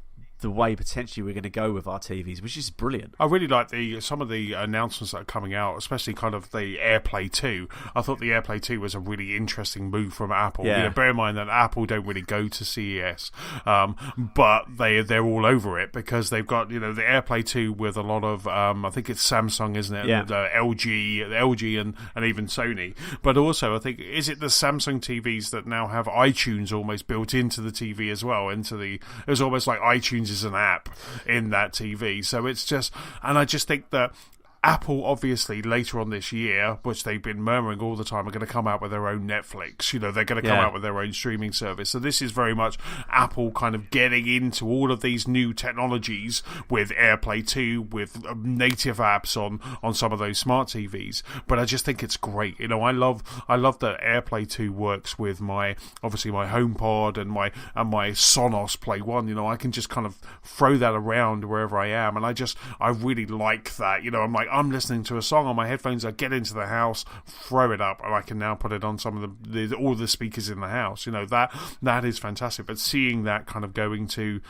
the way potentially we're going to go with our TVs, which is brilliant. I really like some of the announcements that are coming out, especially kind of the AirPlay 2. I thought the AirPlay 2 was a really interesting move from Apple. Bear in mind that Apple don't really go to CES, but they're all over it because they've got the AirPlay 2 with a lot of I think it's Samsung, isn't it? Yeah. And, LG and even Sony. But also I think, is it the Samsung TVs that now have iTunes almost built into the TV as well? It was almost like iTunes is an app in that TV. So it's just, and I just think that Apple, obviously, later on this year, which they've been murmuring all the time, are going to come out with their own Netflix. They're going to come out with their own streaming service. So this is very much Apple kind of getting into all of these new technologies with AirPlay 2, with native apps on some of those smart TVs. But I just think it's great. I love that AirPlay 2 works with my HomePod and my Sonos Play 1. I can just kind of throw that around wherever I am, and I really like that. I'm listening to a song on my headphones, I get into the house, throw it up, and I can now put it on some of all the speakers in the house. That is fantastic. But seeing that kind of going to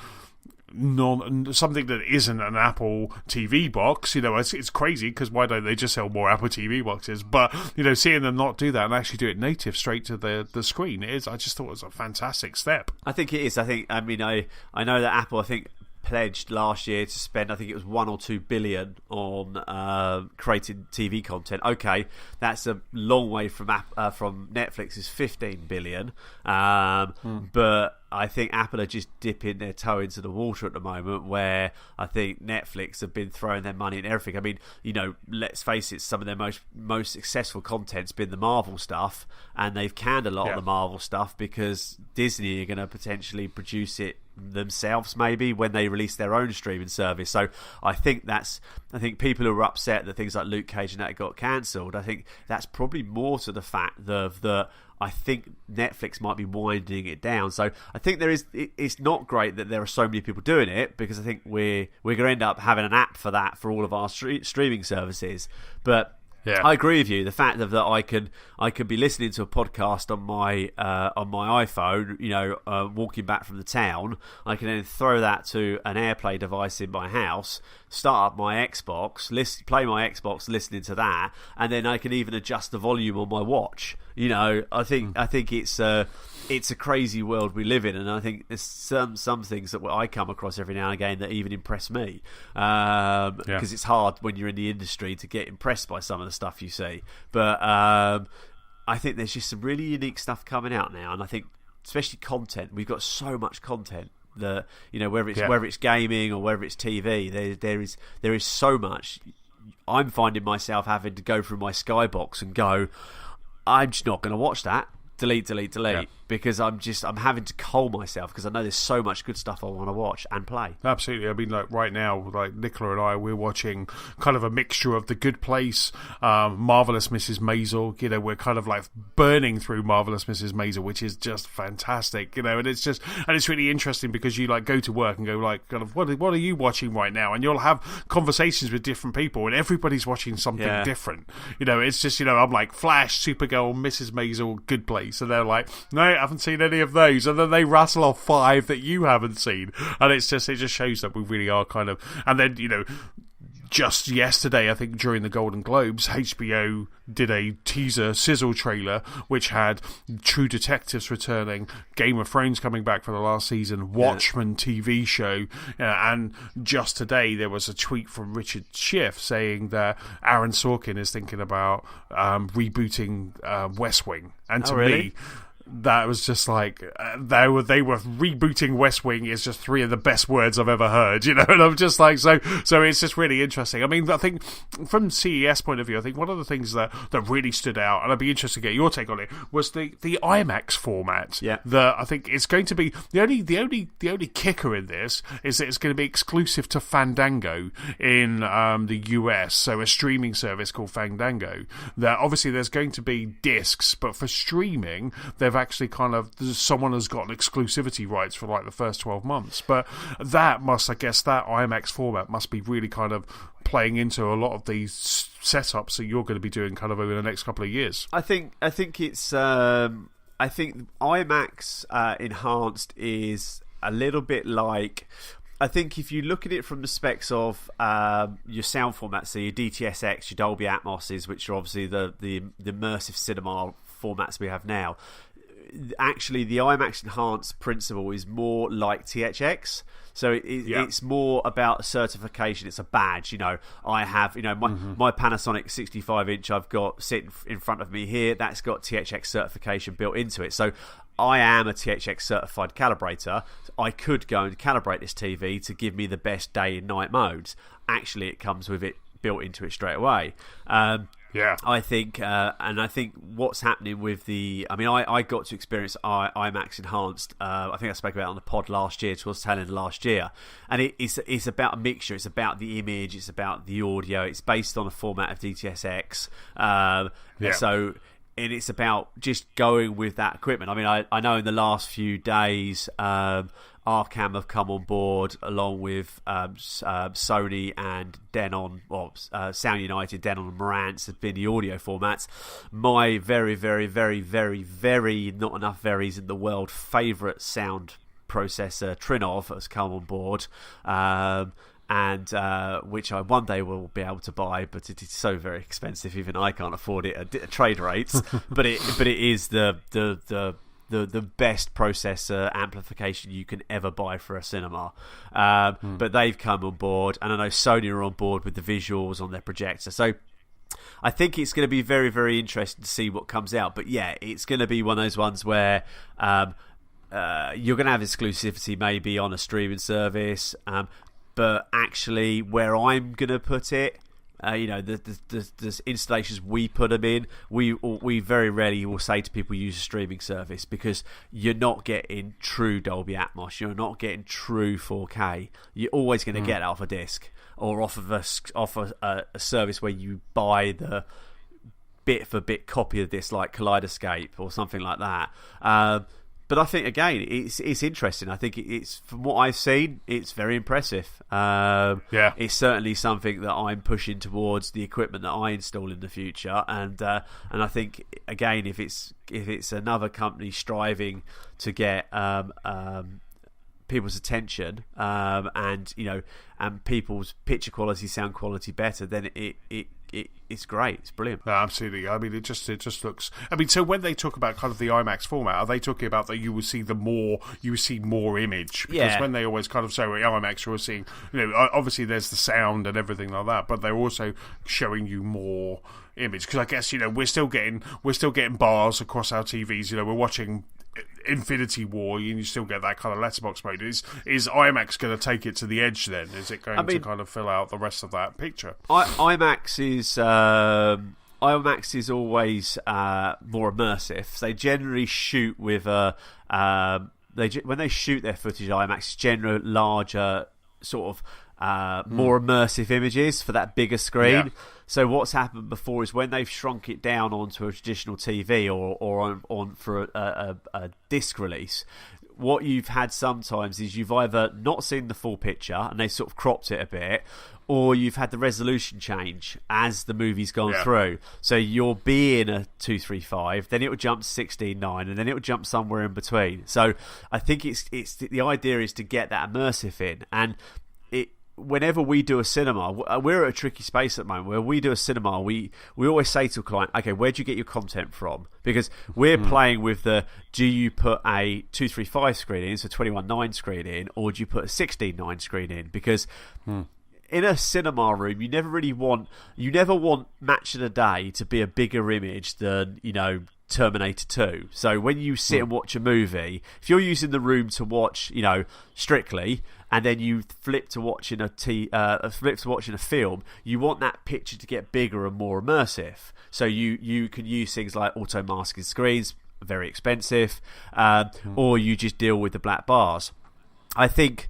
something that isn't an Apple TV box, it's crazy, because why don't they just sell more Apple TV boxes? But seeing them not do that and actually do it native straight to the screen I just thought it was a fantastic step. I think it is. I know that Apple, I think, pledged last year to spend, I think it was 1 or 2 billion on creating TV content. Okay, that's a long way from Netflix's 15 billion, but I think Apple are just dipping their toe into the water at the moment, where I think Netflix have been throwing their money in everything. I mean, let's face it, some of their most successful content's been the Marvel stuff, and they've canned a lot of the Marvel stuff because Disney are going to potentially produce it themselves maybe when they release their own streaming service. So I think people who are upset that things like Luke Cage and that got cancelled, I think that's probably more to the fact that I think Netflix might be winding it down. So I think it's not great that there are so many people doing it, because I think we're going to end up having an app for that for all of our streaming services. But yeah. I agree with you. The fact that I could be listening to a podcast on my iPhone, walking back from the town. I can then throw that to an AirPlay device in my house, start up my Xbox, play my Xbox, listening to that, and then I can even adjust the volume on my watch. I think it's a crazy world we live in, and I think there's some things that I come across every now and again that even impress me, because it's hard when you're in the industry to get impressed by some of the stuff you see. But I think there's just some really unique stuff coming out now, and I think especially content. We've got so much content that whether it's gaming or whether it's TV, there is so much. I'm finding myself having to go through my Skybox and go, I'm just not going to watch that. Delete, because I'm having to cull myself, because I know there's so much good stuff I want to watch and play. Absolutely. I mean, like right now, like Nicola and I, we're watching kind of a mixture of The Good Place, Marvelous Mrs. Maisel. We're kind of like burning through Marvelous Mrs. Maisel, which is just fantastic. And it's really interesting, because you like go to work and go like, kind of, what are you watching right now? And you'll have conversations with different people, and everybody's watching something different. It's just I'm like Flash, Supergirl, Mrs. Maisel, Good Place. And they're like, no, I haven't seen any of those. And then they rattle off 5 that you haven't seen. And it just shows that we really are kind of... And then, just yesterday, I think during the Golden Globes, HBO did a teaser sizzle trailer which had True Detectives returning, Game of Thrones coming back for the last season, Watchmen TV show, and just today there was a tweet from Richard Schiff saying that Aaron Sorkin is thinking about rebooting West Wing. And to me, that was just like they were rebooting West Wing is just 3 of the best words I've ever heard, and I'm just like, so it's just really interesting. I mean, I think from CES point of view, I think one of the things that really stood out, and I'd be interested to get your take on it, was the IMAX format. Yeah. That I think it's going to be the only kicker in this is that it's going to be exclusive to Fandango in the US, so a streaming service called Fandango. That obviously there's going to be discs, but for streaming they've actually kind of, someone has got exclusivity rights for like the first 12 months. But that IMAX format must be really kind of playing into a lot of these setups that you're going to be doing kind of over the next couple of years. I think it's I think IMAX enhanced is a little bit like, I think if you look at it from the specs of your sound format, so your DTSX, your Dolby Atmoses, which are obviously the immersive cinema formats we have now, actually the IMAX enhanced principle is more like THX. So it's more about certification. It's a badge. I have my Panasonic 65-inch I've got sitting in front of me here. That's got THX certification built into it. So I am a THX certified calibrator. I could go and calibrate this TV to give me the best day and night modes. Actually, it comes with it built into it straight away. I think what's happening with I got to experience IMAX Enhanced. I think I spoke about it on the pod last year, towards the tail end of last year, and it's about a mixture. It's about the image, it's about the audio. It's based on a format of DTSX. So. And it's about just going with that equipment. I mean, I know in the last few days, Arcam have come on board along with Sony and Denon, Sound United, Denon and Marantz have been the audio formats. My very, very, very, very, very not enough varies in the world favourite sound processor, Trinov, has come on board. And which I one day will be able to buy, but it is so very expensive, even I can't afford it at trade rates. but it is the best processor amplification you can ever buy for a cinema. But they've come on board, and I know Sony are on board with the visuals on their projector. So I think it's going to be very, very interesting to see what comes out. But yeah, it's going to be one of those ones where you're going to have exclusivity maybe on a streaming service. But actually, where I'm going to put it, the installations we put them in, we very rarely will say to people use a streaming service, because you're not getting true Dolby Atmos, you're not getting true 4K. You're always going to get it off a disc or off of a service where you buy the bit for bit copy of this, like Kaleidoscape or something like that. But I think, again, it's interesting. I think it's, from what I've seen, it's very impressive. It's certainly something that I'm pushing towards the equipment that I install in the future, and I think, again, if it's another company striving to get people's attention, and people's picture quality, sound quality better, then it's great. It's brilliant. Absolutely. I mean, it just looks. I mean, so when they talk about kind of the IMAX format, are they talking about that you will see more image? Because when they always kind of say IMAX, you're seeing, obviously there's the sound and everything like that, but they're also showing you more image. Because I guess we're still getting bars across our TVs. We're watching Infinity War, and you still get that kind of letterbox mode. Is IMAX going to take it to the edge then? Is it going to kind of fill out the rest of that picture? IMAX is always more immersive. They generally shoot with when they shoot their footage, IMAX is generally larger, sort of more immersive images for that bigger screen. Yeah. So what's happened before is when they've shrunk it down onto a traditional TV or on for a disc release, what you've had sometimes is you've either not seen the full picture and they sort of cropped it a bit, or you've had the resolution change as the movie's gone through. So you'll be in a 235, then it will jump to 16:9, and then it will jump somewhere in between. So I think it's the idea is to get that immersive in, and whenever we do a cinema, we're at a tricky space at the moment. Where we do a cinema, we always say to a client, okay, where do you get your content from? Because we're playing with do you put a 235 screen in, so 21:9 screen in, or do you put a 16:9 screen in? Because in a cinema room, you never want Match of the Day to be a bigger image than, Terminator 2. So when you sit and watch a movie, if you're using the room to watch, Strictly, and then you flip to watching a film, you want that picture to get bigger and more immersive. So you can use things like auto masking screens, very expensive, or you just deal with the black bars. I think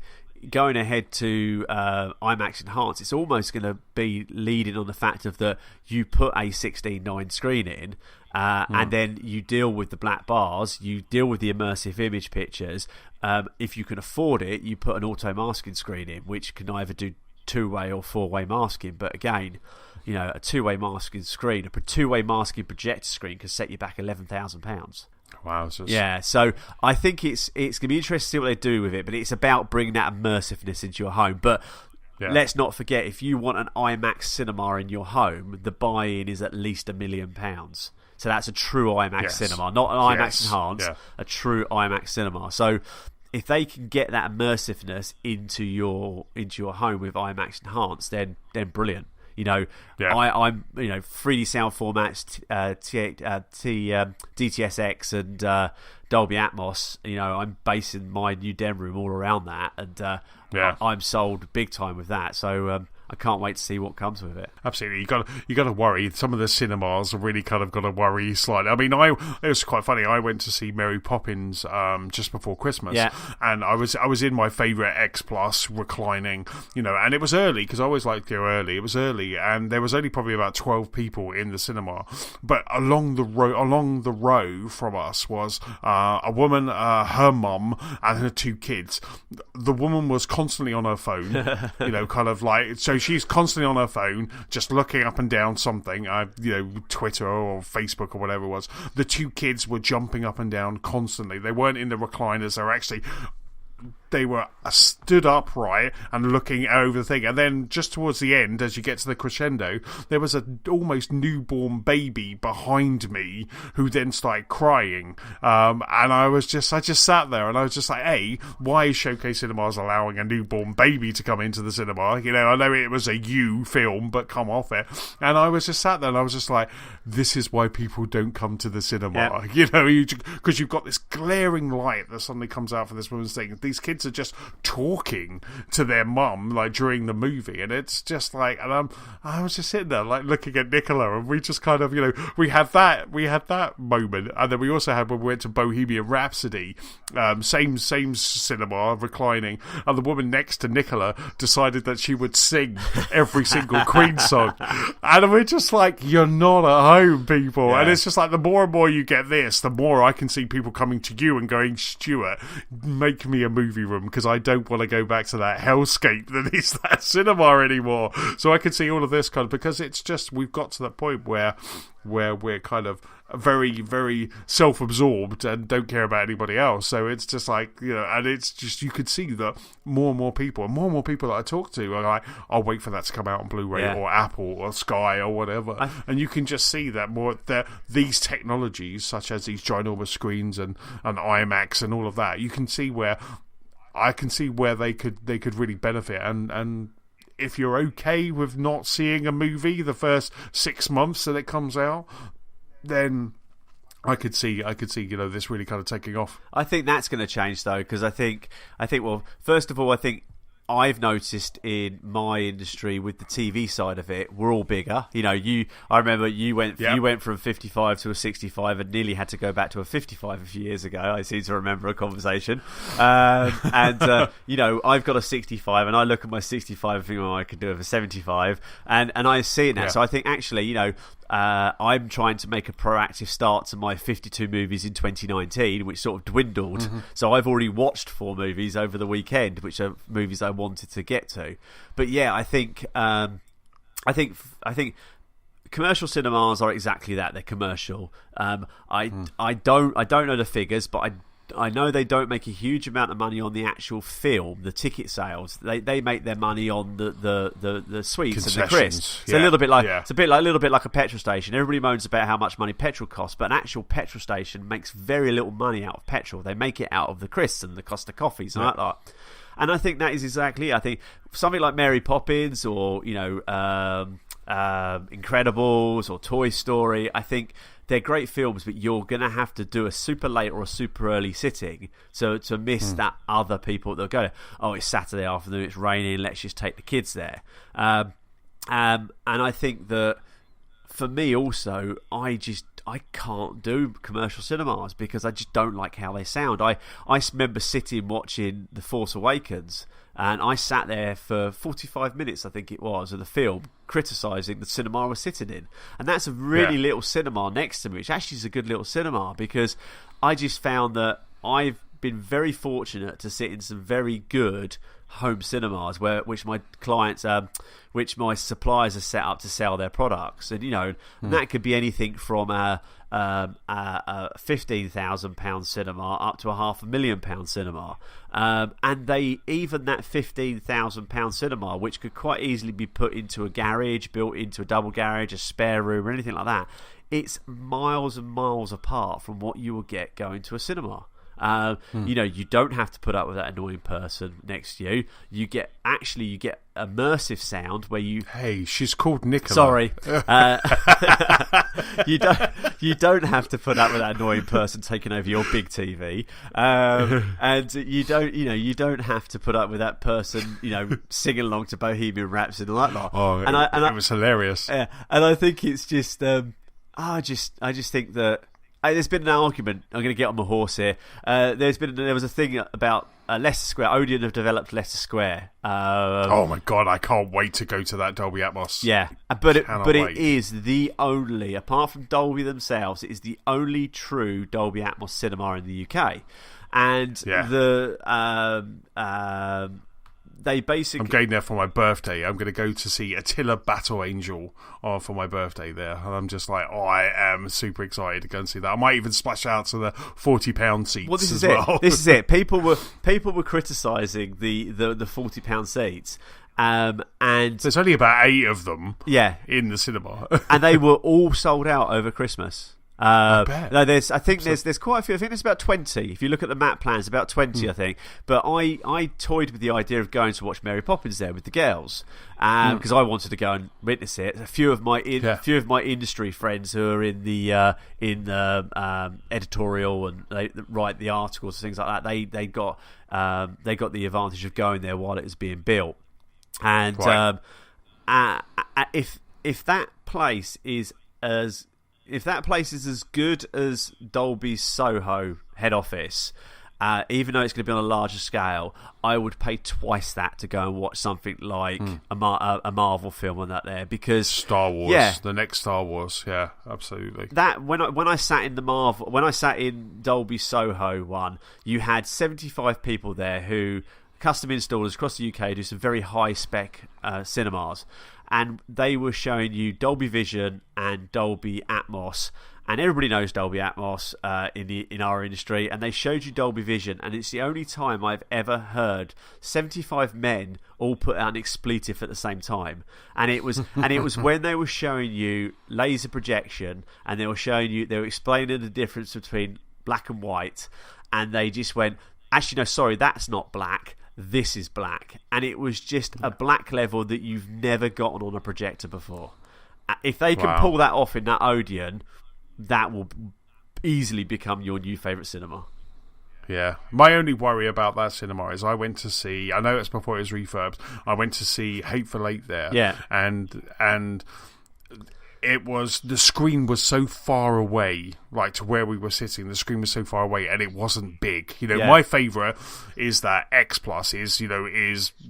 going ahead to IMAX Enhanced, it's almost going to be leading on the fact of that you put a 16:9 screen in, and then you deal with the black bars, you deal with the immersive image pictures. If you can afford it, you put an auto masking screen in, which can either do 2-way or 4-way masking. But again, a 2-way masking screen, a 2-way masking projector screen can set you back £11,000. Wow. So I think it's going to be interesting to see what they do with it, but it's about bringing that immersiveness into your home. But let's not forget, if you want an IMAX cinema in your home, the buy-in is at least £1 million. So that's a true IMAX cinema, not an IMAX Enhanced, a true IMAX cinema. So if they can get that immersiveness into your home with IMAX Enhanced, then brilliant. I'm 3D sound formats, DTSX and Dolby Atmos. I'm basing my new den room all around that, and I'm sold big time with that. So I can't wait to see what comes with it. Absolutely, you got to worry. Some of the cinemas have really kind of got to worry slightly. I mean, it was quite funny. I went to see Mary Poppins just before Christmas, and I was in my favourite X Plus reclining, and it was early because I always like to go early. It was early, and there was only probably about 12 people in the cinema, but along the row from us was a woman, her mum, and her 2 kids. The woman was constantly on her phone, kind of like so. She's constantly on her phone, just looking up and down something, Twitter or Facebook or whatever it was. The 2 kids were jumping up and down constantly. They weren't in the recliners. They were stood upright and looking over the thing. And then just towards the end, as you get to the crescendo, there was an almost newborn baby behind me who then started crying. And I just sat there and I was just like, hey, why is Showcase Cinemas allowing a newborn baby to come into the cinema? I know it was a U film, but come off it. And I was just sat there and I was just like, this is why people don't come to the cinema. Because you've got this glaring light that suddenly comes out from this woman's thing. These kids kids are just talking to their mum like during the movie, and it's just like, and I was just sitting there like looking at Nicola, and we just kind of, we had that moment, and then we also had when we went to Bohemian Rhapsody, same cinema, reclining, and the woman next to Nicola decided that she would sing every single Queen song, and we're just like, you're not at home, people. And it's just like, the more and more you get this, the more I can see people coming to you and going, Stuart, make me a movie room, because I don't want to go back to that hellscape that is that cinema anymore. So I can see all of this kind of, because it's just, we've got to that point where we're kind of very, very self-absorbed and don't care about anybody else. So it's just like, and it's just, you could see that more and more people that I talk to are like, I'll wait for that to come out on Blu-ray or Apple or Sky or whatever. And you can just see that these technologies, such as these ginormous screens and IMAX and all of that, you can see where I can see where they could really benefit. And if you're okay with not seeing a movie the first 6 months that it comes out, then I could see this really kind of taking off. I think that's going to change though, because I think well, first of all, I think I've noticed in my industry with the TV side of it, we're all bigger. I remember you went from 55 to a 65 and nearly had to go back to a 55 a few years ago. I seem to remember a conversation. I've got a 65 and I look at my 65 and think, I could do it for 75. And I see it now. Yeah. So I think actually, I'm trying to make a proactive start to my 52 movies in 2019, which sort of dwindled. Mm-hmm. So I've already watched 4 movies over the weekend, which are movies I wanted to get to. But yeah, I think commercial cinemas are exactly that. They're commercial. I don't know the figures, but I know they don't make a huge amount of money on the actual film, the ticket sales. They make their money on the sweets and the crisps. It's a little bit like a petrol station. Everybody moans about how much money petrol costs, but an actual petrol station makes very little money out of petrol. They make it out of the crisps and the cost of coffees and like that. And I think that is exactly it. I think something like Mary Poppins or Incredibles or Toy Story, I think they're great films, but you're going to have to do a super late or a super early sitting to miss that other people that'll go, oh, it's Saturday afternoon, it's raining, let's just take the kids there. And I think that for me also, I can't do commercial cinemas because I just don't like how they sound. I remember sitting watching The Force Awakens, and I sat there for 45 minutes, I think it was, of the film, criticising the cinema I was sitting in. And that's a really little cinema next to me, which actually is a good little cinema, because I just found that I've been very fortunate to sit in some very good home cinemas which my clients which my suppliers are set up to sell their products, and that could be anything from a £15,000 cinema up to a £500,000 cinema, and even that £15,000 cinema, which could quite easily be put into a garage, built into a double garage, a spare room or anything like that, it's miles and miles apart from what you will get going to a cinema. You don't have to put up with that annoying person next to you. You get immersive sound where you. Hey, she's called Nicola. Sorry, you don't have to put up with that annoying person taking over your big TV, and you don't have to put up with that person singing along to Bohemian Rhapsody and like that. Oh, it was hilarious. Yeah, and I think it's just I just think that. There's been an argument. I'm going to get on my horse here. There was a thing about Leicester Square. Odeon have developed Leicester Square. Oh my god! I can't wait to go to that Dolby Atmos. Yeah, but it is the only, apart from Dolby themselves, it is the only true Dolby Atmos cinema in the UK. And they basically. I'm going there for my birthday. I'm going to go to see Attila Battle Angel for my birthday there, and I'm just like, I am super excited to go and see that. I might even splash out to the £40 seats. Well, this is it. This is it. People were criticising the £40 seats. And there's only about 8 of them. Yeah. In the cinema, and they were all sold out over Christmas. No, there's quite a few. I think there's about 20. If you look at the map plans, about 20, I think. But I toyed with the idea of going to watch Mary Poppins there with the girls because I wanted to go and witness it. A few of my industry friends who are in the editorial and they write the articles and things like that. They got the advantage of going there while it was being built. And if that place is as good as Dolby's Soho head office, even though it's going to be on a larger scale, I would pay twice that to go and watch something like a Marvel film on that there, because Star Wars, the next Star Wars, yeah, absolutely. That when I sat in Dolby Soho one, you had 75 people there who custom installers across the UK do some very high spec cinemas, and they were showing you Dolby Vision and Dolby Atmos, and everybody knows Dolby Atmos in our industry, and they showed you Dolby Vision, and it's the only time I've ever heard 75 men all put out an expletive at the same time, and it was when they were showing you laser projection, and they were explaining the difference between black and white, and they just went, actually no, sorry, that's not black, this is black, and it was just a black level that you've never gotten on a projector before. If they can pull that off in that Odeon, that will easily become your new favourite cinema. Yeah, my only worry about that cinema is I went to see, I know it's before it was refurbed, I went to see Hateful Eight there, and it was, the screen was so far away, like to where we were sitting, the screen was so far away, and it wasn't big. My favourite is that X Plus is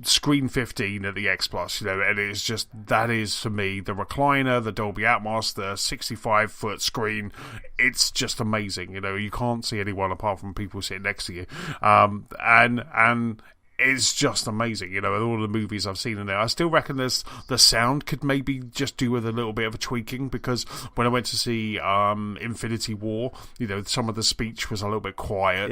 screen 15 at the X Plus, and it's just, that is for me the recliner, the Dolby Atmos, the 65-foot screen. It's just amazing. You can't see anyone apart from people sitting next to you, and it's just amazing, with all the movies I've seen in there. I still reckon the sound could maybe just do with a little bit of a tweaking, because when I went to see Infinity War, some of the speech was a little bit quiet,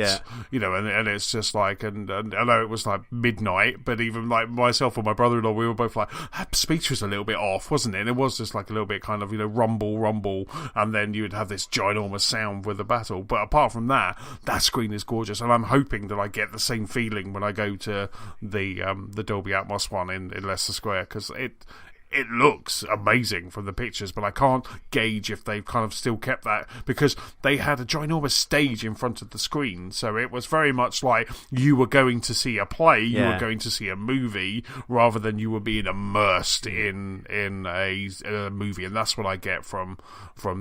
and it's just like, and I know it was like midnight, but even like myself and my brother-in-law, we were both like, that speech was a little bit off, wasn't it? And it was just like a little bit kind of, rumble, and then you would have this ginormous sound with the battle. But apart from that screen is gorgeous, and I'm hoping that I get the same feeling when I go to the Dolby Atmos one in Leicester Square, because it looks amazing from the pictures, but I can't gauge if they've kind of still kept that, because they had a ginormous stage in front of the screen, so it was very much like you were going to see a play, you were going to see a movie, rather than you were being immersed in a movie, and that's what I get from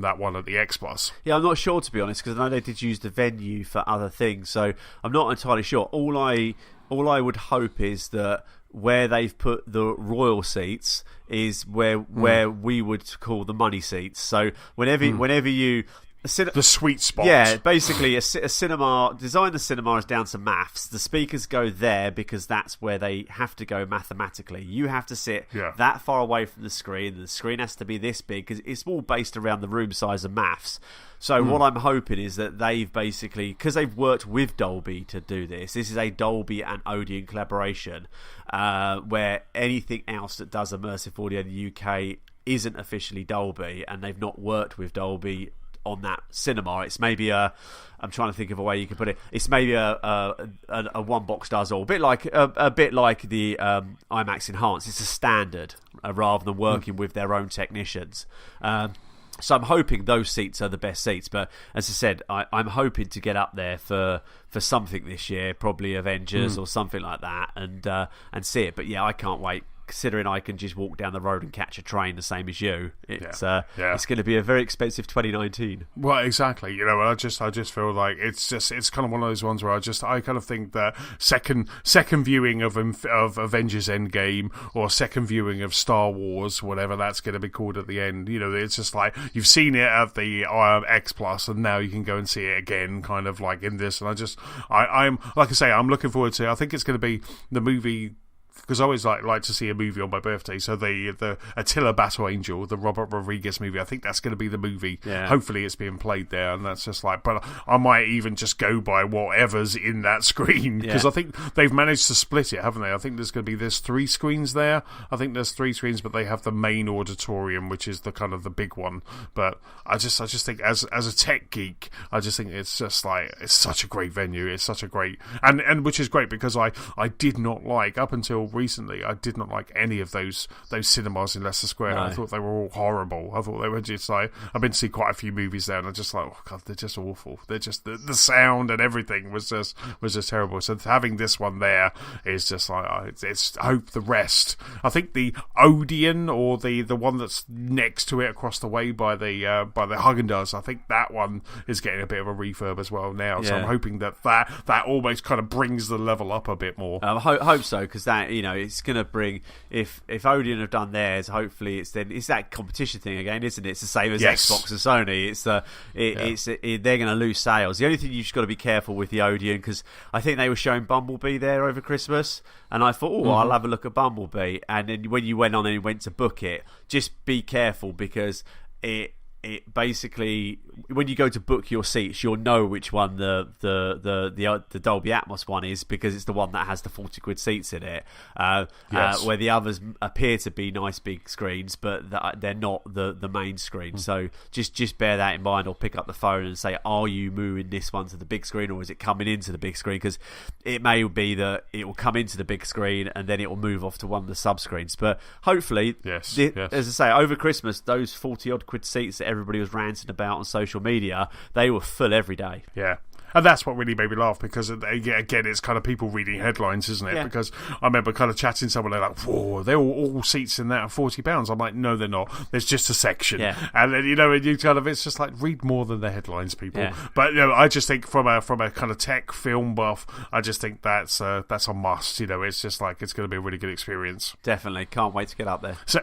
that one at the X Plus. Yeah, I'm not sure, to be honest, because I know they did use the venue for other things, so I'm not entirely sure. All I would hope is that where they've put the royal seats is where we would call the money seats. So whenever you... the sweet spot. Yeah, basically a cinema, design the cinema is down to maths. The speakers go there because that's where they have to go mathematically. You have to sit that far away from the screen. The screen has to be this big, because it's all based around the room size of maths. So what I'm hoping is that they've basically, because they've worked with Dolby to do this is a Dolby and Odeon collaboration, where anything else that does immersive audio in the UK isn't officially Dolby, and they've not worked with Dolby on that cinema. It's maybe I'm trying to think of a way you could put it. It's maybe a one box does all, a bit like the IMAX Enhanced. It's a standard rather than working with their own technicians. So I'm hoping those seats are the best seats. But as I said, I'm hoping to get up there for something this year, probably Avengers or something like that, and see it. But yeah, I can't wait. Considering I can just walk down the road and catch a train the same as you, it's going to be a very expensive 2019. Well, exactly. I just feel like it's kind of one of those ones where I kind of think that second viewing of Avengers Endgame, or second viewing of Star Wars, whatever that's going to be called at the end, it's just like you've seen it at the X Plus, and now you can go and see it again, kind of like in this. And I'm like I say, I'm looking forward to it. I think it's going to be the movie because I always like to see a movie on my birthday. So the Attila Battle Angel, the Robert Rodriguez movie, I think that's going to be the movie. Yeah. Hopefully it's being played there, and that's just like. But I might even just go by whatever's in that screen, because I think they've managed to split it, haven't they? I think there's 3 screens there. I think there's 3 screens, but they have the main auditorium, which is the kind of the big one. But I just think as a tech geek, I just think it's just like, it's such a great venue. It's such a great, and which is great, because I did not like, up until recently, I did not like any of those cinemas in Leicester Square. No. I thought they were all horrible. I thought they were just like, I've been to see quite a few movies there, and I'm just like, oh god, they're just awful. They're just the sound and everything was just terrible. So having this one there is just like, I hope the rest. I think the Odeon, or the one that's next to it across the way by the Haagen-Dazs, I think that one is getting a bit of a refurb as well now. So I'm hoping that almost kind of brings the level up a bit more. I hope so, because that, it's going to bring, if Odeon have done theirs, hopefully it's that competition thing again, isn't it? It's the same as Xbox and Sony. They're going to lose sales. The only thing you've just got to be careful with the Odeon, because I think they were showing Bumblebee there over Christmas, and I thought, I'll have a look at Bumblebee, and then when you went on and you went to book it, just be careful, because it basically, when you go to book your seats, you'll know which one the Dolby Atmos one is, because it's the one that has the 40 quid seats in it, where the others appear to be nice big screens, but they're not the main screen. So just bear that in mind, or pick up the phone and say, are you moving this one to the big screen, or is it coming into the big screen? Because it may be that it will come into the big screen and then it will move off to one of the sub screens. But hopefully, as I say, over Christmas, those 40 odd quid seats that everybody was ranting about on social media, they were full every day. Yeah. And that's what really made me laugh, because again, it's kind of people reading headlines, isn't it? Yeah. Because I remember kind of chatting to someone, they're like, whoa, they're all seats in that are £40. I'm like, no, they're not. There's just a section. Yeah. And then, and you kind of, it's just like, read more than the headlines, people. Yeah. But I just think from a kind of tech film buff, I just think that's a must. It's just like, it's going to be a really good experience. Definitely. Can't wait to get up there. So,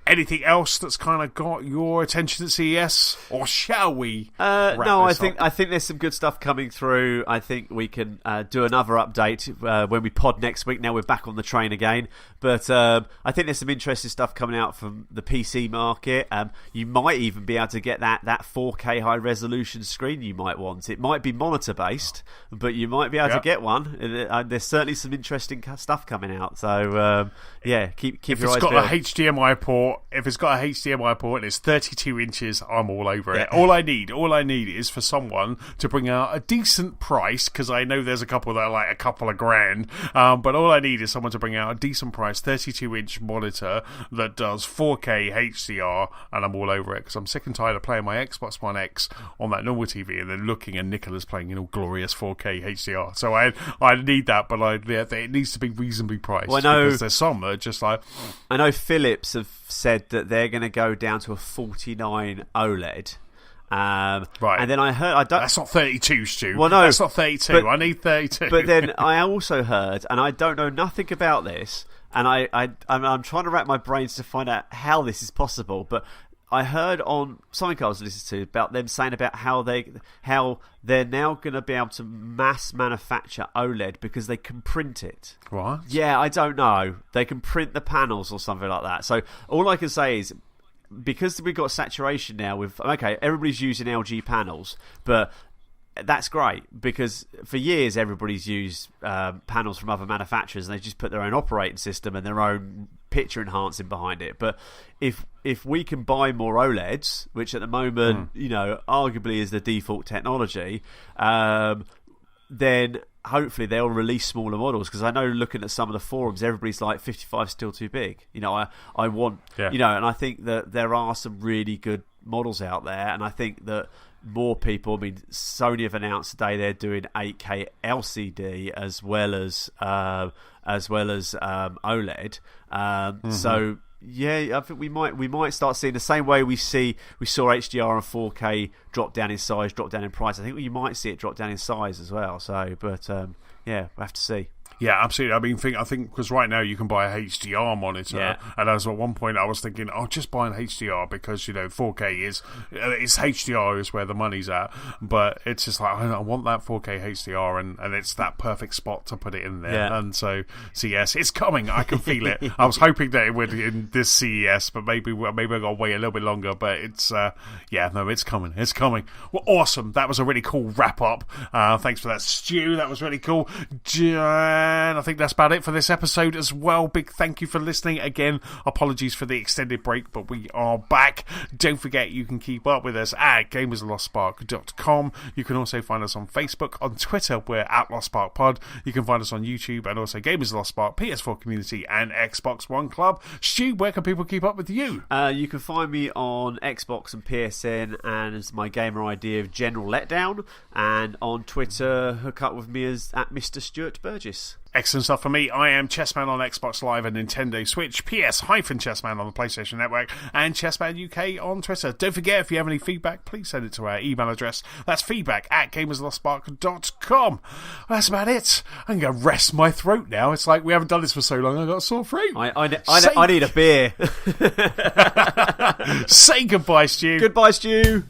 anything else that's kind of got your attention at CES, or shall we? No, I think there's some good stuff coming through. I think we can do another update when we pod next week. Now we're back on the train again, but I think there's some interesting stuff coming out from the PC market. You might even be able to get that 4K high resolution screen you might want. It might be monitor based, but you might be able to get one. There's certainly some interesting stuff coming out. So keep your eyes peeled. If it's got a HDMI port and it's 32 inches, I'm all over it. All I need is for someone to bring out a decent price, because I know there's a couple that are like a couple of grand, but all I need is someone to bring out a decent price 32-inch monitor that does 4K HDR, and I'm all over it, because I'm sick and tired of playing my Xbox One X on that normal TV and then looking at Nicola's playing in all glorious 4K HDR. So I need that, but it needs to be reasonably priced. Well, I know, because there's some that are just like... I know Philips have said that they're going to go down to a 49 OLED. Right. And then I heard... That's not 32, Stu. Well, no. That's not 32. I need 32. But then I also heard, and I don't know nothing about this, and I'm trying to wrap my brains to find out how this is possible, but I heard on something I was listening to about them saying about how they're now going to be able to mass manufacture OLED because they can print it. What? Yeah, I don't know. They can print the panels or something like that. So all I can say is, because we've got saturation now with, everybody's using LG panels, but that's great, because for years everybody's used panels from other manufacturers, and they just put their own operating system and their own picture enhancing behind it. But if we can buy more OLEDs, which at the moment arguably is the default technology, then hopefully they'll release smaller models, because I know, looking at some of the forums, everybody's like 55 is still too big. I want and I think that there are some really good models out there, and I think that more people, Sony have announced today they're doing 8K LCD as well as OLED. So I think we might start seeing the same way we saw HDR and 4K drop down in size, drop down in price. I think you might see it drop down in size as well. So, but we'll have to see. Yeah, absolutely. I mean, I think because right now you can buy a HDR monitor, and as at one point I was thinking, I'll just buy an HDR because 4K is HDR is where the money's at. But it's just like I want that 4K HDR, and it's that perfect spot to put it in there. Yeah. And so yes, it's coming. I can feel it. I was hoping that it would in this CES, but maybe I got to wait a little bit longer. But it's it's coming. It's coming. Well, awesome. That was a really cool wrap up. Thanks for that, Stu. That was really cool. And I think that's about it for this episode as well. Big thank you for listening. Again, apologies for the extended break, but we are back. Don't forget you can keep up with us at gamerslostspark.com. You can also find us on Facebook, on Twitter, we're at Lost Spark Pod. You can find us on YouTube and also Gamers Lost Spark, PS4 Community and Xbox One Club. Stu, where can people keep up with you? You can find me on Xbox and PSN and my gamer ID of General Letdown, and on Twitter hook up with me as at Mr. Stuart Burgess. Excellent stuff for me. I am Chessman on Xbox Live and Nintendo Switch, PS-Chessman on the PlayStation Network, and Chessman UK on Twitter. Don't forget, if you have any feedback, please send it to our email address. That's feedback@gamerslostspark.com. That's about it. I'm going to rest my throat now. It's like we haven't done this for so long, I've got a sore throat. I need a beer. Say goodbye, Stu. Goodbye, Stu.